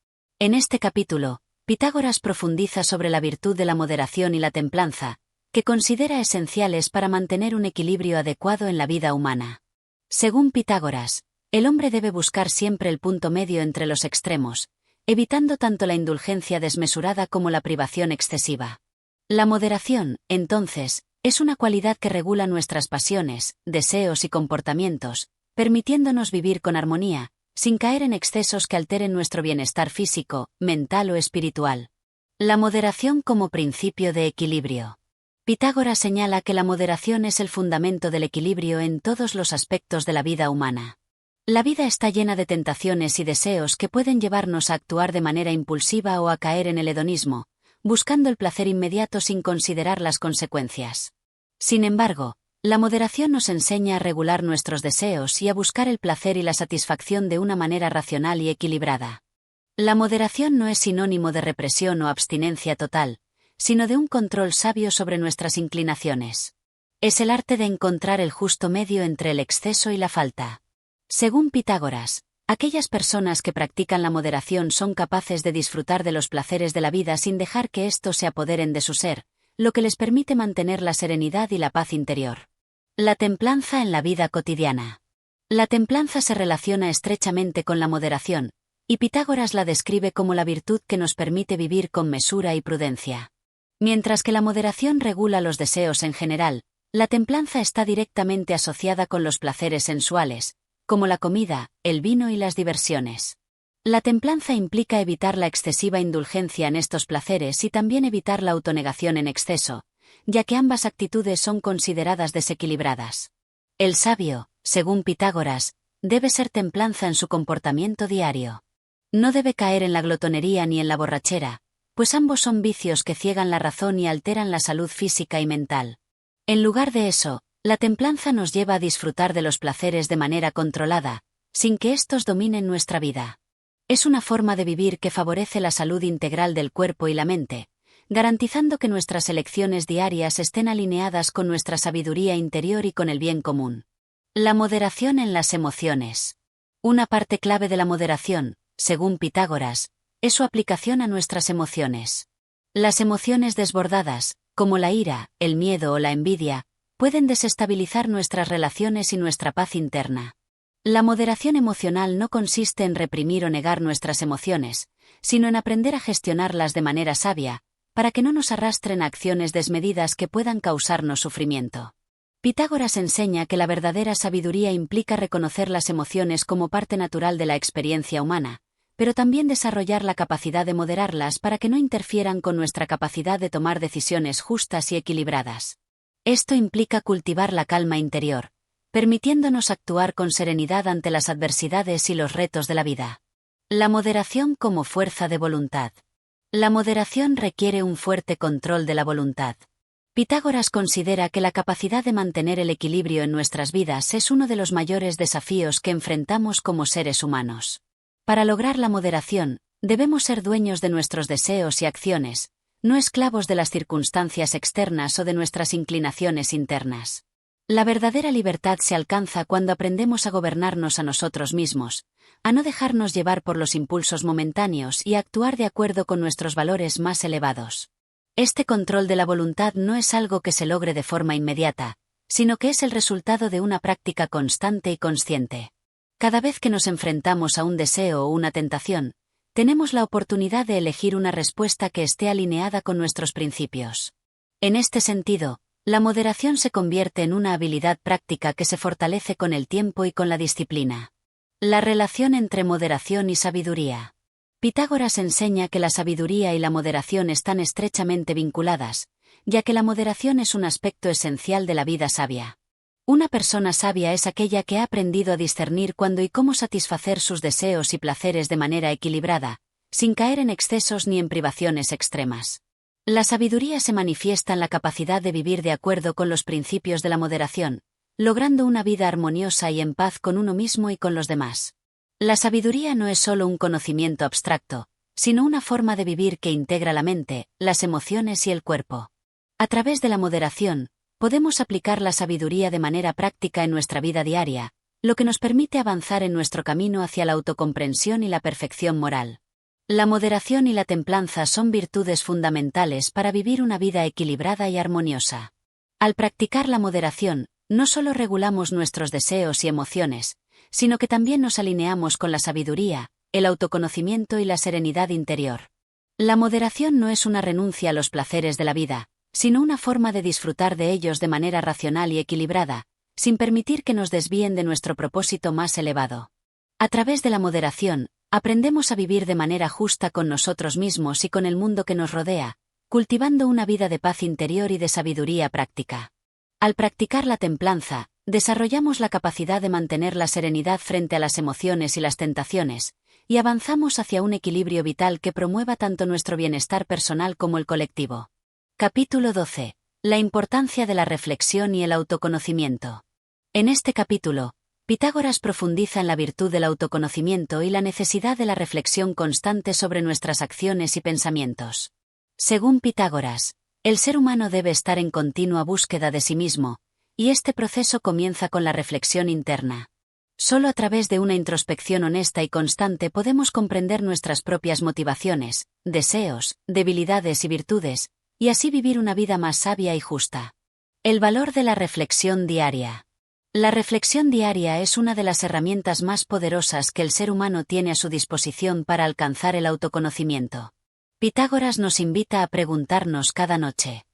[SPEAKER 1] En este capítulo, Pitágoras profundiza sobre la virtud de la moderación y la templanza, que considera esenciales para mantener un equilibrio adecuado en la vida humana. Según Pitágoras, el hombre debe buscar siempre el punto medio entre los extremos, evitando tanto la indulgencia desmesurada como la privación excesiva. La moderación, entonces, es una cualidad que regula nuestras pasiones, deseos y comportamientos, permitiéndonos vivir con armonía, sin caer en excesos que alteren nuestro bienestar físico, mental o espiritual. La moderación como principio de equilibrio. Pitágoras señala que la moderación es el fundamento del equilibrio en todos los aspectos de la vida humana. La vida está llena de tentaciones y deseos que pueden llevarnos a actuar de manera impulsiva o a caer en el hedonismo, buscando el placer inmediato sin considerar las consecuencias. Sin embargo, la moderación nos enseña a regular nuestros deseos y a buscar el placer y la satisfacción de una manera racional y equilibrada. La moderación no es sinónimo de represión o abstinencia total, sino de un control sabio sobre nuestras inclinaciones. Es el arte de encontrar el justo medio entre el exceso y la falta. Según Pitágoras, aquellas personas que practican la moderación son capaces de disfrutar de los placeres de la vida sin dejar que éstos se apoderen de su ser, lo que les permite mantener la serenidad y la paz interior. La templanza en la vida cotidiana. La templanza se relaciona estrechamente con la moderación, y Pitágoras la describe como la virtud que nos permite vivir con mesura y prudencia. Mientras que la moderación regula los deseos en general, la templanza está directamente asociada con los placeres sensuales, como la comida, el vino y las diversiones. La templanza implica evitar la excesiva indulgencia en estos placeres y también evitar la autonegación en exceso, ya que ambas actitudes son consideradas desequilibradas. El sabio, según Pitágoras, debe ser templanza en su comportamiento diario. No debe caer en la glotonería ni en la borrachera, pues ambos son vicios que ciegan la razón y alteran la salud física y mental. En lugar de eso, la templanza nos lleva a disfrutar de los placeres de manera controlada, sin que éstos dominen nuestra vida. Es una forma de vivir que favorece la salud integral del cuerpo y la mente, garantizando que nuestras elecciones diarias estén alineadas con nuestra sabiduría interior y con el bien común. La moderación en las emociones. Una parte clave de la moderación, según Pitágoras, es su aplicación a nuestras emociones. Las emociones desbordadas, como la ira, el miedo o la envidia, pueden desestabilizar nuestras relaciones y nuestra paz interna. La moderación emocional no consiste en reprimir o negar nuestras emociones, sino en aprender a gestionarlas de manera sabia, para que no nos arrastren a acciones desmedidas que puedan causarnos sufrimiento. Pitágoras enseña que la verdadera sabiduría implica reconocer las emociones como parte natural de la experiencia humana, pero también desarrollar la capacidad de moderarlas para que no interfieran con nuestra capacidad de tomar decisiones justas y equilibradas. Esto implica cultivar la calma interior, permitiéndonos actuar con serenidad ante las adversidades y los retos de la vida. La moderación como fuerza de voluntad. La moderación requiere un fuerte control de la voluntad. Pitágoras considera que la capacidad de mantener el equilibrio en nuestras vidas es uno de los mayores desafíos que enfrentamos como seres humanos. Para lograr la moderación, debemos ser dueños de nuestros deseos y acciones, no esclavos de las circunstancias externas o de nuestras inclinaciones internas. La verdadera libertad se alcanza cuando aprendemos a gobernarnos a nosotros mismos, a no dejarnos llevar por los impulsos momentáneos y a actuar de acuerdo con nuestros valores más elevados. Este control de la voluntad no es algo que se logre de forma inmediata, sino que es el resultado de una práctica constante y consciente. Cada vez que nos enfrentamos a un deseo o una tentación, tenemos la oportunidad de elegir una respuesta que esté alineada con nuestros principios. En este sentido, la moderación se convierte en una habilidad práctica que se fortalece con el tiempo y con la disciplina. La relación entre moderación y sabiduría. Pitágoras enseña que la sabiduría y la moderación están estrechamente vinculadas, ya que la moderación es un aspecto esencial de la vida sabia. Una persona sabia es aquella que ha aprendido a discernir cuándo y cómo satisfacer sus deseos y placeres de manera equilibrada, sin caer en excesos ni en privaciones extremas. La sabiduría se manifiesta en la capacidad de vivir de acuerdo con los principios de la moderación, logrando una vida armoniosa y en paz con uno mismo y con los demás. La sabiduría no es solo un conocimiento abstracto, sino una forma de vivir que integra la mente, las emociones y el cuerpo. A través de la moderación, podemos aplicar la sabiduría de manera práctica en nuestra vida diaria, lo que nos permite avanzar en nuestro camino hacia la autocomprensión y la perfección moral. La moderación y la templanza son virtudes fundamentales para vivir una vida equilibrada y armoniosa. Al practicar la moderación, no solo regulamos nuestros deseos y emociones, sino que también nos alineamos con la sabiduría, el autoconocimiento y la serenidad interior. La moderación no es una renuncia a los placeres de la vida, sino una forma de disfrutar de ellos de manera racional y equilibrada, sin permitir que nos desvíen de nuestro propósito más elevado. A través de la moderación, aprendemos a vivir de manera justa con nosotros mismos y con el mundo que nos rodea, cultivando una vida de paz interior y de sabiduría práctica. Al practicar la templanza, desarrollamos la capacidad de mantener la serenidad frente a las emociones y las tentaciones, y avanzamos hacia un equilibrio vital que promueva tanto nuestro bienestar personal como el colectivo. Capítulo 12. La importancia de la reflexión y el autoconocimiento. En este capítulo, Pitágoras profundiza en la virtud del autoconocimiento y la necesidad de la reflexión constante sobre nuestras acciones y pensamientos. Según Pitágoras, el ser humano debe estar en continua búsqueda de sí mismo, y este proceso comienza con la reflexión interna. Solo a través de una introspección honesta y constante podemos comprender nuestras propias motivaciones, deseos, debilidades y virtudes, y así vivir una vida más sabia y justa. El valor de la reflexión diaria. La reflexión diaria es una de las herramientas más poderosas que el ser humano tiene a su disposición para alcanzar el autoconocimiento. Pitágoras nos invita a preguntarnos cada noche: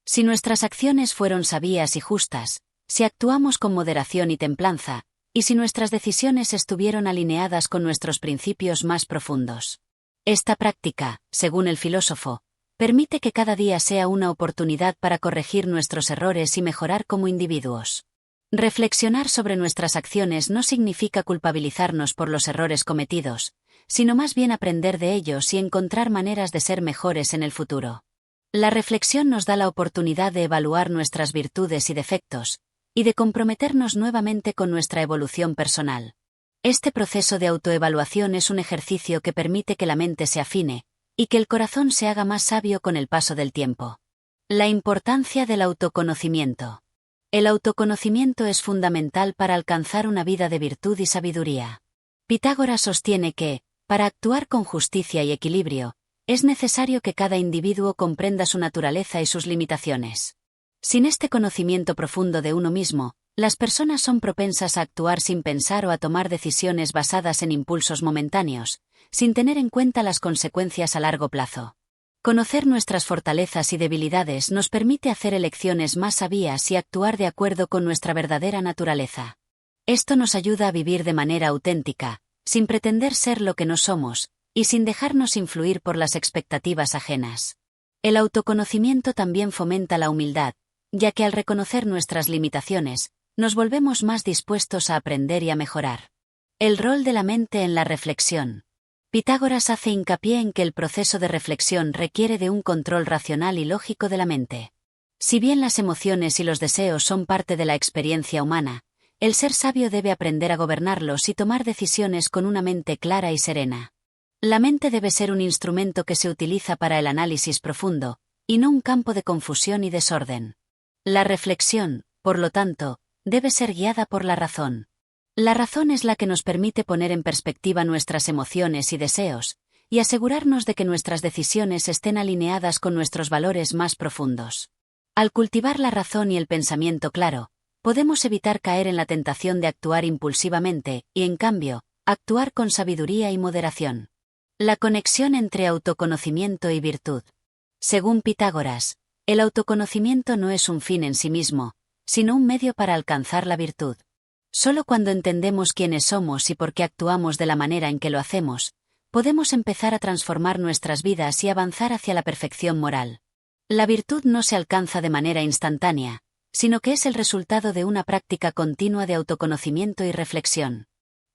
[SPEAKER 1] si nuestras acciones fueron sabias y justas, si actuamos con moderación y templanza, y si nuestras decisiones estuvieron alineadas con nuestros principios más profundos. Esta práctica, según el filósofo, permite que cada día sea una oportunidad para corregir nuestros errores y mejorar como individuos. Reflexionar sobre nuestras acciones no significa culpabilizarnos por los errores cometidos, sino más bien aprender de ellos y encontrar maneras de ser mejores en el futuro. La reflexión nos da la oportunidad de evaluar nuestras virtudes y defectos, y de comprometernos nuevamente con nuestra evolución personal. Este proceso de autoevaluación es un ejercicio que permite que la mente se afine, y que el corazón se haga más sabio con el paso del tiempo. La importancia del autoconocimiento. El autoconocimiento es fundamental para alcanzar una vida de virtud y sabiduría. Pitágoras sostiene que, para actuar con justicia y equilibrio, es necesario que cada individuo comprenda su naturaleza y sus limitaciones. Sin este conocimiento profundo de uno mismo, las personas son propensas a actuar sin pensar o a tomar decisiones basadas en impulsos momentáneos, sin tener en cuenta las consecuencias a largo plazo. Conocer nuestras fortalezas y debilidades nos permite hacer elecciones más sabias y actuar de acuerdo con nuestra verdadera naturaleza. Esto nos ayuda a vivir de manera auténtica, sin pretender ser lo que no somos, y sin dejarnos influir por las expectativas ajenas. El autoconocimiento también fomenta la humildad, ya que al reconocer nuestras limitaciones, nos volvemos más dispuestos a aprender y a mejorar. El rol de la mente en la reflexión. Pitágoras hace hincapié en que el proceso de reflexión requiere de un control racional y lógico de la mente. Si bien las emociones y los deseos son parte de la experiencia humana, el ser sabio debe aprender a gobernarlos y tomar decisiones con una mente clara y serena. La mente debe ser un instrumento que se utiliza para el análisis profundo, y no un campo de confusión y desorden. La reflexión, por lo tanto, debe ser guiada por la razón. La razón es la que nos permite poner en perspectiva nuestras emociones y deseos, y asegurarnos de que nuestras decisiones estén alineadas con nuestros valores más profundos. Al cultivar la razón y el pensamiento claro, podemos evitar caer en la tentación de actuar impulsivamente y, en cambio, actuar con sabiduría y moderación. La conexión entre autoconocimiento y virtud. Según Pitágoras, el autoconocimiento no es un fin en sí mismo, sino un medio para alcanzar la virtud. Solo cuando entendemos quiénes somos y por qué actuamos de la manera en que lo hacemos, podemos empezar a transformar nuestras vidas y avanzar hacia la perfección moral. La virtud no se alcanza de manera instantánea, sino que es el resultado de una práctica continua de autoconocimiento y reflexión.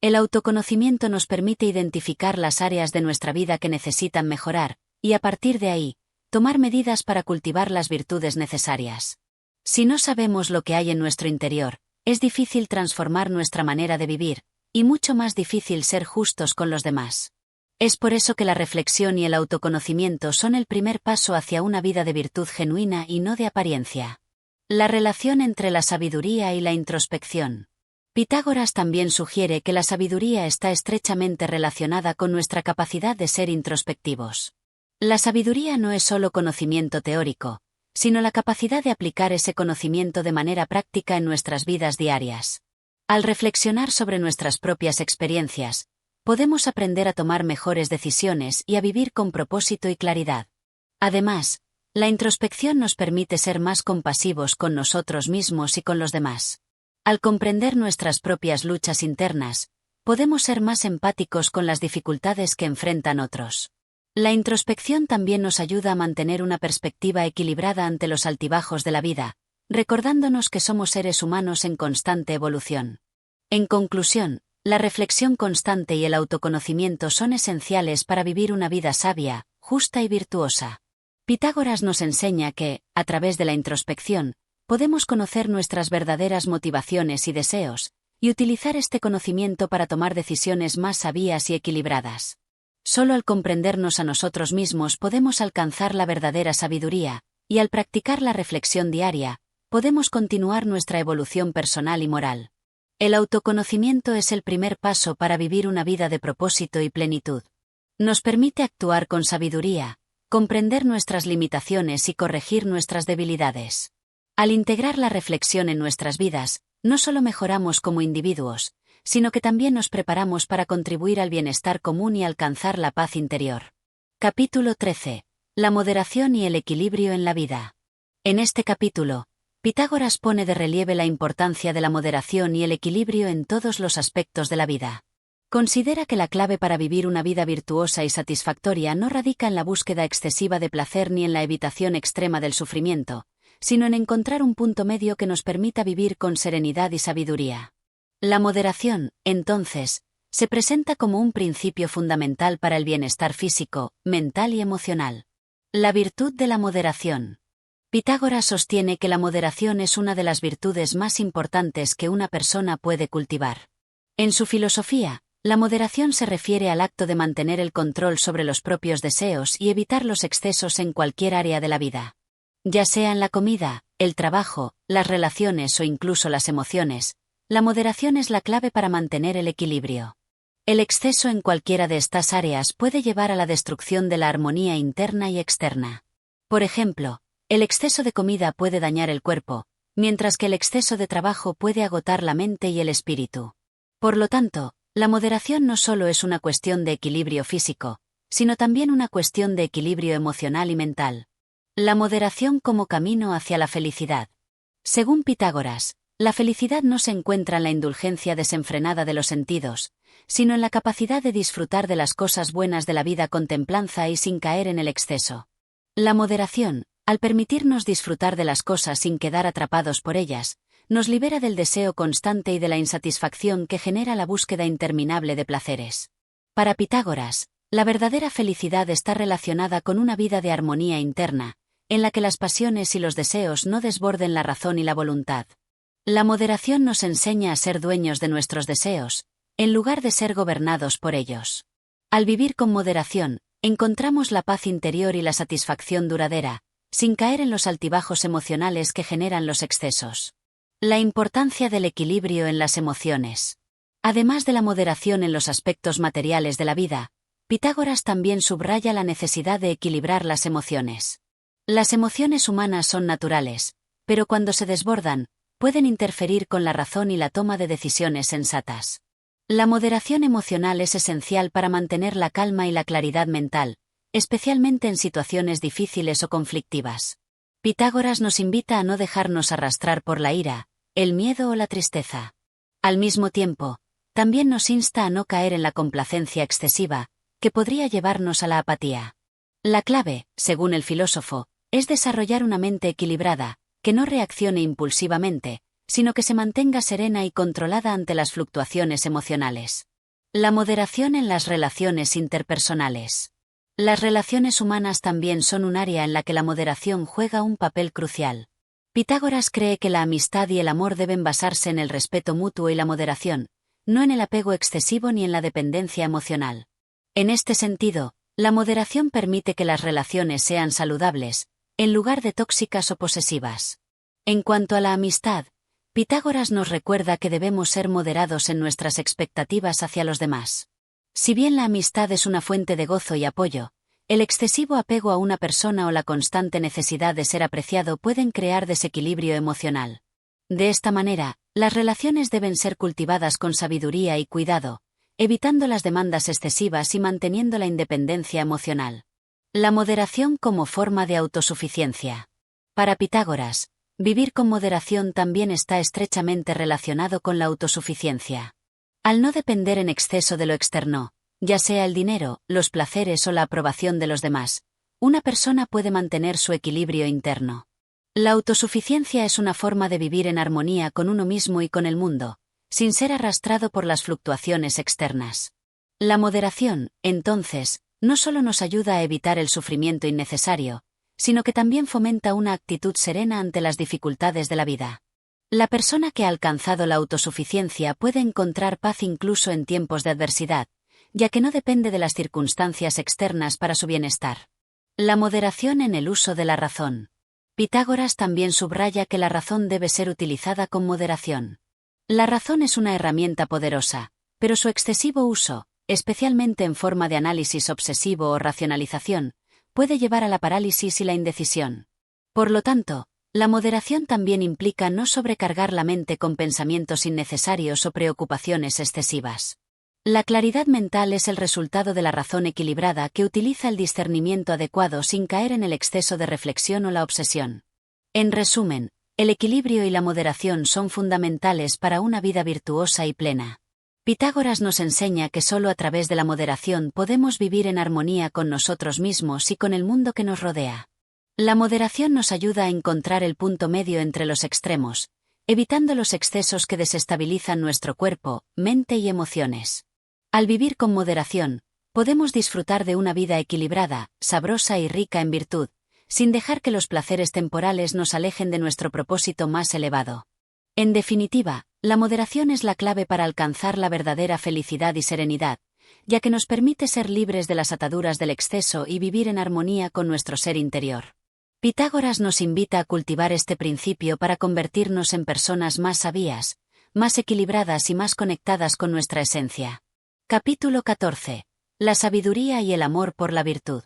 [SPEAKER 1] El autoconocimiento nos permite identificar las áreas de nuestra vida que necesitan mejorar, y a partir de ahí, tomar medidas para cultivar las virtudes necesarias. Si no sabemos lo que hay en nuestro interior, es difícil transformar nuestra manera de vivir, y mucho más difícil ser justos con los demás. Es por eso que la reflexión y el autoconocimiento son el primer paso hacia una vida de virtud genuina y no de apariencia. La relación entre la sabiduría y la introspección. Pitágoras también sugiere que la sabiduría está estrechamente relacionada con nuestra capacidad de ser introspectivos. La sabiduría no es solo conocimiento teórico, sino la capacidad de aplicar ese conocimiento de manera práctica en nuestras vidas diarias. Al reflexionar sobre nuestras propias experiencias, podemos aprender a tomar mejores decisiones y a vivir con propósito y claridad. Además, la introspección nos permite ser más compasivos con nosotros mismos y con los demás. Al comprender nuestras propias luchas internas, podemos ser más empáticos con las dificultades que enfrentan otros. La introspección también nos ayuda a mantener una perspectiva equilibrada ante los altibajos de la vida, recordándonos que somos seres humanos en constante evolución. En conclusión, la reflexión constante y el autoconocimiento son esenciales para vivir una vida sabia, justa y virtuosa. Pitágoras nos enseña que, a través de la introspección, podemos conocer nuestras verdaderas motivaciones y deseos, y utilizar este conocimiento para tomar decisiones más sabias y equilibradas. Solo al comprendernos a nosotros mismos podemos alcanzar la verdadera sabiduría, y al practicar la reflexión diaria, podemos continuar nuestra evolución personal y moral. El autoconocimiento es el primer paso para vivir una vida de propósito y plenitud. Nos permite actuar con sabiduría, comprender nuestras limitaciones y corregir nuestras debilidades. Al integrar la reflexión en nuestras vidas, no solo mejoramos como individuos, sino que también nos preparamos para contribuir al bienestar común y alcanzar la paz interior. Capítulo 13. La moderación y el equilibrio en la vida. En este capítulo, Pitágoras pone de relieve la importancia de la moderación y el equilibrio en todos los aspectos de la vida. Considera que la clave para vivir una vida virtuosa y satisfactoria no radica en la búsqueda excesiva de placer ni en la evitación extrema del sufrimiento, sino en encontrar un punto medio que nos permita vivir con serenidad y sabiduría. La moderación, entonces, se presenta como un principio fundamental para el bienestar físico, mental y emocional. La virtud de la moderación. Pitágoras sostiene que la moderación es una de las virtudes más importantes que una persona puede cultivar. En su filosofía, la moderación se refiere al acto de mantener el control sobre los propios deseos y evitar los excesos en cualquier área de la vida. Ya sea en la comida, el trabajo, las relaciones o incluso las emociones, la moderación es la clave para mantener el equilibrio. El exceso en cualquiera de estas áreas puede llevar a la destrucción de la armonía interna y externa. Por ejemplo, el exceso de comida puede dañar el cuerpo, mientras que el exceso de trabajo puede agotar la mente y el espíritu. Por lo tanto, la moderación no solo es una cuestión de equilibrio físico, sino también una cuestión de equilibrio emocional y mental. La moderación como camino hacia la felicidad. Según Pitágoras, la felicidad no se encuentra en la indulgencia desenfrenada de los sentidos, sino en la capacidad de disfrutar de las cosas buenas de la vida con templanza y sin caer en el exceso. La moderación, al permitirnos disfrutar de las cosas sin quedar atrapados por ellas, nos libera del deseo constante y de la insatisfacción que genera la búsqueda interminable de placeres. Para Pitágoras, la verdadera felicidad está relacionada con una vida de armonía interna, en la que las pasiones y los deseos no desborden la razón y la voluntad. La moderación nos enseña a ser dueños de nuestros deseos, en lugar de ser gobernados por ellos. Al vivir con moderación, encontramos la paz interior y la satisfacción duradera, sin caer en los altibajos emocionales que generan los excesos. La importancia del equilibrio en las emociones. Además de la moderación en los aspectos materiales de la vida, Pitágoras también subraya la necesidad de equilibrar las emociones. Las emociones humanas son naturales, pero cuando se desbordan, pueden interferir con la razón y la toma de decisiones sensatas. La moderación emocional es esencial para mantener la calma y la claridad mental, especialmente en situaciones difíciles o conflictivas. Pitágoras nos invita a no dejarnos arrastrar por la ira, el miedo o la tristeza. Al mismo tiempo, también nos insta a no caer en la complacencia excesiva, que podría llevarnos a la apatía. La clave, según el filósofo, es desarrollar una mente equilibrada, que no reaccione impulsivamente, sino que se mantenga serena y controlada ante las fluctuaciones emocionales. La moderación en las relaciones interpersonales. Las relaciones humanas también son un área en la que la moderación juega un papel crucial. Pitágoras cree que la amistad y el amor deben basarse en el respeto mutuo y la moderación, no en el apego excesivo ni en la dependencia emocional. En este sentido, la moderación permite que las relaciones sean saludables, en lugar de tóxicas o posesivas. En cuanto a la amistad, Pitágoras nos recuerda que debemos ser moderados en nuestras expectativas hacia los demás. Si bien la amistad es una fuente de gozo y apoyo, el excesivo apego a una persona o la constante necesidad de ser apreciado pueden crear desequilibrio emocional. De esta manera, las relaciones deben ser cultivadas con sabiduría y cuidado, evitando las demandas excesivas y manteniendo la independencia emocional. La moderación como forma de autosuficiencia. Para Pitágoras, vivir con moderación también está estrechamente relacionado con la autosuficiencia. Al no depender en exceso de lo externo, ya sea el dinero, los placeres o la aprobación de los demás, una persona puede mantener su equilibrio interno. La autosuficiencia es una forma de vivir en armonía con uno mismo y con el mundo, sin ser arrastrado por las fluctuaciones externas. La moderación, entonces, no solo nos ayuda a evitar el sufrimiento innecesario, sino que también fomenta una actitud serena ante las dificultades de la vida. La persona que ha alcanzado la autosuficiencia puede encontrar paz incluso en tiempos de adversidad, ya que no depende de las circunstancias externas para su bienestar. La moderación en el uso de la razón. Pitágoras también subraya que la razón debe ser utilizada con moderación. La razón es una herramienta poderosa, pero su excesivo uso, especialmente en forma de análisis obsesivo o racionalización, puede llevar a la parálisis y la indecisión. Por lo tanto, la moderación también implica no sobrecargar la mente con pensamientos innecesarios o preocupaciones excesivas. La claridad mental es el resultado de la razón equilibrada que utiliza el discernimiento adecuado sin caer en el exceso de reflexión o la obsesión. En resumen, el equilibrio y la moderación son fundamentales para una vida virtuosa y plena. Pitágoras nos enseña que solo a través de la moderación podemos vivir en armonía con nosotros mismos y con el mundo que nos rodea. La moderación nos ayuda a encontrar el punto medio entre los extremos, evitando los excesos que desestabilizan nuestro cuerpo, mente y emociones. Al vivir con moderación, podemos disfrutar de una vida equilibrada, sabrosa y rica en virtud, sin dejar que los placeres temporales nos alejen de nuestro propósito más elevado. En definitiva, la moderación es la clave para alcanzar la verdadera felicidad y serenidad, ya que nos permite ser libres de las ataduras del exceso y vivir en armonía con nuestro ser interior. Pitágoras nos invita a cultivar este principio para convertirnos en personas más sabias, más equilibradas y más conectadas con nuestra esencia. Capítulo 14. La sabiduría y el amor por la virtud.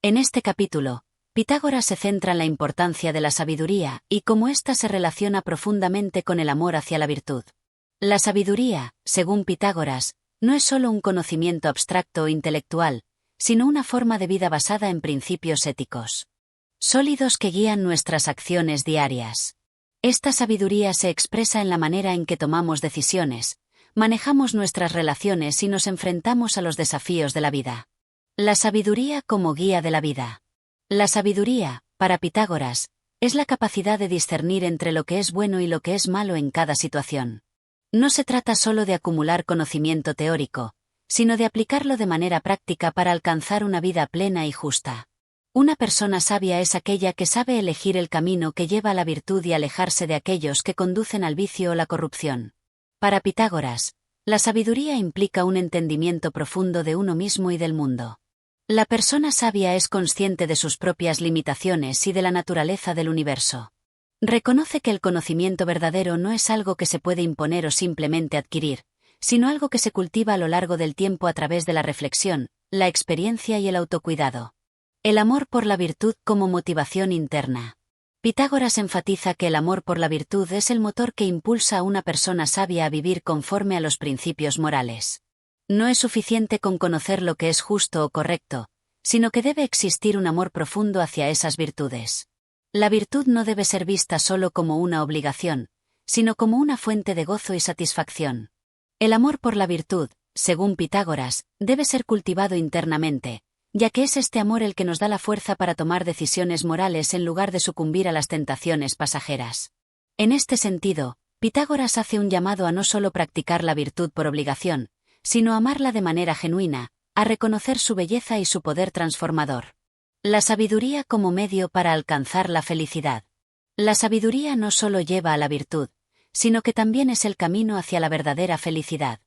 [SPEAKER 1] En este capítulo, Pitágoras se centra en la importancia de la sabiduría y cómo ésta se relaciona profundamente con el amor hacia la virtud. La sabiduría, según Pitágoras, no es solo un conocimiento abstracto o intelectual, sino una forma de vida basada en principios éticos sólidos que guían nuestras acciones diarias. Esta sabiduría se expresa en la manera en que tomamos decisiones, manejamos nuestras relaciones y nos enfrentamos a los desafíos de la vida. La sabiduría como guía de la vida. La sabiduría, para Pitágoras, es la capacidad de discernir entre lo que es bueno y lo que es malo en cada situación. No se trata solo de acumular conocimiento teórico, sino de aplicarlo de manera práctica para alcanzar una vida plena y justa. Una persona sabia es aquella que sabe elegir el camino que lleva a la virtud y alejarse de aquellos que conducen al vicio o la corrupción. Para Pitágoras, la sabiduría implica un entendimiento profundo de uno mismo y del mundo. La persona sabia es consciente de sus propias limitaciones y de la naturaleza del universo. Reconoce que el conocimiento verdadero no es algo que se puede imponer o simplemente adquirir, sino algo que se cultiva a lo largo del tiempo a través de la reflexión, la experiencia y el autocuidado. El amor por la virtud como motivación interna. Pitágoras enfatiza que el amor por la virtud es el motor que impulsa a una persona sabia a vivir conforme a los principios morales. No es suficiente con conocer lo que es justo o correcto, sino que debe existir un amor profundo hacia esas virtudes. La virtud no debe ser vista solo como una obligación, sino como una fuente de gozo y satisfacción. El amor por la virtud, según Pitágoras, debe ser cultivado internamente, ya que es este amor el que nos da la fuerza para tomar decisiones morales en lugar de sucumbir a las tentaciones pasajeras. En este sentido, Pitágoras hace un llamado a no solo practicar la virtud por obligación, sino a amarla de manera genuina, a reconocer su belleza y su poder transformador. La sabiduría como medio para alcanzar la felicidad. La sabiduría no solo lleva a la virtud, sino que también es el camino hacia la verdadera felicidad.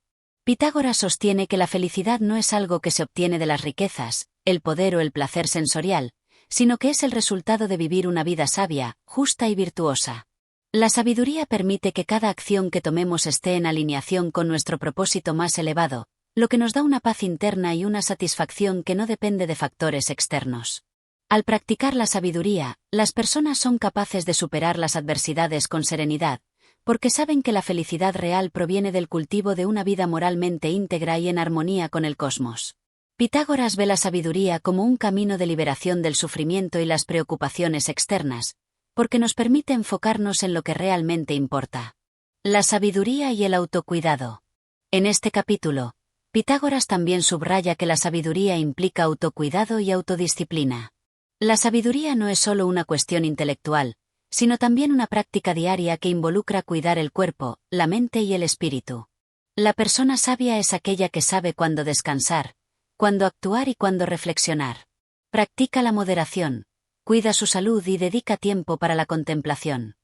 [SPEAKER 1] Pitágoras sostiene que la felicidad no es algo que se obtiene de las riquezas, el poder o el placer sensorial, sino que es el resultado de vivir una vida sabia, justa y virtuosa. La sabiduría permite que cada acción que tomemos esté en alineación con nuestro propósito más elevado, lo que nos da una paz interna y una satisfacción que no depende de factores externos. Al practicar la sabiduría, las personas son capaces de superar las adversidades con serenidad, porque saben que la felicidad real proviene del cultivo de una vida moralmente íntegra y en armonía con el cosmos. Pitágoras ve la sabiduría como un camino de liberación del sufrimiento y las preocupaciones externas, porque nos permite enfocarnos en lo que realmente importa. La sabiduría y el autocuidado. En este capítulo, Pitágoras también subraya que la sabiduría implica autocuidado y autodisciplina. La sabiduría no es solo una cuestión intelectual, sino también una práctica diaria que involucra cuidar el cuerpo, la mente y el espíritu. La persona sabia es aquella que sabe cuándo descansar, cuándo actuar y cuándo reflexionar. Practica la moderación, cuida su salud y dedica tiempo para la contemplación.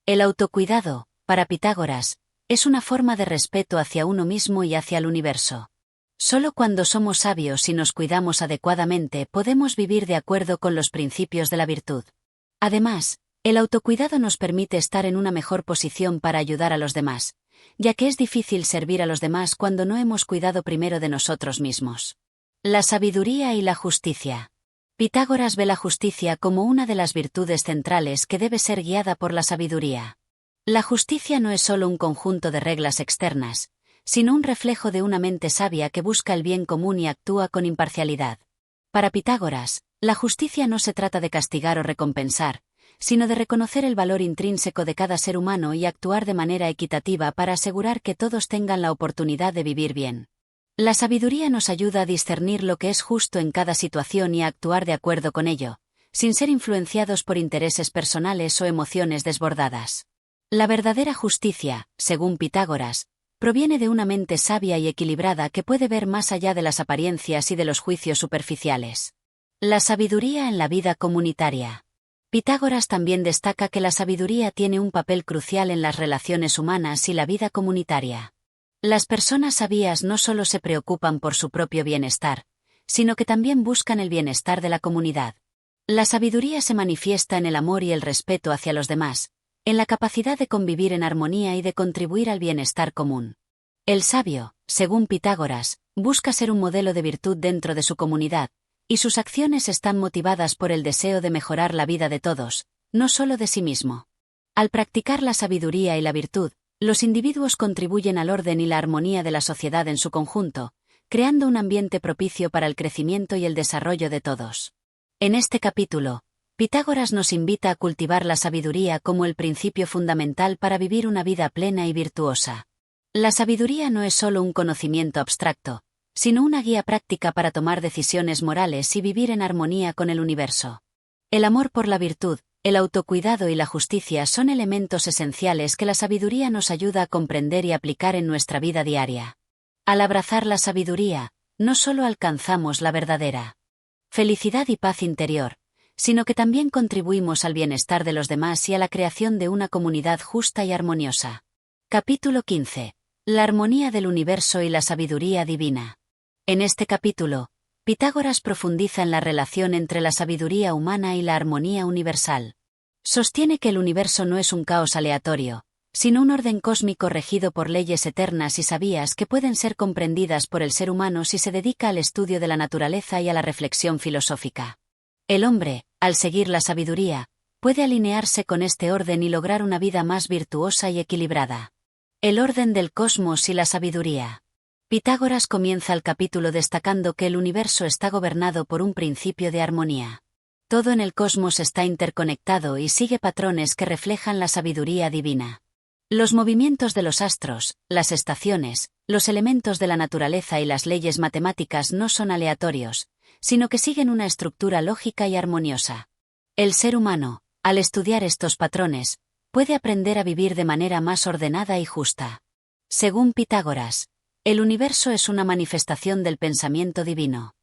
[SPEAKER 1] El autocuidado, para Pitágoras, es una forma de respeto hacia uno mismo y hacia el universo. Solo cuando somos sabios y nos cuidamos adecuadamente podemos vivir de acuerdo con los principios de la virtud. Además, el autocuidado nos permite estar en una mejor posición para ayudar a los demás, ya que es difícil servir a los demás cuando no hemos cuidado primero de nosotros mismos. La sabiduría y la justicia. Pitágoras ve la justicia como una de las virtudes centrales que debe ser guiada por la sabiduría. La justicia no es solo un conjunto de reglas externas, sino un reflejo de una mente sabia que busca el bien común y actúa con imparcialidad. Para Pitágoras, la justicia no se trata de castigar o recompensar, sino de reconocer el valor intrínseco de cada ser humano y actuar de manera equitativa para asegurar que todos tengan la oportunidad de vivir bien. La sabiduría nos ayuda a discernir lo que es justo en cada situación y a actuar de acuerdo con ello, sin ser influenciados por intereses personales o emociones desbordadas. La verdadera justicia, según Pitágoras, proviene de una mente sabia y equilibrada que puede ver más allá de las apariencias y de los juicios superficiales. La sabiduría en la vida comunitaria. Pitágoras también destaca que la sabiduría tiene un papel crucial en las relaciones humanas y la vida comunitaria. Las personas sabias no solo se preocupan por su propio bienestar, sino que también buscan el bienestar de la comunidad. La sabiduría se manifiesta en el amor y el respeto hacia los demás, en la capacidad de convivir en armonía y de contribuir al bienestar común. El sabio, según Pitágoras, busca ser un modelo de virtud dentro de su comunidad, y sus acciones están motivadas por el deseo de mejorar la vida de todos, no solo de sí mismo. Al practicar la sabiduría y la virtud, los individuos contribuyen al orden y la armonía de la sociedad en su conjunto, creando un ambiente propicio para el crecimiento y el desarrollo de todos. En este capítulo, Pitágoras nos invita a cultivar la sabiduría como el principio fundamental para vivir una vida plena y virtuosa. La sabiduría no es solo un conocimiento abstracto, sino una guía práctica para tomar decisiones morales y vivir en armonía con el universo. El amor por la virtud, el autocuidado y la justicia son elementos esenciales que la sabiduría nos ayuda a comprender y aplicar en nuestra vida diaria. Al abrazar la sabiduría, no solo alcanzamos la verdadera felicidad y paz interior, sino que también contribuimos al bienestar de los demás y a la creación de una comunidad justa y armoniosa. Capítulo 15. La armonía del universo y la sabiduría divina. En este capítulo, Pitágoras profundiza en la relación entre la sabiduría humana y la armonía universal. Sostiene que el universo no es un caos aleatorio, sino un orden cósmico regido por leyes eternas y sabias que pueden ser comprendidas por el ser humano si se dedica al estudio de la naturaleza y a la reflexión filosófica. El hombre, al seguir la sabiduría, puede alinearse con este orden y lograr una vida más virtuosa y equilibrada. El orden del cosmos y la sabiduría. Pitágoras comienza el capítulo destacando que el universo está gobernado por un principio de armonía. Todo en el cosmos está interconectado y sigue patrones que reflejan la sabiduría divina. Los movimientos de los astros, las estaciones, los elementos de la naturaleza y las leyes matemáticas no son aleatorios, sino que siguen una estructura lógica y armoniosa. El ser humano, al estudiar estos patrones, puede aprender a vivir de manera más ordenada y justa. Según Pitágoras, el universo es una manifestación del pensamiento divino.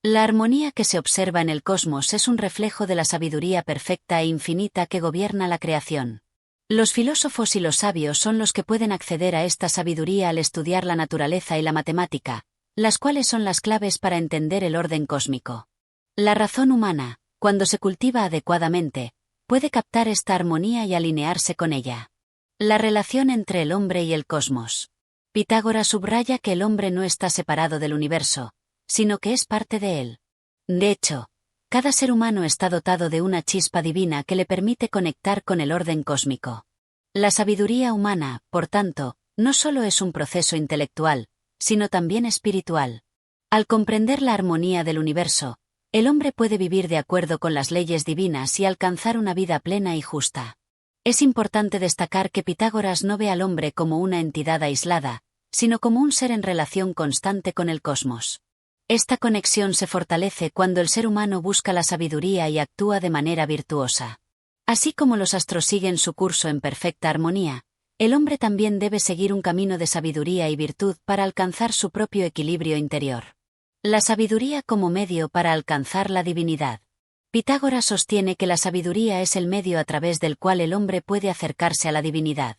[SPEAKER 1] La armonía que se observa en el cosmos es un reflejo de la sabiduría perfecta e infinita que gobierna la creación. Los filósofos y los sabios son los que pueden acceder a esta sabiduría al estudiar la naturaleza y la matemática, las cuales son las claves para entender el orden cósmico. La razón humana, cuando se cultiva adecuadamente, puede captar esta armonía y alinearse con ella. La relación entre el hombre y el cosmos. Pitágoras subraya que el hombre no está separado del universo, sino que es parte de él. De hecho, cada ser humano está dotado de una chispa divina que le permite conectar con el orden cósmico. La sabiduría humana, por tanto, no solo es un proceso intelectual, sino también espiritual. Al comprender la armonía del universo, el hombre puede vivir de acuerdo con las leyes divinas y alcanzar una vida plena y justa. Es importante destacar que Pitágoras no ve al hombre como una entidad aislada, sino como un ser en relación constante con el cosmos. Esta conexión se fortalece cuando el ser humano busca la sabiduría y actúa de manera virtuosa. Así como los astros siguen su curso en perfecta armonía, el hombre también debe seguir un camino de sabiduría y virtud para alcanzar su propio equilibrio interior. La sabiduría como medio para alcanzar la divinidad. Pitágoras sostiene que la sabiduría es el medio a través del cual el hombre puede acercarse a la divinidad.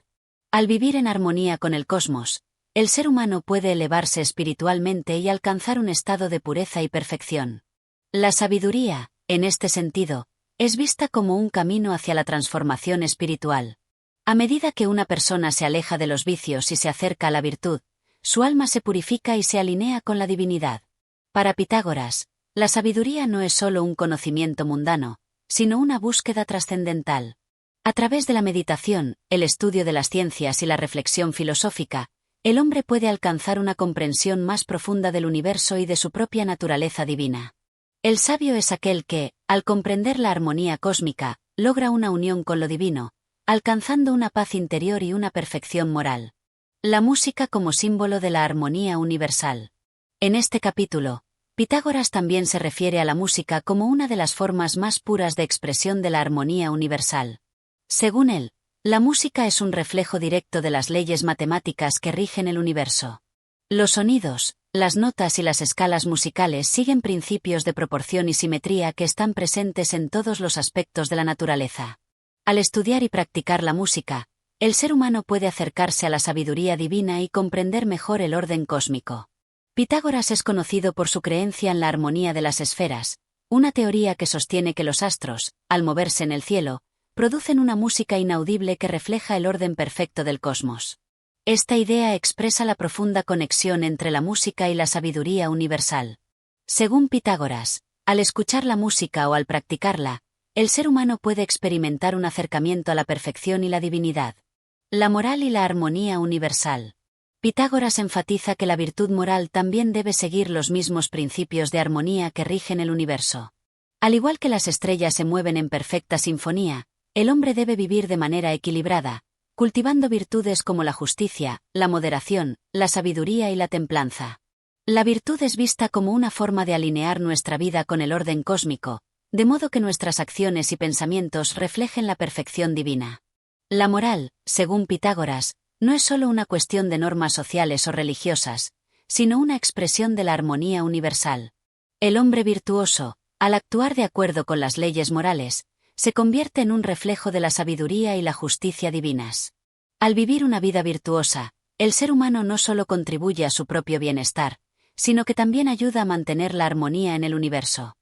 [SPEAKER 1] Al vivir en armonía con el cosmos, el ser humano puede elevarse espiritualmente y alcanzar un estado de pureza y perfección. La sabiduría, en este sentido, es vista como un camino hacia la transformación espiritual. A medida que una persona se aleja de los vicios y se acerca a la virtud, su alma se purifica y se alinea con la divinidad. Para Pitágoras, la sabiduría no es solo un conocimiento mundano, sino una búsqueda trascendental. A través de la meditación, el estudio de las ciencias y la reflexión filosófica, el hombre puede alcanzar una comprensión más profunda del universo y de su propia naturaleza divina. El sabio es aquel que, al comprender la armonía cósmica, logra una unión con lo divino, alcanzando una paz interior y una perfección moral. La música como símbolo de la armonía universal. En este capítulo, Pitágoras también se refiere a la música como una de las formas más puras de expresión de la armonía universal. Según él, la música es un reflejo directo de las leyes matemáticas que rigen el universo. Los sonidos, las notas y las escalas musicales siguen principios de proporción y simetría que están presentes en todos los aspectos de la naturaleza. Al estudiar y practicar la música, el ser humano puede acercarse a la sabiduría divina y comprender mejor el orden cósmico. Pitágoras es conocido por su creencia en la armonía de las esferas, una teoría que sostiene que los astros, al moverse en el cielo, producen una música inaudible que refleja el orden perfecto del cosmos. Esta idea expresa la profunda conexión entre la música y la sabiduría universal. Según Pitágoras, al escuchar la música o al practicarla, el ser humano puede experimentar un acercamiento a la perfección y la divinidad. La moral y la armonía universal. Pitágoras enfatiza que la virtud moral también debe seguir los mismos principios de armonía que rigen el universo. Al igual que las estrellas se mueven en perfecta sinfonía, el hombre debe vivir de manera equilibrada, cultivando virtudes como la justicia, la moderación, la sabiduría y la templanza. La virtud es vista como una forma de alinear nuestra vida con el orden cósmico, de modo que nuestras acciones y pensamientos reflejen la perfección divina. La moral, según Pitágoras, no es solo una cuestión de normas sociales o religiosas, sino una expresión de la armonía universal. El hombre virtuoso, al actuar de acuerdo con las leyes morales, se convierte en un reflejo de la sabiduría y la justicia divinas. Al vivir una vida virtuosa, el ser humano no solo contribuye a su propio bienestar, sino que también ayuda a mantener la armonía en el universo.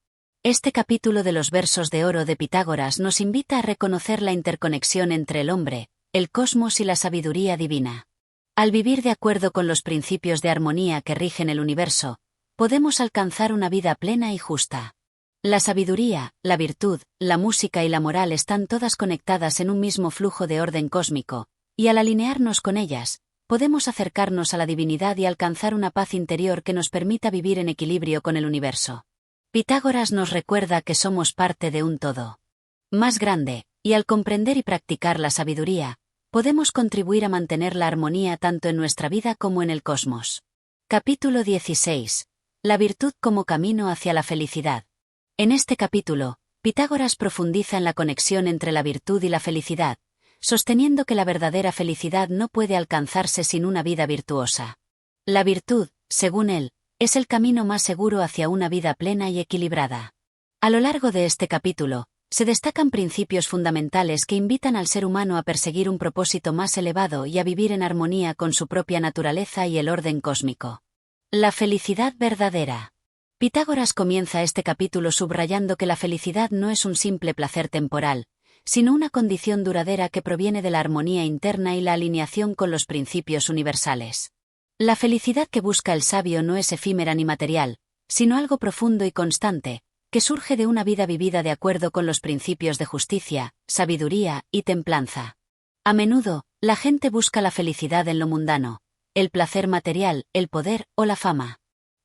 [SPEAKER 1] Este capítulo de los versos de oro de Pitágoras nos invita a reconocer la interconexión entre el hombre, el cosmos y la sabiduría divina. Al vivir de acuerdo con los principios de armonía que rigen el universo, podemos alcanzar una vida plena y justa. La sabiduría, la virtud, la música y la moral están todas conectadas en un mismo flujo de orden cósmico, y al alinearnos con ellas, podemos acercarnos a la divinidad y alcanzar una paz interior que nos permita vivir en equilibrio con el universo. Pitágoras nos recuerda que somos parte de un todo más grande, y al comprender y practicar la sabiduría, podemos contribuir a mantener la armonía tanto en nuestra vida como en el cosmos. Capítulo 16. La virtud como camino hacia la felicidad. En este capítulo, Pitágoras profundiza en la conexión entre la virtud y la felicidad, sosteniendo que la verdadera felicidad no puede alcanzarse sin una vida virtuosa. La virtud, según él, es el camino más seguro hacia una vida plena y equilibrada. A lo largo de este capítulo, se destacan principios fundamentales que invitan al ser humano a perseguir un propósito más elevado y a vivir en armonía con su propia naturaleza y el orden cósmico. La felicidad verdadera. Pitágoras comienza este capítulo subrayando que la felicidad no es un simple placer temporal, sino una condición duradera que proviene de la armonía interna y la alineación con los principios universales. La felicidad que busca el sabio no es efímera ni material, sino algo profundo y constante, que surge de una vida vivida de acuerdo con los principios de justicia, sabiduría y templanza. A menudo, la gente busca la felicidad en lo mundano, el placer material, el poder o la fama.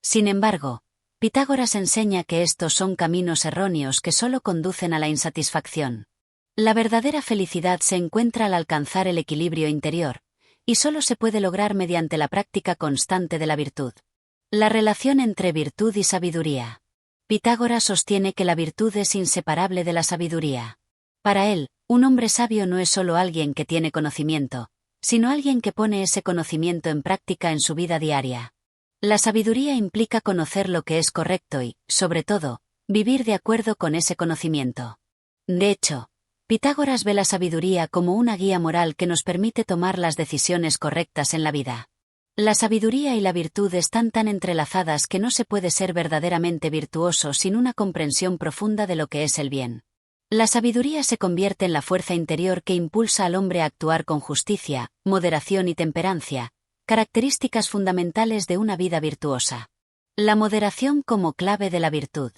[SPEAKER 1] Sin embargo, Pitágoras enseña que estos son caminos erróneos que solo conducen a la insatisfacción. La verdadera felicidad se encuentra al alcanzar el equilibrio interior, y solo se puede lograr mediante la práctica constante de la virtud. La relación entre virtud y sabiduría. Pitágoras sostiene que la virtud es inseparable de la sabiduría. Para él, un hombre sabio no es solo alguien que tiene conocimiento, sino alguien que pone ese conocimiento en práctica en su vida diaria. La sabiduría implica conocer lo que es correcto y, sobre todo, vivir de acuerdo con ese conocimiento. De hecho, Pitágoras ve la sabiduría como una guía moral que nos permite tomar las decisiones correctas en la vida. La sabiduría y la virtud están tan entrelazadas que no se puede ser verdaderamente virtuoso sin una comprensión profunda de lo que es el bien. La sabiduría se convierte en la fuerza interior que impulsa al hombre a actuar con justicia, moderación y temperancia, características fundamentales de una vida virtuosa. La moderación como clave de la virtud.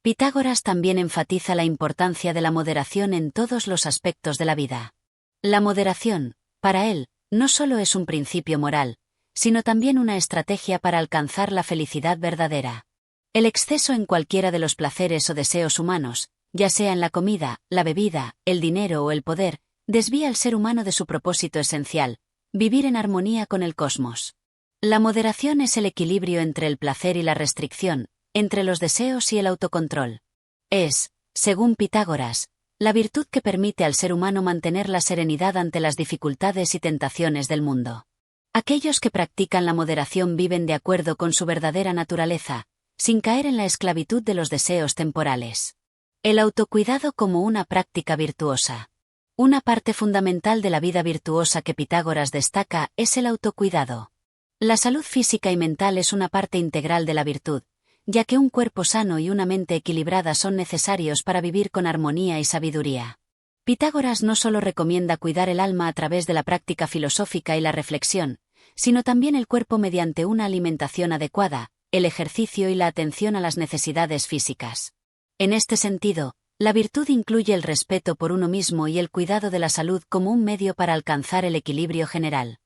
[SPEAKER 1] Pitágoras también enfatiza la importancia de la moderación en todos los aspectos de la vida. La moderación, para él, no solo es un principio moral, sino también una estrategia para alcanzar la felicidad verdadera. El exceso en cualquiera de los placeres o deseos humanos, ya sea en la comida, la bebida, el dinero o el poder, desvía al ser humano de su propósito esencial, vivir en armonía con el cosmos. La moderación es el equilibrio entre el placer y la restricción, entre los deseos y el autocontrol. Es, según Pitágoras, la virtud que permite al ser humano mantener la serenidad ante las dificultades y tentaciones del mundo. Aquellos que practican la moderación viven de acuerdo con su verdadera naturaleza, sin caer en la esclavitud de los deseos temporales. El autocuidado como una práctica virtuosa. Una parte fundamental de la vida virtuosa que Pitágoras destaca es el autocuidado. La salud física y mental es una parte integral de la virtud, ya que un cuerpo sano y una mente equilibrada son necesarios para vivir con armonía y sabiduría. Pitágoras no solo recomienda cuidar el alma a través de la práctica filosófica y la reflexión, sino también el cuerpo mediante una alimentación adecuada, el ejercicio y la atención a las necesidades físicas. En este sentido, la virtud incluye el respeto por uno mismo y el cuidado de la salud como un medio para alcanzar el equilibrio general.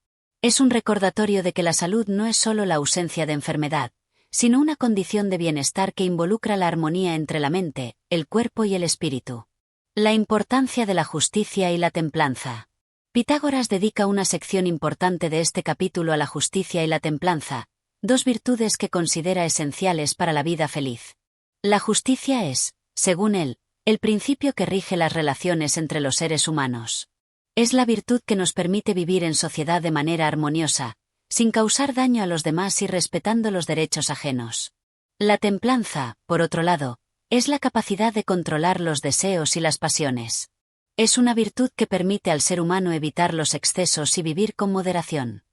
[SPEAKER 1] Es un recordatorio de que la salud no es solo la ausencia de enfermedad, sino una condición de bienestar que involucra la armonía entre la mente, el cuerpo y el espíritu. La importancia de la justicia y la templanza. Pitágoras dedica una sección importante de este capítulo a la justicia y la templanza, dos virtudes que considera esenciales para la vida feliz. La justicia es, según él, el principio que rige las relaciones entre los seres humanos. Es la virtud que nos permite vivir en sociedad de manera armoniosa, sin causar daño a los demás y respetando los derechos ajenos. La templanza, por otro lado, es la capacidad de controlar los deseos y las pasiones. Es una virtud que permite al ser humano evitar los excesos y vivir con moderación.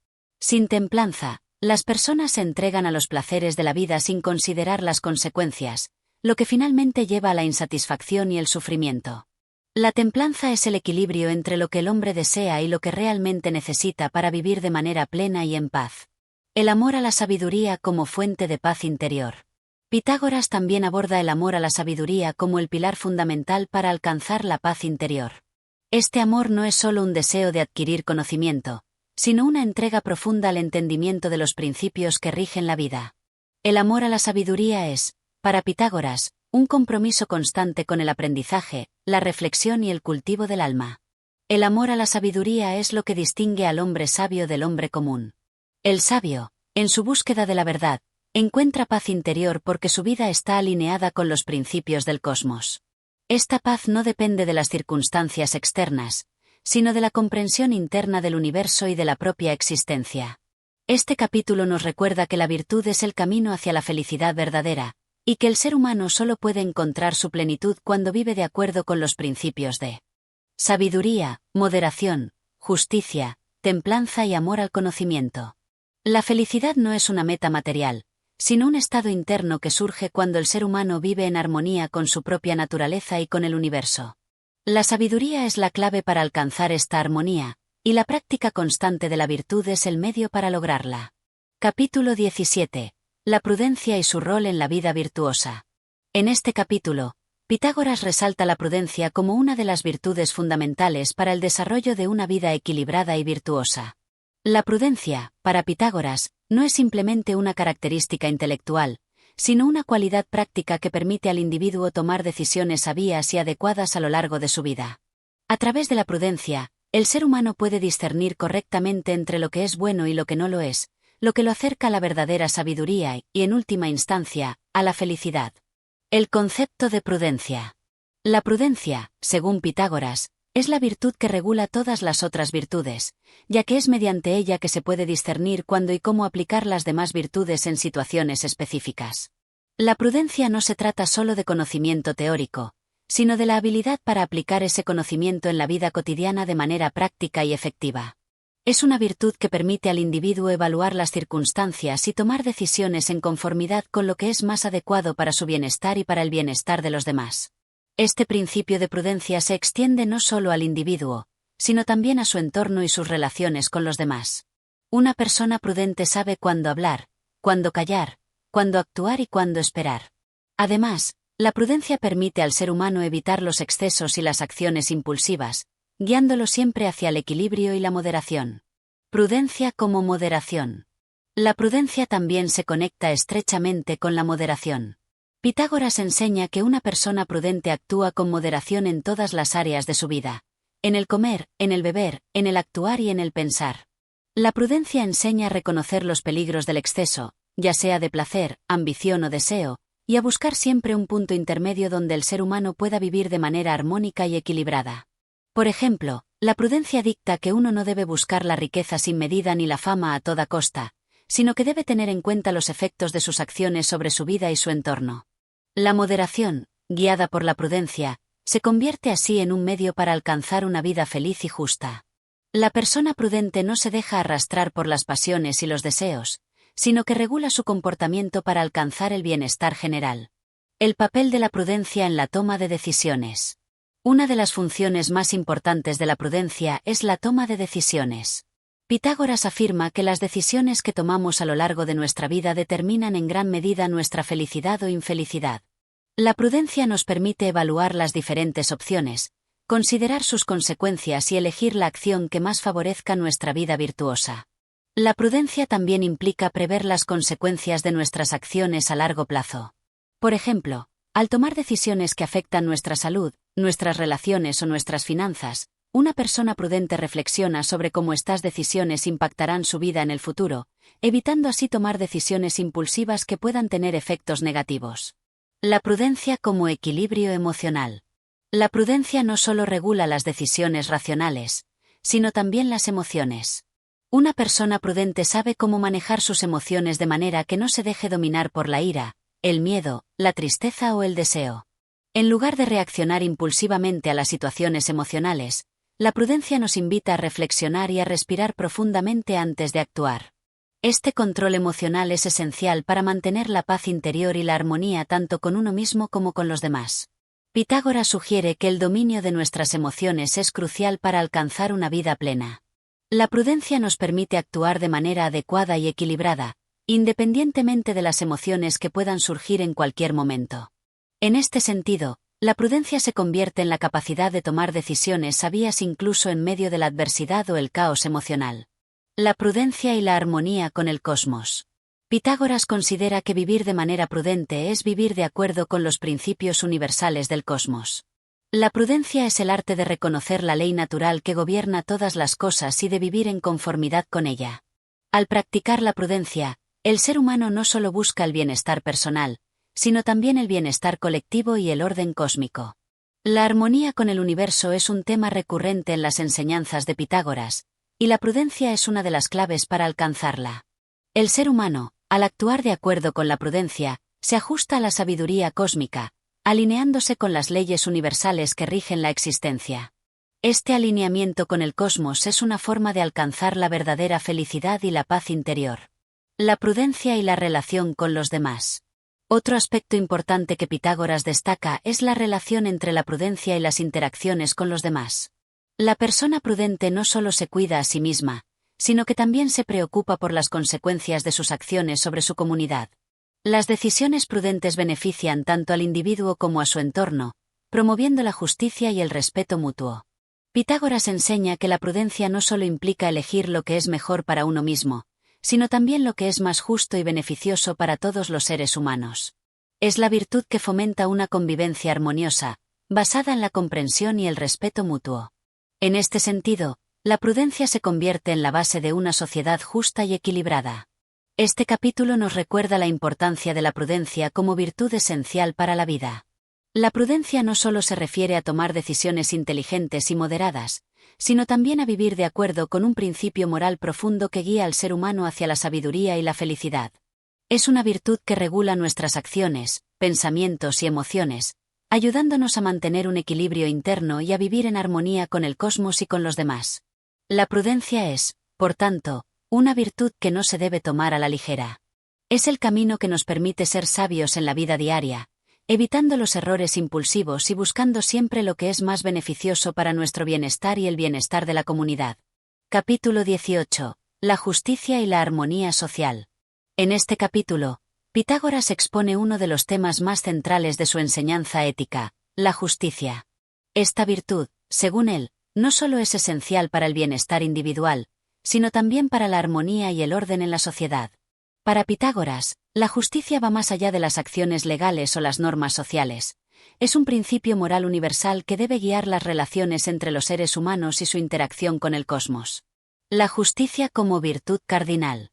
[SPEAKER 1] Sin templanza, las personas se entregan a los placeres de la vida sin considerar las consecuencias, lo que finalmente lleva a la insatisfacción y el sufrimiento. La templanza es el equilibrio entre lo que el hombre desea y lo que realmente necesita para vivir de manera plena y en paz. El amor a la sabiduría como fuente de paz interior. Pitágoras también aborda el amor a la sabiduría como el pilar fundamental para alcanzar la paz interior. Este amor no es solo un deseo de adquirir conocimiento, sino una entrega profunda al entendimiento de los principios que rigen la vida. El amor a la sabiduría es, para Pitágoras, un compromiso constante con el aprendizaje, la reflexión y el cultivo del alma. El amor a la sabiduría es lo que distingue al hombre sabio del hombre común. El sabio, en su búsqueda de la verdad, encuentra paz interior porque su vida está alineada con los principios del cosmos. Esta paz no depende de las circunstancias externas, sino de la comprensión interna del universo y de la propia existencia. Este capítulo nos recuerda que la virtud es el camino hacia la felicidad verdadera, y que el ser humano solo puede encontrar su plenitud cuando vive de acuerdo con los principios de sabiduría, moderación, justicia, templanza y amor al conocimiento. La felicidad no es una meta material, sino un estado interno que surge cuando el ser humano vive en armonía con su propia naturaleza y con el universo. La sabiduría es la clave para alcanzar esta armonía, y la práctica constante de la virtud es el medio para lograrla. Capítulo 17. La prudencia y su rol en la vida virtuosa. En este capítulo, Pitágoras resalta la prudencia como una de las virtudes fundamentales para el desarrollo de una vida equilibrada y virtuosa. La prudencia, para Pitágoras, no es simplemente una característica intelectual, sino una cualidad práctica que permite al individuo tomar decisiones sabias y adecuadas a lo largo de su vida. A través de la prudencia, el ser humano puede discernir correctamente entre lo que es bueno y lo que no lo es, lo que lo acerca a la verdadera sabiduría y, en última instancia, a la felicidad. El concepto de prudencia. La prudencia, según Pitágoras, es la virtud que regula todas las otras virtudes, ya que es mediante ella que se puede discernir cuándo y cómo aplicar las demás virtudes en situaciones específicas. La prudencia no se trata solo de conocimiento teórico, sino de la habilidad para aplicar ese conocimiento en la vida cotidiana de manera práctica y efectiva. Es una virtud que permite al individuo evaluar las circunstancias y tomar decisiones en conformidad con lo que es más adecuado para su bienestar y para el bienestar de los demás. Este principio de prudencia se extiende no solo al individuo, sino también a su entorno y sus relaciones con los demás. Una persona prudente sabe cuándo hablar, cuándo callar, cuándo actuar y cuándo esperar. Además, la prudencia permite al ser humano evitar los excesos y las acciones impulsivas, guiándolo siempre hacia el equilibrio y la moderación. Prudencia como moderación. La prudencia también se conecta estrechamente con la moderación. Pitágoras enseña que una persona prudente actúa con moderación en todas las áreas de su vida, en el comer, en el beber, en el actuar y en el pensar. La prudencia enseña a reconocer los peligros del exceso, ya sea de placer, ambición o deseo, y a buscar siempre un punto intermedio donde el ser humano pueda vivir de manera armónica y equilibrada. Por ejemplo, la prudencia dicta que uno no debe buscar la riqueza sin medida ni la fama a toda costa, sino que debe tener en cuenta los efectos de sus acciones sobre su vida y su entorno. La moderación, guiada por la prudencia, se convierte así en un medio para alcanzar una vida feliz y justa. La persona prudente no se deja arrastrar por las pasiones y los deseos, sino que regula su comportamiento para alcanzar el bienestar general. El papel de la prudencia en la toma de decisiones. Una de las funciones más importantes de la prudencia es la toma de decisiones. Pitágoras afirma que las decisiones que tomamos a lo largo de nuestra vida determinan en gran medida nuestra felicidad o infelicidad. La prudencia nos permite evaluar las diferentes opciones, considerar sus consecuencias y elegir la acción que más favorezca nuestra vida virtuosa. La prudencia también implica prever las consecuencias de nuestras acciones a largo plazo. Por ejemplo, al tomar decisiones que afectan nuestra salud, nuestras relaciones o nuestras finanzas, una persona prudente reflexiona sobre cómo estas decisiones impactarán su vida en el futuro, evitando así tomar decisiones impulsivas que puedan tener efectos negativos. La prudencia como equilibrio emocional. La prudencia no solo regula las decisiones racionales, sino también las emociones. Una persona prudente sabe cómo manejar sus emociones de manera que no se deje dominar por la ira, el miedo, la tristeza o el deseo. En lugar de reaccionar impulsivamente a las situaciones emocionales, la prudencia nos invita a reflexionar y a respirar profundamente antes de actuar. Este control emocional es esencial para mantener la paz interior y la armonía tanto con uno mismo como con los demás. Pitágoras sugiere que el dominio de nuestras emociones es crucial para alcanzar una vida plena. La prudencia nos permite actuar de manera adecuada y equilibrada, independientemente de las emociones que puedan surgir en cualquier momento. En este sentido, la prudencia se convierte en la capacidad de tomar decisiones sabias incluso en medio de la adversidad o el caos emocional. La prudencia y la armonía con el cosmos. Pitágoras considera que vivir de manera prudente es vivir de acuerdo con los principios universales del cosmos. La prudencia es el arte de reconocer la ley natural que gobierna todas las cosas y de vivir en conformidad con ella. Al practicar la prudencia, el ser humano no solo busca el bienestar personal, sino también el bienestar colectivo y el orden cósmico. La armonía con el universo es un tema recurrente en las enseñanzas de Pitágoras, y la prudencia es una de las claves para alcanzarla. El ser humano, al actuar de acuerdo con la prudencia, se ajusta a la sabiduría cósmica, alineándose con las leyes universales que rigen la existencia. Este alineamiento con el cosmos es una forma de alcanzar la verdadera felicidad y la paz interior. La prudencia y la relación con los demás. Otro aspecto importante que Pitágoras destaca es la relación entre la prudencia y las interacciones con los demás. La persona prudente no solo se cuida a sí misma, sino que también se preocupa por las consecuencias de sus acciones sobre su comunidad. Las decisiones prudentes benefician tanto al individuo como a su entorno, promoviendo la justicia y el respeto mutuo. Pitágoras enseña que la prudencia no solo implica elegir lo que es mejor para uno mismo, sino también lo que es más justo y beneficioso para todos los seres humanos. Es la virtud que fomenta una convivencia armoniosa, basada en la comprensión y el respeto mutuo. En este sentido, la prudencia se convierte en la base de una sociedad justa y equilibrada. Este capítulo nos recuerda la importancia de la prudencia como virtud esencial para la vida. La prudencia no solo se refiere a tomar decisiones inteligentes y moderadas, sino también a vivir de acuerdo con un principio moral profundo que guía al ser humano hacia la sabiduría y la felicidad. Es una virtud que regula nuestras acciones, pensamientos y emociones, ayudándonos a mantener un equilibrio interno y a vivir en armonía con el cosmos y con los demás. La prudencia es, por tanto, una virtud que no se debe tomar a la ligera. Es el camino que nos permite ser sabios en la vida diaria, evitando los errores impulsivos y buscando siempre lo que es más beneficioso para nuestro bienestar y el bienestar de la comunidad. Capítulo 18. La justicia y la armonía social. En este capítulo, Pitágoras expone uno de los temas más centrales de su enseñanza ética, la justicia. Esta virtud, según él, no solo es esencial para el bienestar individual, sino también para la armonía y el orden en la sociedad. Para Pitágoras, la justicia va más allá de las acciones legales o las normas sociales. Es un principio moral universal que debe guiar las relaciones entre los seres humanos y su interacción con el cosmos. La justicia como virtud cardinal.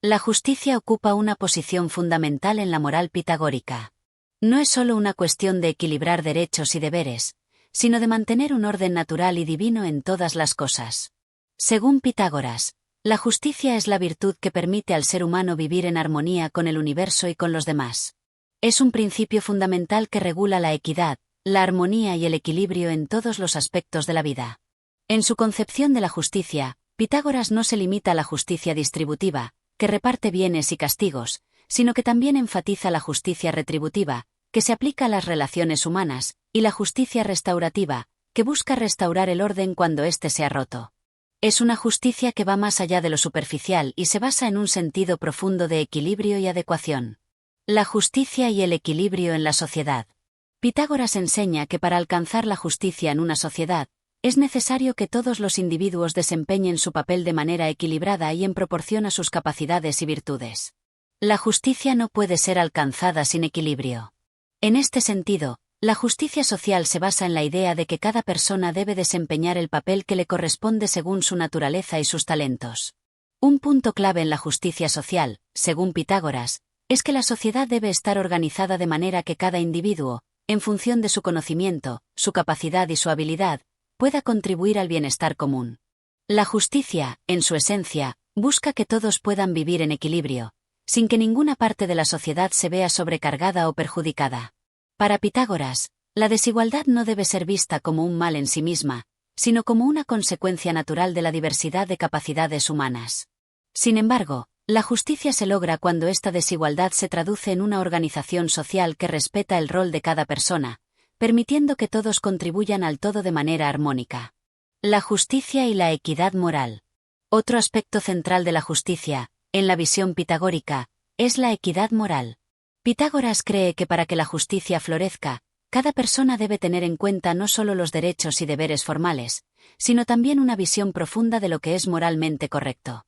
[SPEAKER 1] La justicia ocupa una posición fundamental en la moral pitagórica. No es solo una cuestión de equilibrar derechos y deberes, sino de mantener un orden natural y divino en todas las cosas. Según Pitágoras, la justicia es la virtud que permite al ser humano vivir en armonía con el universo y con los demás. Es un principio fundamental que regula la equidad, la armonía y el equilibrio en todos los aspectos de la vida. En su concepción de la justicia, Pitágoras no se limita a la justicia distributiva, que reparte bienes y castigos, sino que también enfatiza la justicia retributiva, que se aplica a las relaciones humanas, y la justicia restaurativa, que busca restaurar el orden cuando éste se ha roto. Es una justicia que va más allá de lo superficial y se basa en un sentido profundo de equilibrio y adecuación. La justicia y el equilibrio en la sociedad. Pitágoras enseña que para alcanzar la justicia en una sociedad, es necesario que todos los individuos desempeñen su papel de manera equilibrada y en proporción a sus capacidades y virtudes. La justicia no puede ser alcanzada sin equilibrio. En este sentido, la justicia social se basa en la idea de que cada persona debe desempeñar el papel que le corresponde según su naturaleza y sus talentos. Un punto clave en la justicia social, según Pitágoras, es que la sociedad debe estar organizada de manera que cada individuo, en función de su conocimiento, su capacidad y su habilidad, pueda contribuir al bienestar común. La justicia, en su esencia, busca que todos puedan vivir en equilibrio, sin que ninguna parte de la sociedad se vea sobrecargada o perjudicada. Para Pitágoras, la desigualdad no debe ser vista como un mal en sí misma, sino como una consecuencia natural de la diversidad de capacidades humanas. Sin embargo, La justicia se logra cuando esta desigualdad se traduce en una organización social que respeta el rol de cada persona, permitiendo que todos contribuyan al todo de manera armónica. La justicia y la equidad moral. Otro aspecto central de la justicia, en la visión pitagórica, es la equidad moral. Pitágoras cree que para que la justicia florezca, cada persona debe tener en cuenta no solo los derechos y deberes formales, sino también una visión profunda de lo que es moralmente correcto.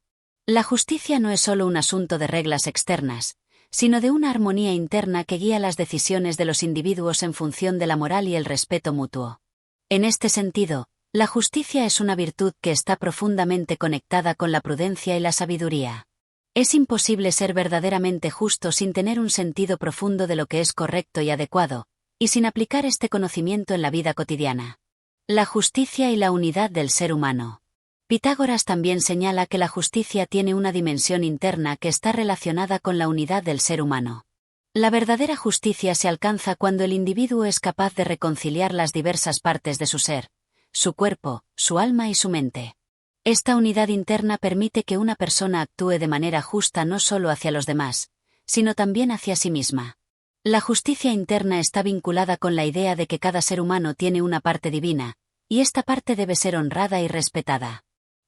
[SPEAKER 1] La justicia no es solo un asunto de reglas externas, sino de una armonía interna que guía las decisiones de los individuos en función de la moral y el respeto mutuo. En este sentido, la justicia es una virtud que está profundamente conectada con la prudencia y la sabiduría. Es imposible ser verdaderamente justo sin tener un sentido profundo de lo que es correcto y adecuado, y sin aplicar este conocimiento en la vida cotidiana. La justicia y la unidad del ser humano. Pitágoras también señala que la justicia tiene una dimensión interna que está relacionada con la unidad del ser humano. La verdadera justicia se alcanza cuando el individuo es capaz de reconciliar las diversas partes de su ser, su cuerpo, su alma y su mente. Esta unidad interna permite que una persona actúe de manera justa no solo hacia los demás, sino también hacia sí misma. La justicia interna está vinculada con la idea de que cada ser humano tiene una parte divina, y esta parte debe ser honrada y respetada.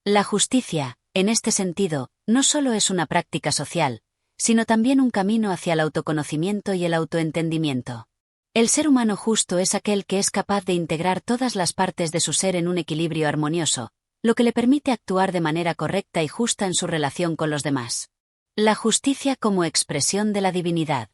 [SPEAKER 1] La justicia, en este sentido, no solo es una práctica social, sino también un camino hacia el autoconocimiento y el autoentendimiento. El ser humano justo es aquel que es capaz de integrar todas las partes de su ser en un equilibrio armonioso, lo que le permite actuar de manera correcta y justa en su relación con los demás. La justicia como expresión de la divinidad.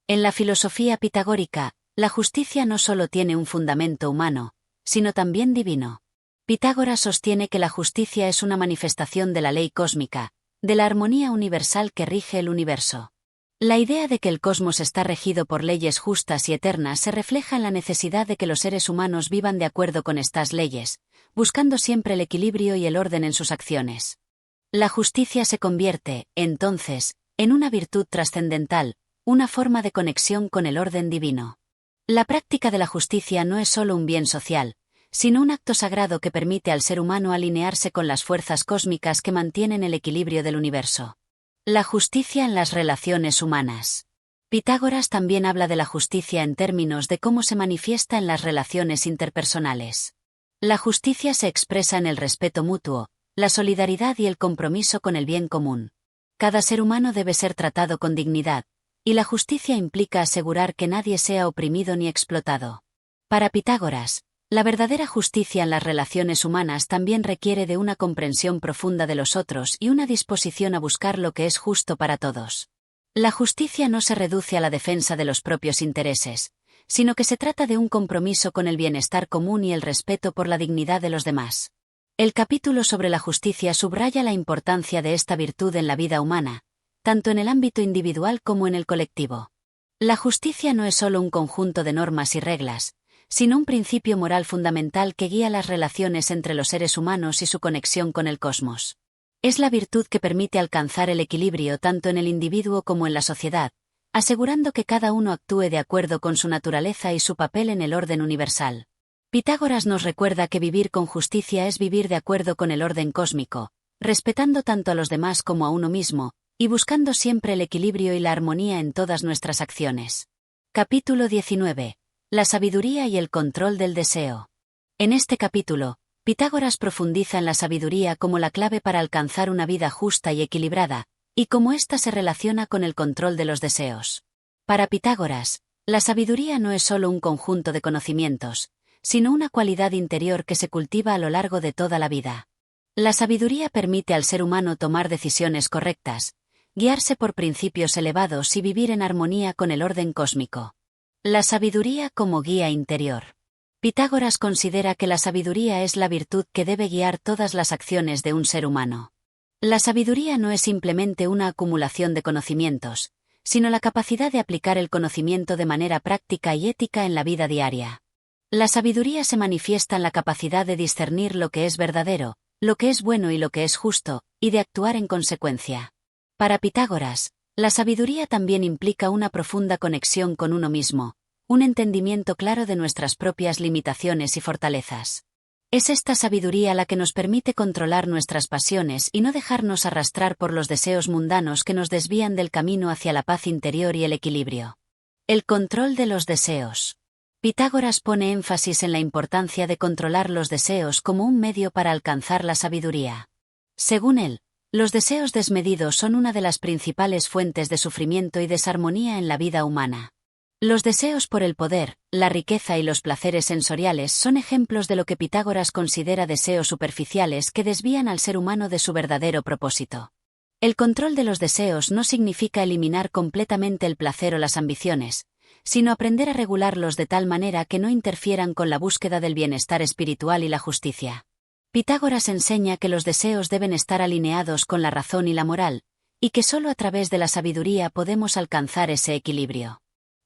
[SPEAKER 1] En la filosofía pitagórica, la justicia no solo tiene un fundamento humano, sino también divino. Pitágoras sostiene que la justicia es una manifestación de la ley cósmica, de la armonía universal que rige el universo. La idea de que el cosmos está regido por leyes justas y eternas se refleja en la necesidad de que los seres humanos vivan de acuerdo con estas leyes, buscando siempre el equilibrio y el orden en sus acciones. La justicia se convierte, entonces, en una virtud trascendental, una forma de conexión con el orden divino. La práctica de la justicia no es solo un bien social, sino un acto sagrado que permite al ser humano alinearse con las fuerzas cósmicas que mantienen el equilibrio del universo. La justicia en las relaciones humanas. Pitágoras también habla de la justicia en términos de cómo se manifiesta en las relaciones interpersonales. La justicia se expresa en el respeto mutuo, la solidaridad y el compromiso con el bien común. Cada ser humano debe ser tratado con dignidad, y la justicia implica asegurar que nadie sea oprimido ni explotado. Para Pitágoras, la verdadera justicia en las relaciones humanas también requiere de una comprensión profunda de los otros y una disposición a buscar lo que es justo para todos. La justicia no se reduce a la defensa de los propios intereses, sino que se trata de un compromiso con el bienestar común y el respeto por la dignidad de los demás. El capítulo sobre la justicia subraya la importancia de esta virtud en la vida humana, tanto en el ámbito individual como en el colectivo. La justicia no es solo un conjunto de normas y reglas, sino un principio moral fundamental que guía las relaciones entre los seres humanos y su conexión con el cosmos. Es la virtud que permite alcanzar el equilibrio tanto en el individuo como en la sociedad, asegurando que cada uno actúe de acuerdo con su naturaleza y su papel en el orden universal. Pitágoras nos recuerda que vivir con justicia es vivir de acuerdo con el orden cósmico, respetando tanto a los demás como a uno mismo, y buscando siempre el equilibrio y la armonía en todas nuestras acciones. Capítulo 19. La sabiduría y el control del deseo. En este capítulo, Pitágoras profundiza en la sabiduría como la clave para alcanzar una vida justa y equilibrada, y cómo ésta se relaciona con el control de los deseos. Para Pitágoras, la sabiduría no es solo un conjunto de conocimientos, sino una cualidad interior que se cultiva a lo largo de toda la vida. La sabiduría permite al ser humano tomar decisiones correctas, guiarse por principios elevados y vivir en armonía con el orden cósmico. La sabiduría como guía interior. Pitágoras considera que la sabiduría es la virtud que debe guiar todas las acciones de un ser humano. La sabiduría no es simplemente una acumulación de conocimientos, sino la capacidad de aplicar el conocimiento de manera práctica y ética en la vida diaria. La sabiduría se manifiesta en la capacidad de discernir lo que es verdadero, lo que es bueno y lo que es justo, y de actuar en consecuencia. Para Pitágoras, la sabiduría también implica una profunda conexión con uno mismo, un entendimiento claro de nuestras propias limitaciones y fortalezas. Es esta sabiduría la que nos permite controlar nuestras pasiones y no dejarnos arrastrar por los deseos mundanos que nos desvían del camino hacia la paz interior y el equilibrio. El control de los deseos. Pitágoras pone énfasis en la importancia de controlar los deseos como un medio para alcanzar la sabiduría. Según él, los deseos desmedidos son una de las principales fuentes de sufrimiento y desarmonía en la vida humana. Los deseos por el poder, la riqueza y los placeres sensoriales son ejemplos de lo que Pitágoras considera deseos superficiales que desvían al ser humano de su verdadero propósito. El control de los deseos no significa eliminar completamente el placer o las ambiciones, sino aprender a regularlos de tal manera que no interfieran con la búsqueda del bienestar espiritual y la justicia. Pitágoras enseña que los deseos deben estar alineados con la razón y la moral, y que solo a través de la sabiduría podemos alcanzar ese equilibrio.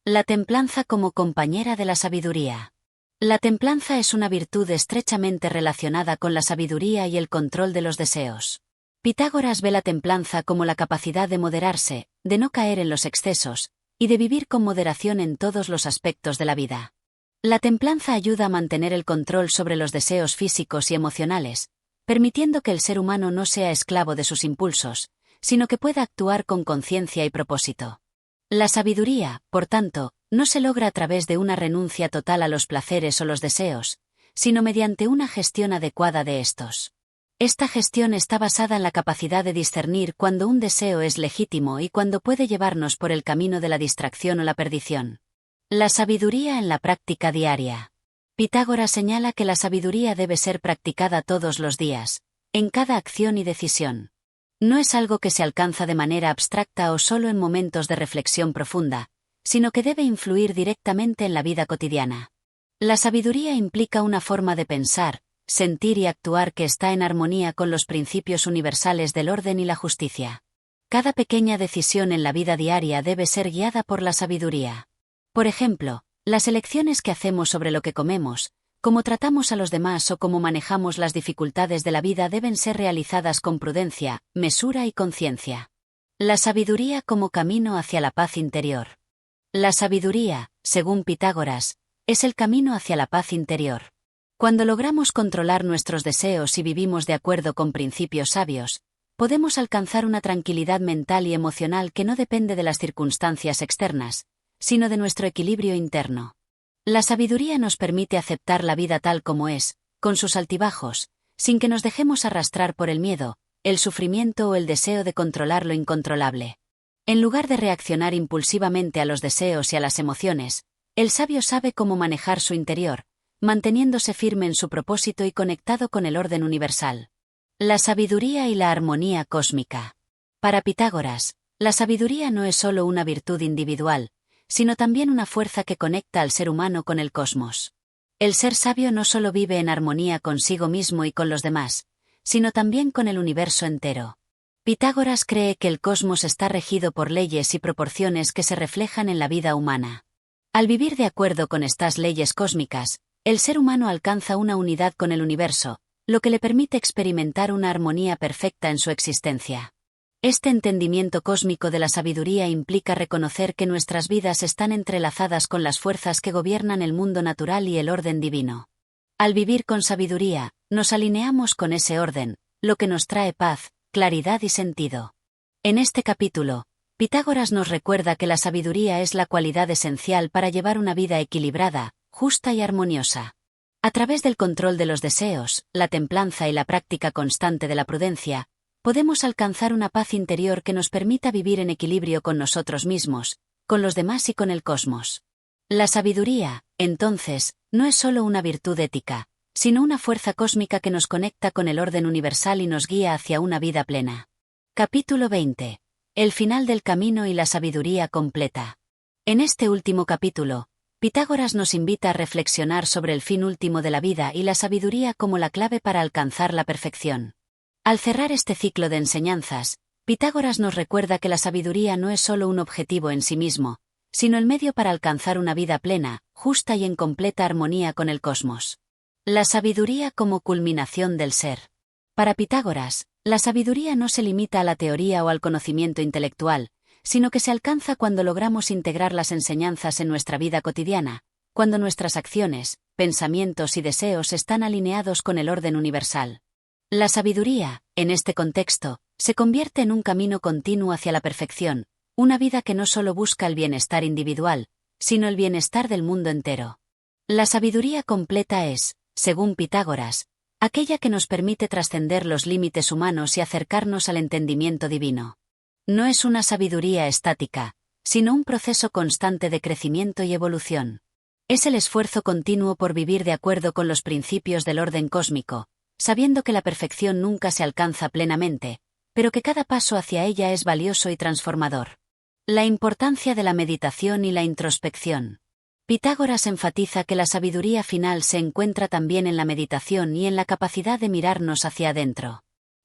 [SPEAKER 1] La templanza como compañera de la sabiduría. La templanza es una virtud estrechamente relacionada con la sabiduría y el control de los deseos. Pitágoras ve la templanza como la capacidad de moderarse, de no caer en los excesos, y de vivir con moderación en todos los aspectos de la vida. La templanza ayuda a mantener el control sobre los deseos físicos y emocionales, permitiendo que el ser humano no sea esclavo de sus impulsos, sino que pueda actuar con conciencia y propósito. La sabiduría, por tanto, no se logra a través de una renuncia total a los placeres o los deseos, sino mediante una gestión adecuada de estos. Esta gestión está basada en la capacidad de discernir cuando un deseo es legítimo y cuando puede llevarnos por el camino de la distracción o la perdición. La sabiduría en la práctica diaria. Pitágoras señala que la sabiduría debe ser practicada todos los días, en cada acción y decisión. No es algo que se alcanza de manera abstracta o solo en momentos de reflexión profunda, sino que debe influir directamente en la vida cotidiana. La sabiduría implica una forma de pensar, sentir y actuar que está en armonía con los principios universales del orden y la justicia. Cada pequeña decisión en la vida diaria debe ser guiada por la sabiduría. Por ejemplo, las elecciones que hacemos sobre lo que comemos, cómo tratamos a los demás o cómo manejamos las dificultades de la vida deben ser realizadas con prudencia, mesura y conciencia. La sabiduría como camino hacia la paz interior. La sabiduría, según Pitágoras, es el camino hacia la paz interior. Cuando logramos controlar nuestros deseos y vivimos de acuerdo con principios sabios, podemos alcanzar una tranquilidad mental y emocional que no depende de las circunstancias externas, sino de nuestro equilibrio interno. La sabiduría nos permite aceptar la vida tal como es, con sus altibajos, sin que nos dejemos arrastrar por el miedo, el sufrimiento o el deseo de controlar lo incontrolable. En lugar de reaccionar impulsivamente a los deseos y a las emociones, el sabio sabe cómo manejar su interior, manteniéndose firme en su propósito y conectado con el orden universal. La sabiduría y la armonía cósmica. Para Pitágoras, la sabiduría no es solo una virtud individual, sino también una fuerza que conecta al ser humano con el cosmos. El ser sabio no solo vive en armonía consigo mismo y con los demás, sino también con el universo entero. Pitágoras cree que el cosmos está regido por leyes y proporciones que se reflejan en la vida humana. Al vivir de acuerdo con estas leyes cósmicas, el ser humano alcanza una unidad con el universo, lo que le permite experimentar una armonía perfecta en su existencia. Este entendimiento cósmico de la sabiduría implica reconocer que nuestras vidas están entrelazadas con las fuerzas que gobiernan el mundo natural y el orden divino. Al vivir con sabiduría, nos alineamos con ese orden, lo que nos trae paz, claridad y sentido. En este capítulo, Pitágoras nos recuerda que la sabiduría es la cualidad esencial para llevar una vida equilibrada, justa y armoniosa. A través del control de los deseos, la templanza y la práctica constante de la prudencia, podemos alcanzar una paz interior que nos permita vivir en equilibrio con nosotros mismos, con los demás y con el cosmos. La sabiduría, entonces, no es solo una virtud ética, sino una fuerza cósmica que nos conecta con el orden universal y nos guía hacia una vida plena. Capítulo 20. El final del camino y la sabiduría completa. En este último capítulo, Pitágoras nos invita a reflexionar sobre el fin último de la vida y la sabiduría como la clave para alcanzar la perfección. Al cerrar este ciclo de enseñanzas, Pitágoras nos recuerda que la sabiduría no es solo un objetivo en sí mismo, sino el medio para alcanzar una vida plena, justa y en completa armonía con el cosmos. La sabiduría como culminación del ser. Para Pitágoras, la sabiduría no se limita a la teoría o al conocimiento intelectual, sino que se alcanza cuando logramos integrar las enseñanzas en nuestra vida cotidiana, cuando nuestras acciones, pensamientos y deseos están alineados con el orden universal. La sabiduría, en este contexto, se convierte en un camino continuo hacia la perfección, una vida que no solo busca el bienestar individual, sino el bienestar del mundo entero. La sabiduría completa es, según Pitágoras, aquella que nos permite trascender los límites humanos y acercarnos al entendimiento divino. No es una sabiduría estática, sino un proceso constante de crecimiento y evolución. Es el esfuerzo continuo por vivir de acuerdo con los principios del orden cósmico, sabiendo que la perfección nunca se alcanza plenamente, pero que cada paso hacia ella es valioso y transformador. La importancia de la meditación y la introspección. Pitágoras enfatiza que la sabiduría final se encuentra también en la meditación y en la capacidad de mirarnos hacia adentro.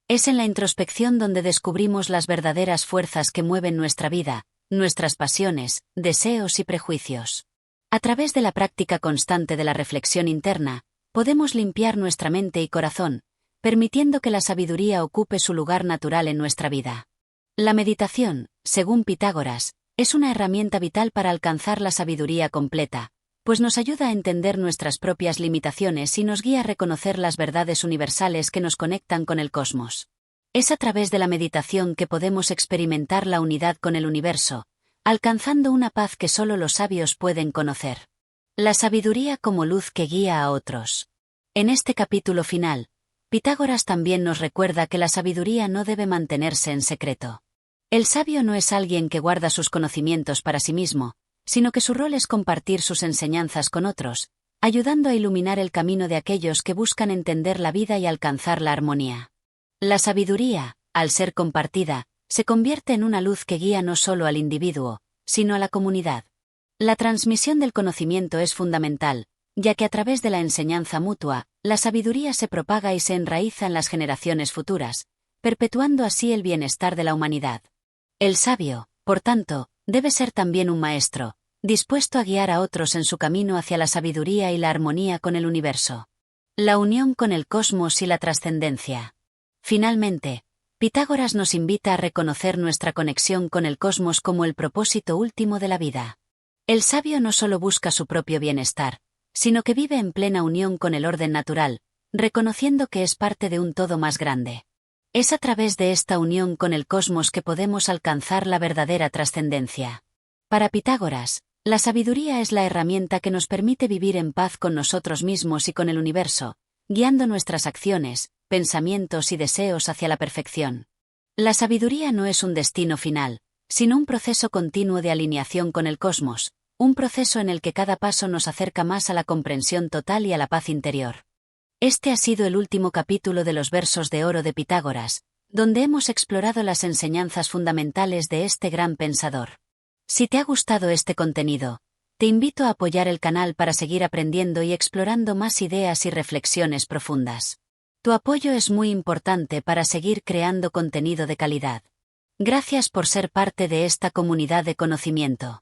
[SPEAKER 1] Es en la introspección donde descubrimos las verdaderas fuerzas que mueven nuestra vida, nuestras pasiones, deseos y prejuicios. A través de la práctica constante de la reflexión interna, podemos limpiar nuestra mente y corazón, permitiendo que la sabiduría ocupe su lugar natural en nuestra vida. La meditación, según Pitágoras, es una herramienta vital para alcanzar la sabiduría completa, pues nos ayuda a entender nuestras propias limitaciones y nos guía a reconocer las verdades universales que nos conectan con el cosmos. Es a través de la meditación que podemos experimentar la unidad con el universo, alcanzando una paz que solo los sabios pueden conocer. La sabiduría como luz que guía a otros. En este capítulo final, Pitágoras también nos recuerda que la sabiduría no debe mantenerse en secreto. El sabio no es alguien que guarda sus conocimientos para sí mismo, sino que su rol es compartir sus enseñanzas con otros, ayudando a iluminar el camino de aquellos que buscan entender la vida y alcanzar la armonía. La sabiduría, al ser compartida, se convierte en una luz que guía no solo al individuo, sino a la comunidad. La transmisión del conocimiento es fundamental, ya que a través de la enseñanza mutua, la sabiduría se propaga y se enraiza en las generaciones futuras, perpetuando así el bienestar de la humanidad. El sabio, por tanto, debe ser también un maestro, dispuesto a guiar a otros en su camino hacia la sabiduría y la armonía con el universo. La unión con el cosmos y la trascendencia. Finalmente, Pitágoras nos invita a reconocer nuestra conexión con el cosmos como el propósito último de la vida. El sabio no solo busca su propio bienestar, sino que vive en plena unión con el orden natural, reconociendo que es parte de un todo más grande. Es a través de esta unión con el cosmos que podemos alcanzar la verdadera trascendencia. Para Pitágoras, la sabiduría es la herramienta que nos permite vivir en paz con nosotros mismos y con el universo, guiando nuestras acciones, pensamientos y deseos hacia la perfección. La sabiduría no es un destino final, sino un proceso continuo de alineación con el cosmos, un proceso en el que cada paso nos acerca más a la comprensión total y a la paz interior. Este ha sido el último capítulo de los versos de oro de Pitágoras, donde hemos explorado las enseñanzas fundamentales de este gran pensador. Si te ha gustado este contenido, te invito a apoyar el canal para seguir aprendiendo y explorando más ideas y reflexiones profundas. Tu apoyo es muy importante para seguir creando contenido de calidad. Gracias por ser parte de esta comunidad de conocimiento.